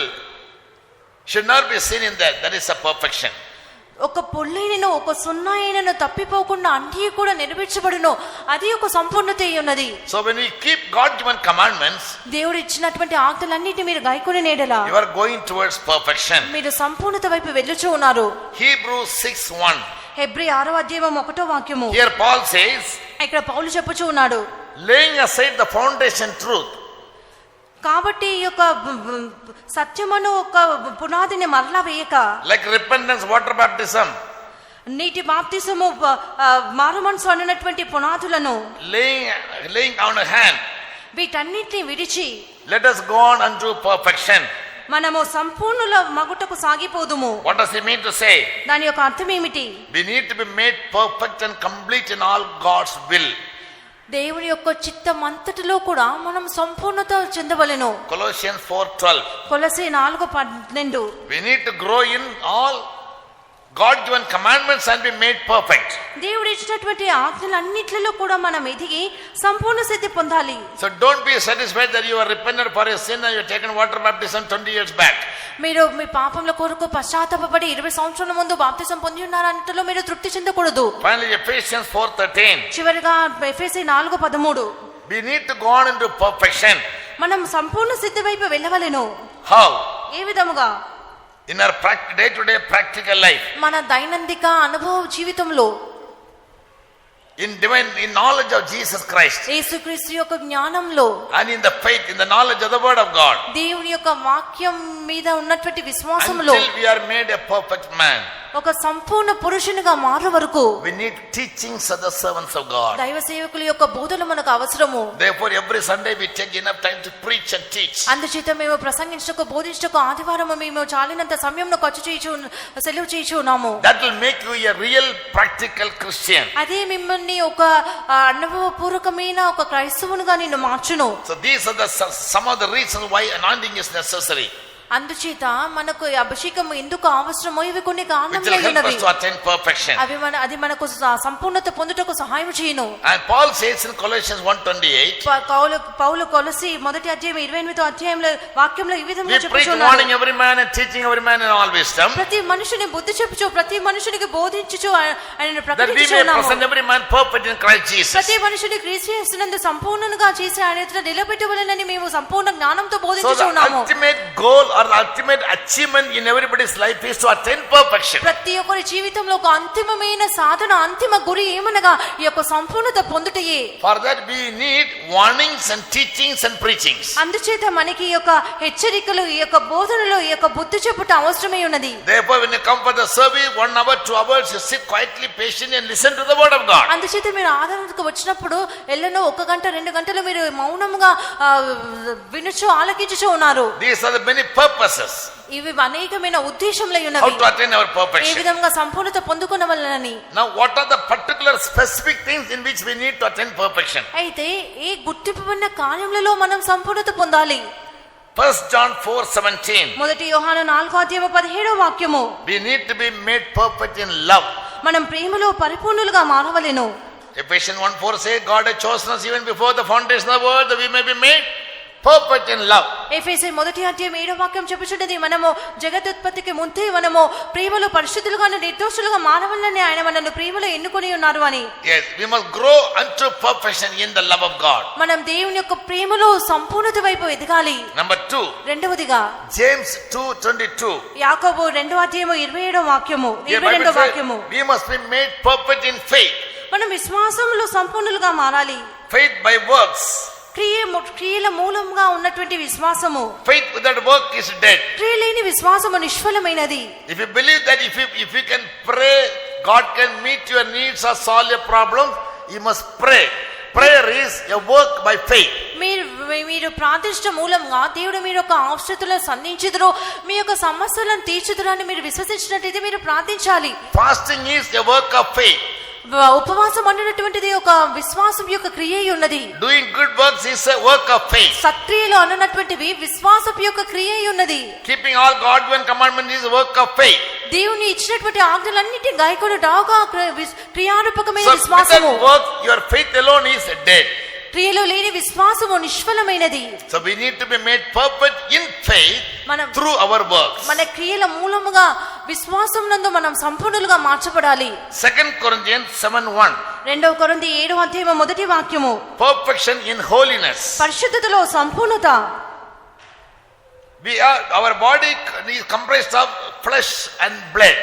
should not be seen in that. That is a perfection. ఒక పొల్లైనను ఒక సున్నాయినను తప్పిపోకుండా అన్నీ కూడా నెరవేర్చబడును. అది ఒక సంపూర్ణత అయి ఉన్నది. So when we keep God-given commandments, దేవుడు ఇచ్చినటువంటి ఆజ్ఞలన్నిటిని మీరు గైకొని నేడలా you are going towards perfection. మీరు సంపూర్ణత వైపు వెళ్ళుచూ ఉన్నారు. Hebrews 6:1. హెబ్రీ 6వ అధ్యాయం 1వ వాక్యము. Here Paul says, ఇక్కడ పౌలు చెప్పుచూ ఉన్నాడు, laying aside the foundation truth, కాబట్టి ఈ యొక్క సత్యమును ఒక పునాదిని మరలా వేయక, like repentance, water baptism, నీటి బాప్తిసము మారు మనసు అన్నటువంటి పునాదులను, laying on a hand, వీటన్నిటిని విడిచి let us go on unto perfection. మనము సంపూర్ణుల మగుటకు సాగిపోదుము. What does he mean to say? దాని యొక్క అర్థం ఏమిటి? We need to be made perfect and complete in all God's will. దేవుని యొక్క చిత్తం అంతటిలో కూడా మనం సంపూర్ణత చెందవలెను. Colossians 4:12. కొలసీ 4:12 We need to grow in all God-given commandments and be made perfect. దేవుడు ఇచ్చినటువంటి ఆజ్ఞలన్నిట్లలో కూడా మనం ఎదిగి సంపూర్ణ స్థితి పొందాలి. So don't be satisfied that you are repented for your sin and you have taken water baptism 20 years back. మీరు మీ పాపముల కొరకు పశ్చాత్తాపపడి 20 సంవత్సరాల ముందు బాప్తిసం పొంది ఉన్నారంటలో మీరు తృప్తి చెందకూడదు. Finally, Ephesians 4:13. చివరిగా ఎఫెసీ 4:13 We need to go on into perfection. మనం సంపూర్ణ స్థితి వైపు వెళ్ళవలెను. How? ఏ విధముగా? In our day-to-day practical life. మన దైనందిక అనుభవ జీవితంలో, In knowledge of Jesus Christ. యేసుక్రీస్తు యొక్క జ్ఞానంలో, And in the faith, in the knowledge of the word of God. దేవుని యొక్క వాక్యం మీద ఉన్నటువంటి విశ్వాసంలో Until we are made a perfect man. ఒక సంపూర్ణ పురుషునిగా మారు వరకు We need teachings of the servants of God. దైవ సేవకుల యొక్క బోధలు మనకు అవసరము. Therefore, every Sunday we take enough time to preach and teach. అందుచేత మేము ప్రసంగించకు బోధించకు ఆదివారం మేము చాలినంత సమయంలో ఖర్చు చేయొచ్చు, సెలవు చేయొచ్చు ఉన్నాము. That will make you a real practical Christian. అదే మిమ్మల్ని ఒక అనుభవపూర్వకమైన ఒక క్రైస్తవునిగా నిన్ను మార్చును. So these are some of the reasons why anointing is necessary. అందుచేత మనకు అభిషేకం ఎందుకు అవసరమో ఇవి కొన్ని Which will కారణములు help ఉన్నవి. us to attain perfection. అది మనకు సంపూర్ణత పొందుటకు సహాయం చేయను. And Paul says in Colossians 1:28, పౌలు కొలసీ 1వ అధ్యాయం 28వ అధ్యాయంలో వాక్యంలో ఈ విధంగా we preach చెప్పుచున్నాడు, warning every man and teaching every man in all wisdom, ప్రతి మనుషుని బుద్ధి చెప్పుచు ప్రతి మనుషునికి బోధించుచు ఆయనను that we may ప్రకటించుచున్నాము. present every man perfect in Christ Jesus. ప్రతి మనుషుని క్రీస్తు యేసునందు సంపూర్ణంగా చేసి ఆయన ఎదుట నిలబెట్టవలెనని మేము సంపూర్ణ జ్ఞానంతో So the బోధించుచున్నాము. ultimate goal or the ultimate achievement in everybody's life is to attain perfection. ప్రతి ఒక్కరి జీవితంలో ఒక అంతిమమైన సాధన, అంతిమ గురి ఏమనగా ఈ యొక్క సంపూర్ణత పొందుటయే. For that we need warnings and teachings and preachings. అందుచేత మనకి ఈ యొక్క హెచ్చరికలు, ఈ యొక్క బోధనలు, ఈ యొక్క బుద్ధి చెప్పుట అవసరమై ఉన్నది. Therefore, when you come for the service, 1 hour, 2 hours, you sit quietly, patiently and listen to the word of God. అందుచేత మీరు ఆరాధనకు వచ్చినప్పుడు ఎల్లనో 1 గంట 2 గంటలు మీరు మౌనముగా వినుచు ఆలకించుచు ఉన్నారు. These are the many purposes. ఇవి అనేకమైన ఉద్దేశములై How ఉన్నవి. to attain our A perfection. విధంగా సంపూర్ణత పొందుకొనవలెనని. Now, what are the particular specific things in which we need to attain perfection? అయితే ఏ గుర్తింపబడిన కార్యములలో మనం సంపూర్ణత పొందాలి? 1 John 4:17. మొదటి యోహాను 4:17 వాక్యము. We need to be made perfect in love. మనం ప్రేమలో పరిపూర్ణులుగా మారవలెను. Ephesians 1:4 says, God has chosen us even before the foundation of the world that we may be made perfect in love. ఎఫెసీ 1:7 వాక్యం చెప్పుచున్నది, మనము జగదుత్పత్తికి ముందే మనము ప్రేమలో పరిశుద్ధులుగాను నిర్దోషులుగా మారవలెనని ఆయన మనల్ని ప్రేమలో ఎన్నుకొని ఉన్నారు అని. Yes, we must grow unto perfection in the love of God. మనం దేవుని యొక్క ప్రేమలో సంపూర్ణత వైపు ఎదగాలి. Number 2, రెండవదిగా James 2:22. యాకోబు 2:27 వాక్యము, Here Bible 22 says, వాక్యము. we must be made perfect in faith. మనం విశ్వాసంలో సంపూర్ణులుగా మారాలి. Faith by works. క్రియల మూలంగా ఉన్నటువంటి విశ్వాసము. Faith without work is dead. క్రియ లేని విశ్వాసము నిష్ఫలమైనది. If you believe that if you can pray, God can meet your needs or solve your problems, you must pray. Prayer is a work by faith. మీరు ప్రార్థించడం మూలంగా దేవుడు మీరు యొక్క అవసరతలను సంధించుదురు, మీ యొక్క సమస్యలను తీర్చుదురు అని మీరు విశ్వసించినట్లయితే మీరు ప్రార్థించాలి. Fasting is a work of faith. ఉపవాసం అన్నటువంటిది ఒక విశ్వాసం యొక్క క్రియ ఉన్నది. Doing good works is a work of faith. సత్క్రియలు అన్నటువంటివి విశ్వాసపు యొక్క క్రియ ఉన్నది. Keeping all God-given commandments is a work of faith. దేవుని ఇచ్చినటువంటి ఆజ్ఞలన్నిటి గాయకుడు క్రియారూపకమైన So విశ్వాసము. without work, your faith alone is dead. క్రియలో లేని విశ్వాసము నిష్ఫలమైనది. So we need to be made perfect in faith మనం through our works. మన క్రియల మూలముగా విశ్వాసం నందు మనం సంపూర్ణులుగా మార్చబడాలి. 2 Corinthians 7:1. 2 కొరింథీ 7 మొదటి వాక్యము. Perfection in holiness. పరిశుద్ధతలో సంపూర్ణత. Our body is comprised of flesh and blood.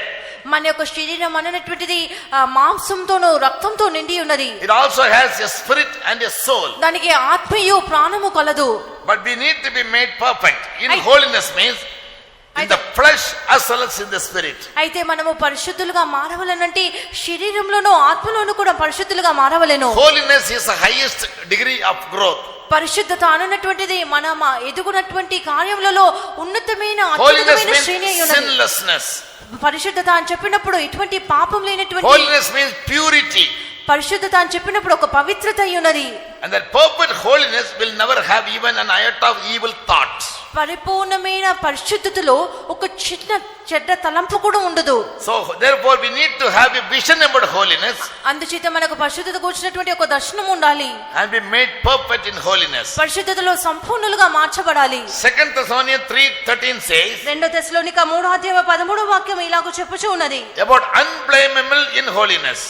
మన యొక్క శరీరం అన్నటువంటిది మాంసంతోనూ రక్తంతో నిండి ఉన్నది. It also has a spirit and a soul. దానికి ఆత్మయు ప్రాణము కలదు. But we need to be made perfect in holiness means in the flesh as well as in the spirit. అయితే మనము పరిశుద్ధులుగా మారవలనంటే శరీరంలోనూ ఆత్మలోనూ కూడా పరిశుద్ధులుగా మారవలెను. Holiness is the highest degree of growth. పరిశుద్ధత అన్నటువంటిది మన ఎదుగునటువంటి కార్యములలో ఉన్నతమైన Holiness అద్భుతమైన శ్రేణి means ఉన్నది. sinlessness. పరిశుద్ధత అని చెప్పినప్పుడు ఎటువంటి పాపం లేనటువంటి, Holiness means purity. పరిశుద్ధత అని చెప్పినప్పుడు ఒక పవిత్రత ఉన్నది. And that perfect holiness will never have even an iota of evil thoughts. పరిపూర్ణమైన పరిశుద్ధతలో ఒక చిన్న చెడ్డ తలంపు కూడా ఉండదు. So therefore we need to have a vision about holiness అందుచేత మనకు పరిశుద్ధత కూర్చున్నటువంటి ఒక దర్శనం ఉండాలి. and be made perfect in holiness. పరిశుద్ధతలో సంపూర్ణులుగా మార్చబడాలి. 2 Thessalonians 3:13 says 2 తెస్సలోనిక 3:13 వాక్యం ఇలాగ చెప్పుచూ ఉన్నది. about unblameable in holiness.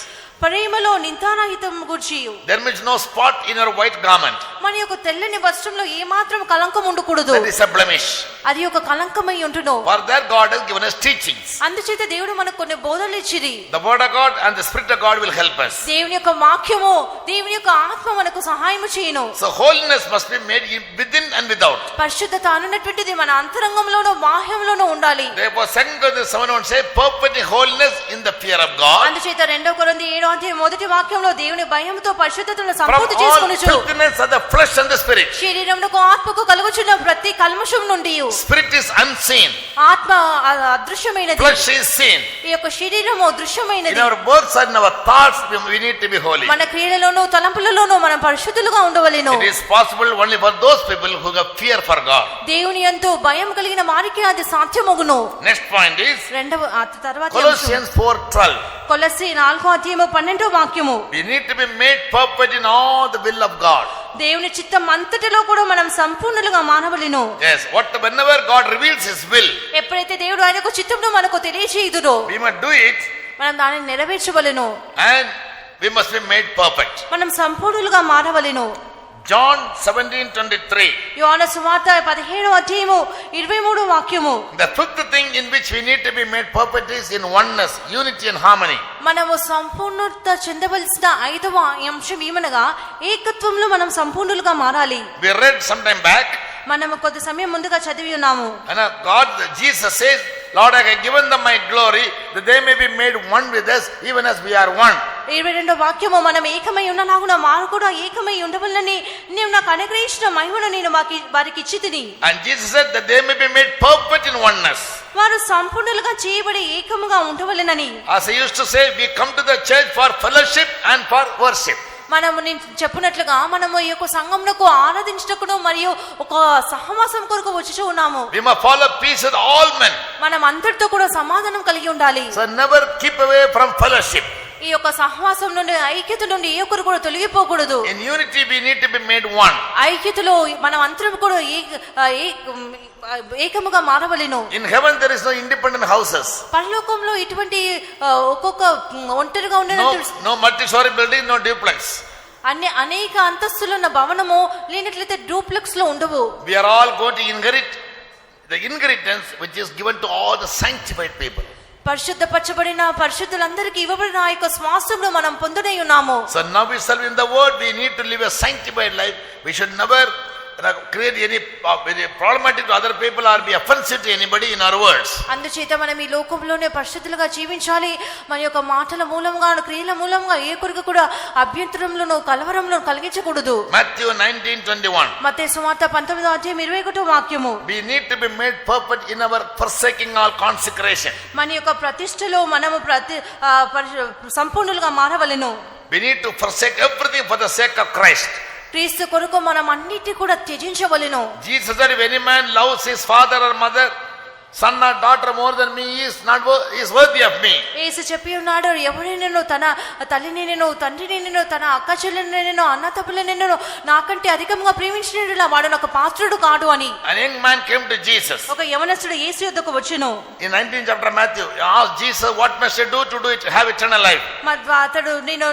ప్రేమలో నిందారహితం గురించి There is no spot in your white garment. మన యొక్క తెల్లని వస్త్రంలో ఏ మాత్రం కలంకం ఉండకూడదు. That is a blemish. అది ఒక కలంకమై ఉంటును. For that God has given us teachings. అందుచేత దేవుడు మనకు కొన్ని బోధనలు ఇచ్చిరి. The word of God and the spirit of God will help us. దేవుని యొక్క వాక్యము, దేవుని యొక్క ఆత్మ మనకు సహాయము చేయును. So holiness must be made within and without. పరిశుద్ధత అన్నటువంటిది మన అంతరంగంలోనూ బాహ్యంలోనూ ఉండాలి. Therefore 2 Corinthians 7:1 says perfect in holiness in the fear of God. అందుచేత 2 కొరింథీ 7 మొదటి వాక్యంలో దేవుని భయముతో పరిశుద్ధతను From సంపూర్తి all చేసుకొనుచు filthiness of the flesh and the spirit. శరీరమునకు ఆత్మకు కలుగుచున్న ప్రతి కల్మషం నుండి Spirit is unseen. ఆత్మ అదృశ్యమైనది. Flesh is seen. ఈ యొక్క శరీరము In దృశ్యమైనది. our works and our thoughts we need to be holy. మన క్రియలలోనూ తలంపులలోనూ మనం పరిశుద్ధులుగా ఉండవలెను. It is possible only for those people who have fear for God. దేవుని యందు భయం కలిగిన వారికి అది సాధ్యమగును. Next point is తర్వాత Colossians 4:12. కొలస్సీ 4:12 వాక్యము. We need to be made perfect in all the will of God. దేవుని చిత్తం అంతటిలో కూడా మనం సంపూర్ణులుగా మానవలెను. Yes, whenever God reveals His will, ఎప్పుడైతే దేవుడు ఆయన యొక్క చిత్తంను మనకు తెలియజేయుదురో we must do it మనం దానిని నెరవేర్చవలెను. and we must be made perfect. మనం సంపూర్ణులుగా మారవలెను. John 17:23. యోహాను సువార్త 17వ అధ్యాయము 23వ వాక్యము. The fifth thing in which we need to be made perfect is in oneness, unity and harmony. మనము సంపూర్ణత చెందవలసిన 5వ అంశం ఏమనగా ఏకత్వంలో మనం సంపూర్ణులుగా మారాలి. We read sometime back, మనము కొద్ది సమయం ముందుగా చదివి ఉన్నాము. and Jesus says, Lord, I have given them my glory that they may be made one with us even as we are one. 22వ వాక్యము, మనం ఏకమై ఉన్నలాగున వారు కూడా ఏకమై ఉండవలనని నీవు నాకు అనుగ్రహించిన మహిమను నేను వారికి ఇచ్చితిని. And Jesus said that they may be made perfect in oneness. వారు సంపూర్ణులుగా చేయబడి ఏకముగా ఉండవలెనని. As I used to say, we come to the church for fellowship and for worship. మనము నేను చెప్పినట్లుగా మనము ఈ యొక్క సంఘమునకు ఆరాధించుటకును మరియు ఒక సహవాసం కొరకు వచ్చి ఉన్నాము. We must follow peace with all men. మనం అందరితో కూడా సమాధానం కలిగి ఉండాలి. So never keep away from fellowship. ఈ యొక్క సహవాసం నుండి, ఐక్యత నుండి ఏ ఒక్కరు కూడా తొలగిపోకూడదు. In unity we need to be made one. ఐక్యతలో మనం అందరం కూడా ఏకముగా మారవలెను. In heaven there is no independent houses. పరలోకంలో ఇటువంటి ఒక్కొక్క ఒంటరిగా ఉండే No multi-story building, no duplex. అనేక అంతస్తులు ఉన్న భవనము లేనట్లయితే డూప్లెక్స్ లో ఉండవు. We are all going to inherit the inheritance which is given to all the sanctified people. పరిశుద్ధపరచబడిన పరిశుద్ధులందరికీ ఇవ్వబడిన ఆ యొక్క శ్వాసమును మనం పొందునై ఉన్నాము. So now we serve in the word, we need to live a sanctified life. We should never create any problematic to other people or be offensive to anybody in our words. అందుచేత మనం ఈ లోకంలోనే పరిశుద్ధులుగా జీవించాలి. మన యొక్క మాటల మూలంగా, క్రియల మూలంగా ఏ కొరకు కూడా అభ్యంతరంలోనూ కలవరంలో కలిగించకూడదు. Matthew 19:21. మత్తయి సువార్త 19వ అధ్యాయం 21వ వాక్యము. We need to be made perfect in our forsaking all consecration. మన యొక్క ప్రతిష్టలో మనము సంపూర్ణులుగా మారవలెను. We need to forsake everything for the sake of Christ. క్రీస్తు కొరకు మనం అన్నిటి కూడా త్యజించవలెను. Jesus said, if any man loves his father or mother, son or daughter more than me, is worthy of me. యేసు చెప్పి ఉన్నాడు, ఎవరైనా తన తల్లిని నేను, తండ్రిని నేను, తన అక్క చెల్లెని నేను, అన్న తమ్ములని నేను నాకంటే అధికంగా ప్రేమించినట్లా వాడు నాకు పాత్రుడు కాడు అని. An young man came to Jesus. ఒక యవనస్తుడు యేసు యొద్దకు వచ్చెను. In 19th chapter of Matthew, he asked Jesus, what must I do to have eternal life? అతడు నేను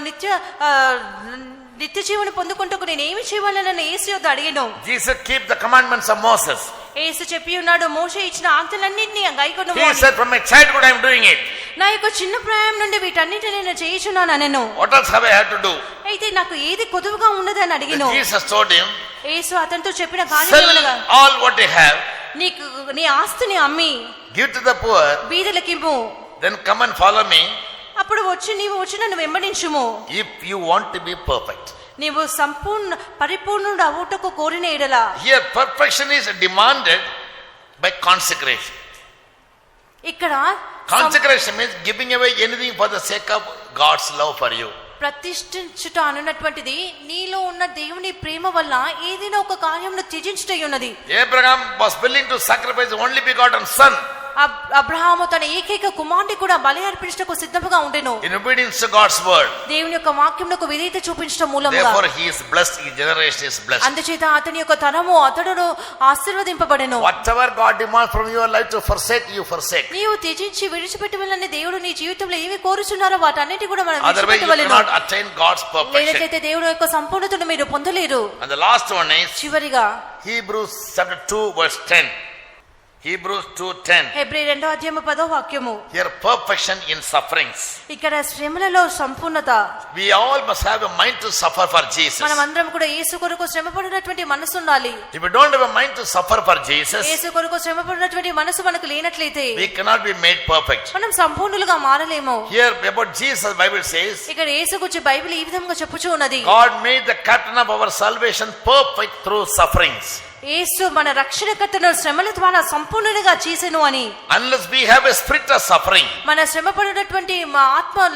నిత్య జీవన పొందుకుంటూ నేను ఏమి చేయాలని యేసు యొద్ద అడిగాను. Jesus keep the commandments of Moses. యేసు చెప్పి ఉన్నాడు, మోషే ఇచ్చిన ఆజ్ఞలన్నిటిని గైకొను. He said, from my childhood I am doing it. నా యొక్క చిన్న ప్రాయం నుండి వీటన్నిటిని నేను చేయుచున్నాను అనెను. What else have I had to do? అయితే నాకు ఏది కొదువుగా ఉన్నది అని అడిగాను. Jesus told him, యేసు అతనితో చెప్పిన కార్యం ఏమనగా, all what you have, నీకు నీ ఆస్తిని అమ్మి give to the poor, బీదలకిమ్ము, then come and follow me. అప్పుడు నీవు వచ్చి నన్ను వెంబడించుము. If you want to be perfect. నీవు పరిపూర్ణుడు అవుటకు కోరిన ఎడల. Here perfection is demanded by consecration. ఇక్కడ Consecration means giving away anything for the sake of God's love for you. ప్రతిష్ఠించుట అన్నటువంటిది నీలో ఉన్న దేవుని ప్రేమ వల్ల ఏదైనా ఒక కార్యమును త్యజించుటై ఉన్నది. Abraham was willing to sacrifice only begotten son. Abraham తన ఏకైక కుమారుని కూడా బలి అర్పించటకు సిద్ధంగా ఉండెను. In obedience to God's word. దేవుని యొక్క వాక్యమునకు విధేయత చూపించడం మూలంగా. Therefore he is blessed, his generation is blessed. అందుచేత అతని యొక్క తరము అతడును ఆశీర్వదింపబడెను. Whatever God demands from your life to forsake, you forsake. నీవు త్యజించి విడిచిపెట్టవలనని దేవుడు నీ జీవితంలో ఏమి కోరుచున్నారో వాటన్నిటి కూడా మనం Otherwise you cannot attain God's perfection. లేనట్లయితే దేవుని యొక్క సంపూర్ణతను మీరు పొందలేరు. And the last one is చివరిగా Hebrews chapter 2 verse 10. Hebrews 2:10. Hebrew 2వ అధ్యాయము 10వ వాక్యము. Here perfection in sufferings. ఇక్కడ శ్రమలలో సంపూర్ణత. We all must have a mind to suffer for Jesus. మనం అందరం కూడా యేసు కొరకు శ్రమపడినటువంటి మనసు ఉండాలి. If you don't have a mind to suffer for Jesus, యేసు కొరకు శ్రమపడినటువంటి మనసు మనకు లేనట్లయితే we cannot be made perfect. మనం సంపూర్ణులుగా మారలేము. Here about Jesus, Bible says, ఇక్కడ యేసు గురించి బైబిల్ ఈ విధంగా చెప్పుచూ ఉన్నది. God made the captain of our salvation perfect through sufferings. యేసు మన రక్షణకర్తను శ్రమల ద్వారా సంపూర్ణంగా చేసెను అని. Unless we have a spirit of suffering, మన శ్రమపడినటువంటి ఆత్మ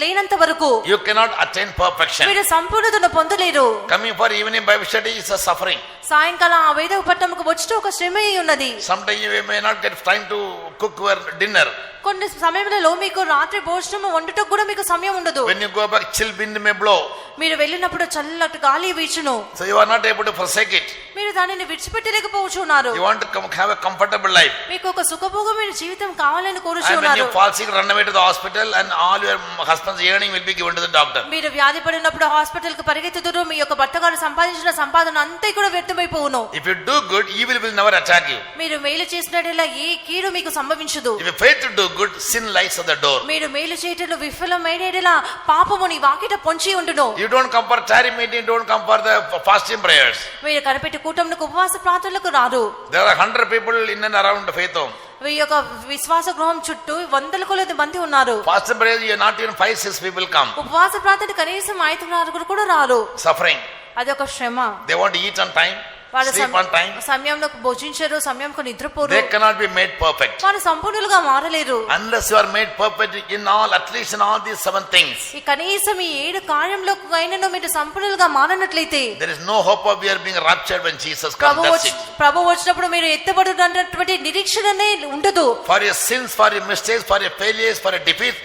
లేనంత వరకు you cannot attain perfection. మీరు సంపూర్ణతను పొందలేరు. Coming for evening Bible study is a suffering. సాయంకాలం ఆ వేద పట్టణముకు వచ్చి ఒక శ్రమ ఉన్నది. Sometimes you may not get time to cook your dinner. కొన్ని సమయంలో మీకు రాత్రి భోజనం వండుటకు కూడా మీకు సమయం ఉండదు. When you go back, chill wind may blow. మీరు వెళ్ళినప్పుడు చల్లటి గాలి వీచును. So you are not able to forsake it. మీరు దానిని విడిచిపెట్టలేకపోతున్నారు. You want to have a comfortable life. మీకు ఒక సుఖభోగమైన జీవితం కావాలని And when కోరుచున్నారు. you fall sick, run away to the hospital and all your husband's earning will be given to the doctor. మీరు వ్యాధి పడినప్పుడు హాస్పిటల్ కు పరిగెత్తుదురు. మీ యొక్క భర్త గారు సంపాదించిన సంపాదన అంతా కూడా వ్యర్థమైపోవును. If you do good, evil will never attack you. మీరు మేలు చేసినట్లయితే ఏ కీడు మీకు సంభవించదు. If you fail to do good, sin lies at the door. మీరు మేలు చేయటంలో విఫలమైనట్లా పాపము నీ వాకిట పొంచి ఉండును. You don't come for charity meeting, don't come for the fasting prayers. మీరు కనిపెట్టి కూటములకు ఉపవాస ప్రార్థనలకు రారు. There are 100 people in and around the faith home. ఈ యొక్క విశ్వాస గృహం చుట్టూ వందల కొలది మంది ఉన్నారు. Fasting prayers, you are not even 5-6 people come. ఉపవాస ప్రార్థన కనీసం 5-6 కూడా రారు. Suffering. అదొక శ్రమ. They want to eat on time, వాళ్ళు sleep on time. సమయంలో భోజించరు, సమయంకు నిద్రపోరు. They cannot be made perfect. వారు సంపూర్ణులుగా మారలేరు. Unless you are made perfect in all, at least in all these 7 things. ఈ కనీసం ఈ 7 కార్యంలో అయినను మీరు సంపూర్ణులుగా మారనట్లయితే There is no hope of your being raptured when Jesus comes. That's it. ప్రభు వచ్చినప్పుడు మీరు ఎత్తబడునటువంటి నిరీక్షణనే ఉండదు. For your sins, for your mistakes, for your failures, for your defeat,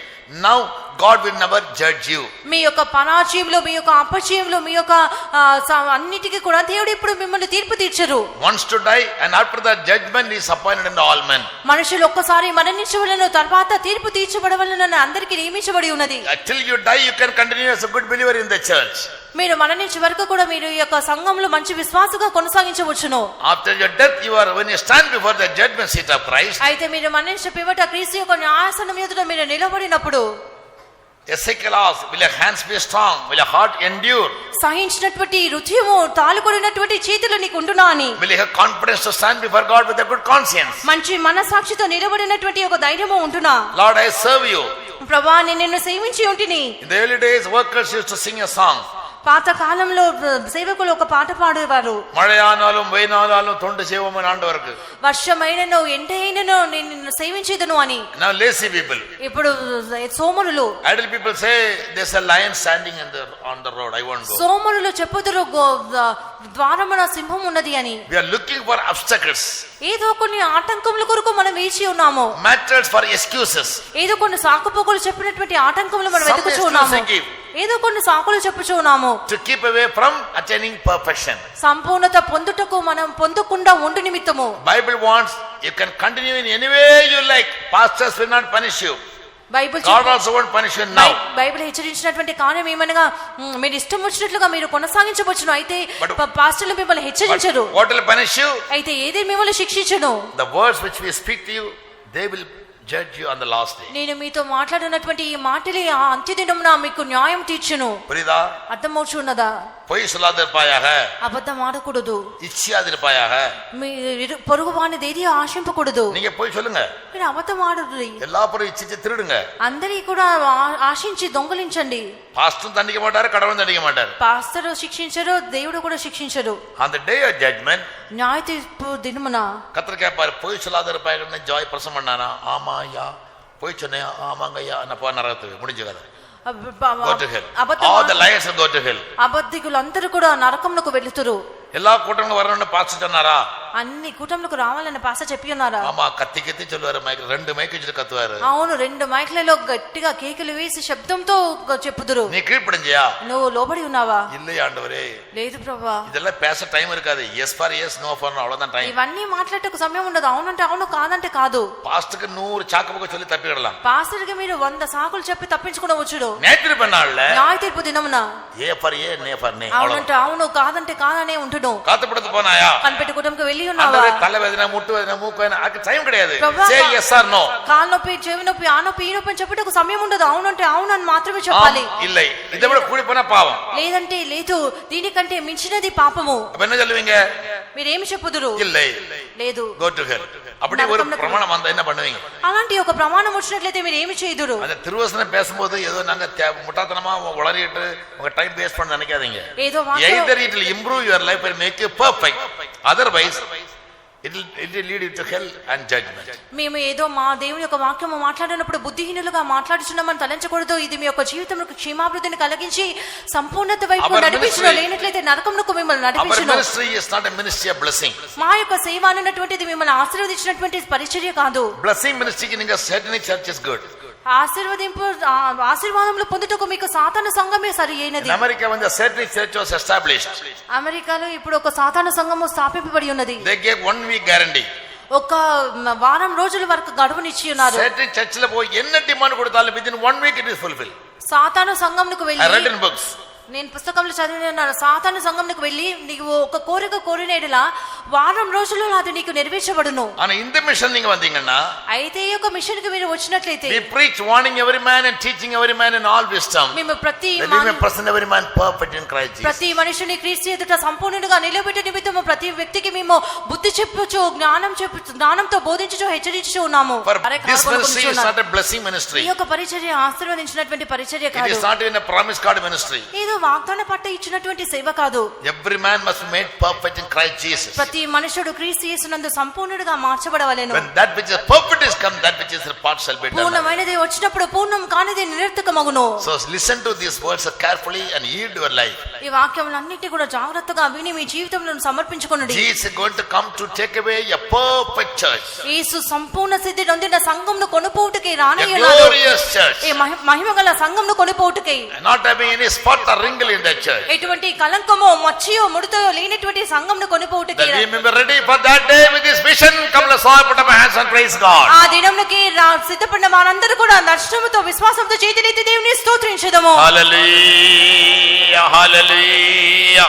now God will never judge you. మీ యొక్క పరాజయంలో, మీ యొక్క అపజయంలో, మీ యొక్క అన్నిటికీ కూడా దేవుడు ఇప్పుడు మిమ్మల్ని తీర్పు తీర్చరు. Once to die and after that judgment is appointed in all men. మనుషులు ఒక్కసారి మరణించవలెను, తర్వాత తీర్పు తీర్చబడవలెనని అందరికీ నియమించబడి ఉన్నది. Until you die, you can continue as a good believer in the church. మీరు మరణించే వరకు కూడా మీరు ఈ యొక్క సంఘంలో మంచి విశ్వాసంగా కొనసాగించవచ్చును. After your death, when you stand before the judgment seat of Christ, అయితే మీరు మరణించిన పిమ్మట క్రీస్తు యొక్క న్యాయాసనం ఎదుట మీరు నిలబడినప్పుడు Ezekiel asked, will your hands be strong? Will your heart endure? సహించినటువంటి హృదయము, తాళుకొనినటువంటి చేతులు నీకు ఉండునా అని. Will you have confidence to stand before God with a good conscience? మంచి మనసాక్షితో నిలబడినటువంటి ఒక ధైర్యము ఉంటున్నా. Lord, I serve you. ప్రభువా, నేను నిన్ను సేవించి ఉంటిని. In the early days, workers used to sing a song. పాత కాలంలో సేవకులు ఒక పాట పాడేవారు. మழைయానాலும் వెయినానాலும் తొండు సేవమని ఆండవరకు. వర్షమైనను ఎండైనను నేను నిన్ను సేవించేదను అని. Now lazy people. ఇప్పుడు సోమరులు. Idle people say there's a lion standing on the road. I won't go. సోమరులు చెప్పుదురు ద్వారమున సింహం ఉన్నది అని. We are looking for obstacles. ఏదో కొన్ని ఆటంకముల కొరకు మనం వేచి ఉన్నాము. Matters for excuses. ఏదో కొన్ని సాకుపోకులు చెప్పినటువంటి ఆటంకములు మనం వెతుకుచూ ఉన్నాము. ఏదో కొన్ని సాకులు చెప్పుచూ ఉన్నాము. To keep away from attaining perfection. సంపూర్ణత పొందుటకు మనం పొందకుండా ఉండు నిమిత్తము. Bible wants you can continue in any way you like. Pastors will not punish you. God also won't punish you now. Bible హెచ్చరించినటువంటి కార్యం ఏమనగా మీరు ఇష్టం వచ్చినట్లుగా మీరు కొనసాగించవచ్చును. అయితే పాస్టర్లు మిమ్మల్ని హెచ్చరించరు. What will punish you? అయితే ఏది మిమ్మల్ని శిక్షించును? The words which we speak to you, they will judge you on the last day. నేను మీతో మాట్లాడినటువంటి ఈ మాటలే ఆ అంత్యదినమున మీకు న్యాయం తీర్చును. புரியுதா? అర్థమవుచున్నదా? பொய் சொல்லாதிருப்பாயாக. అబద్ధం ఆడకూడదు. ఇచ్చాదిరుపాயாக. మీ పొరుగు వాని దేది ఆశింపకూడదు. நீங்க போய் சொல்லுங்க. మీరు అబద్ధం ఆడదు. எல்லா பொருளும் இச்சிச்சு திருடுங்க. అందరి కూడా ఆశించి దొంగలించండి. పాస్టర్ దండిక మాటారు, కడవని దండిక మాటారు. పాస్టర్ శిక్షించరు, దేవుడు కూడా శిక్షించరు. On the day of judgment, న్యాయ తీర్పు దినమున கர்த்தர் கேட்பாரு, பொய் சொல்லாதிருப்பாயாக ஜாய் பிரசம் பண்ணானா? ஆமாயா. பொய் சொன்னையா? ஆமாங்கய்யா. அன்னப்பா நரகத்துக்கு முடிஞ்ச கதை. Go to hell. All the liars will go to hell. అబద్ధికులందరూ కూడా నరకమునకు వెళుతురు. எல்லா கூட்டங்களும் வரணும்னு பாஸ்டர் சொன்னாரா? అన్ని కూటములకు రావాలని పాస్టర్ చెప్పి ఉన్నారా? ஆமா, கத்தி கத்தி சொல்லுவாரு. மைக் 2 மைக் வச்சுட்டு கத்துவாரு. అవును, 2 మైక్లలో గట్టిగా కేకలు వేసి శబ్దంతో చెప్పుదురు. நீ கீழ்ப்படிஞ்சியா? నువ్వు లోబడి ఉన్నావా? இல்லையா ஆண்டவரே? లేదు ప్రభువా. இதெல்லாம் பேச டைம் இருக்காது. Yes for yes, no for no, அவ்வளவுதான் டைம். ఇవన్నీ మాట్లాడటకు సమయం ఉండదు. అవునంటే అవును, కాదంటే కాదు. பாஸ்டருக்கு 100 చాకబొక్క சொல்லி తప్పిడலாம். పాస్టర్కి మీరు 100 సాకులు చెప్పి తప్పించుకోవచ్చుడు. நேற்று பண்ணால న్యాయ తీర్పు దినమున ఏ ఫర్ ఏ, నే ఫర్ నే, అవునంటే అవును, కాదంటే కాదనే ఉంటును. காத்துப்படுத்து போனாயா? కనిపెట్టి కూటమికి వెళ్ళి ఉన్నావా? தலைவேదனை, முட்டு வேதனை, மூக்கு வேதனை, அதுக்கு டைம் கிடையாது. ప్రభువా, సే ఎస్ ఆర్ నో. కాలు నొప్పి, చెవి నొప్పి, ఆ నొప్పి, ఈ నొప్పి అని చెప్పేటకు సమయం ఉండదు. అవునంటే అవును అని మాత్రమే చెప్పాలి. இல்லை, இதை விட கூடி போனா பாவம். లేదంటే లేదు, దీనికంటే మించినది పాపము. அப்ப என்ன சொல்லுவீங்க? మీరేమి చెప్పుదురు? இல்லை, లేదు, go to hell. அப்படி ஒரு பிரமாணம் வந்தா என்ன பண்ணுவீங்க? అలాంటి ఒక ప్రమాణం వచ్చినట్లయితే మీరు ఏమి చేయుదురు? அந்த திருவசனம் பேசும்போது ஏதோ நாங்க முட்டாத்தனமா உளறிட்டு உங்க டைம் வேஸ்ட் பண்ண நினைக்காதீங்க. ఏదో Either it will improve your life and make you perfect. Otherwise it will lead you to hell and judgment. మేము ఏదో మా దేవుని యొక్క వాక్యము మాట్లాడినప్పుడు బుద్ధిహీనులుగా మాట్లాడుచున్నామని తలంచకూడదు. ఇది మీ యొక్క జీవితంలో క్షేమాభివృద్ధిని కలిగించి సంపూర్ణత వైపు Our నడిపించును. ministry- లేనట్లయితే నరకమునకు మిమ్మల్ని Our నడిపించును. ministry is not a ministry of blessing. మా యొక్క సేవ అన్నటువంటిది మిమ్మల్ని ఆశీర్వదించినటువంటి పరిచర్య కాదు. Blessing ministry in a certain church is good. ఆశీర్వాదములు పొందుటకు మీకు సాతాను సంఘమే సరి అయినది. In America, when the certain church was established, అమెరికాలో ఇప్పుడు ఒక సాతాను సంఘము స్థాపింపబడి ఉన్నది. they gave 1 week guarantee. ఒక వారం రోజుల వరకు గడువునిచ్చి ఉన్నారు. Certain church లో పోయి ఎన్న డిమాండ్ కొడతారు within 1 week it is fulfilled. సాతాను సంఘంకు I read వెళ్ళి in books. నేను పుస్తకంలో చదివినాను. సాతాను సంఘంకు వెళ్ళి నీవు ఒక కోరిక కోరినేడులా వారం రోజుల్లో అది నీకు నెరవేర్చబడును. ஆனா இந்த மிஷன் நீங்க வந்தீங்கன்னா, అయితే ఈ యొక్క మిషన్ కి మీరు వచ్చినట్లయితే we preach warning every man and teaching every man in all wisdom, మేము ప్రతి that we may present every man perfect in Christ Jesus. ప్రతి మనుషుని క్రీస్తు ఎదుట సంపూర్ణుడిగా నిలబెట్టే నిమిత్తము ప్రతి వ్యక్తికి మేము బుద్ధి చెప్పుచు జ్ఞానంతో బోధించుచు హెచ్చరించుచు ఉన్నాము. For this ministry is not a blessing ministry. ఈ యొక్క పరిచర్య ఆశీర్వదించినటువంటి పరిచర్య It కాదు. is not even a promise card ministry. ఏదో వాగ్దాన పట్ట ఇచ్చినటువంటి సేవ కాదు. Every man must be made perfect in Christ Jesus. ప్రతి మనుషుడు క్రీస్తు యేసునందు సంపూర్ణుడిగా మార్చబడవలెను. When that which is perfect is come, that which is the part shall be done. పూర్ణమైనది వచ్చినప్పుడు పూర్ణం కానిది నిరర్థకమగును. So listen to these words carefully and yield your life. ఈ వాక్యములన్నిటి కూడా జాగ్రత్తగా విని మీ జీవితంలో సమర్పించుకొనుడి. Jesus is going to come to take away a perfect church, యేసు సంపూర్ణ సిద్ధి నొందిన సంఘమును కొనుపోవుటకై a రానయ్యున్నాడు. glorious church, ఈ మహిమగల సంఘమును కొనుపోవుటకై, not having any spot or wrinkle in that church. ఎటువంటి కలంకమో మచ్చయో ముడతయో లేనటువంటి సంఘమును కొనుపోవుటకై That we may be ready for that day with this vision. Come, let's all put up our hands and praise God. ఆ దినమునకి సిద్ధపడిన వారందరూ కూడా దర్శనముతో విశ్వాసంతో చేతులెత్తి దేవుని స్తోత్రించెదము. Hallelujah, hallelujah.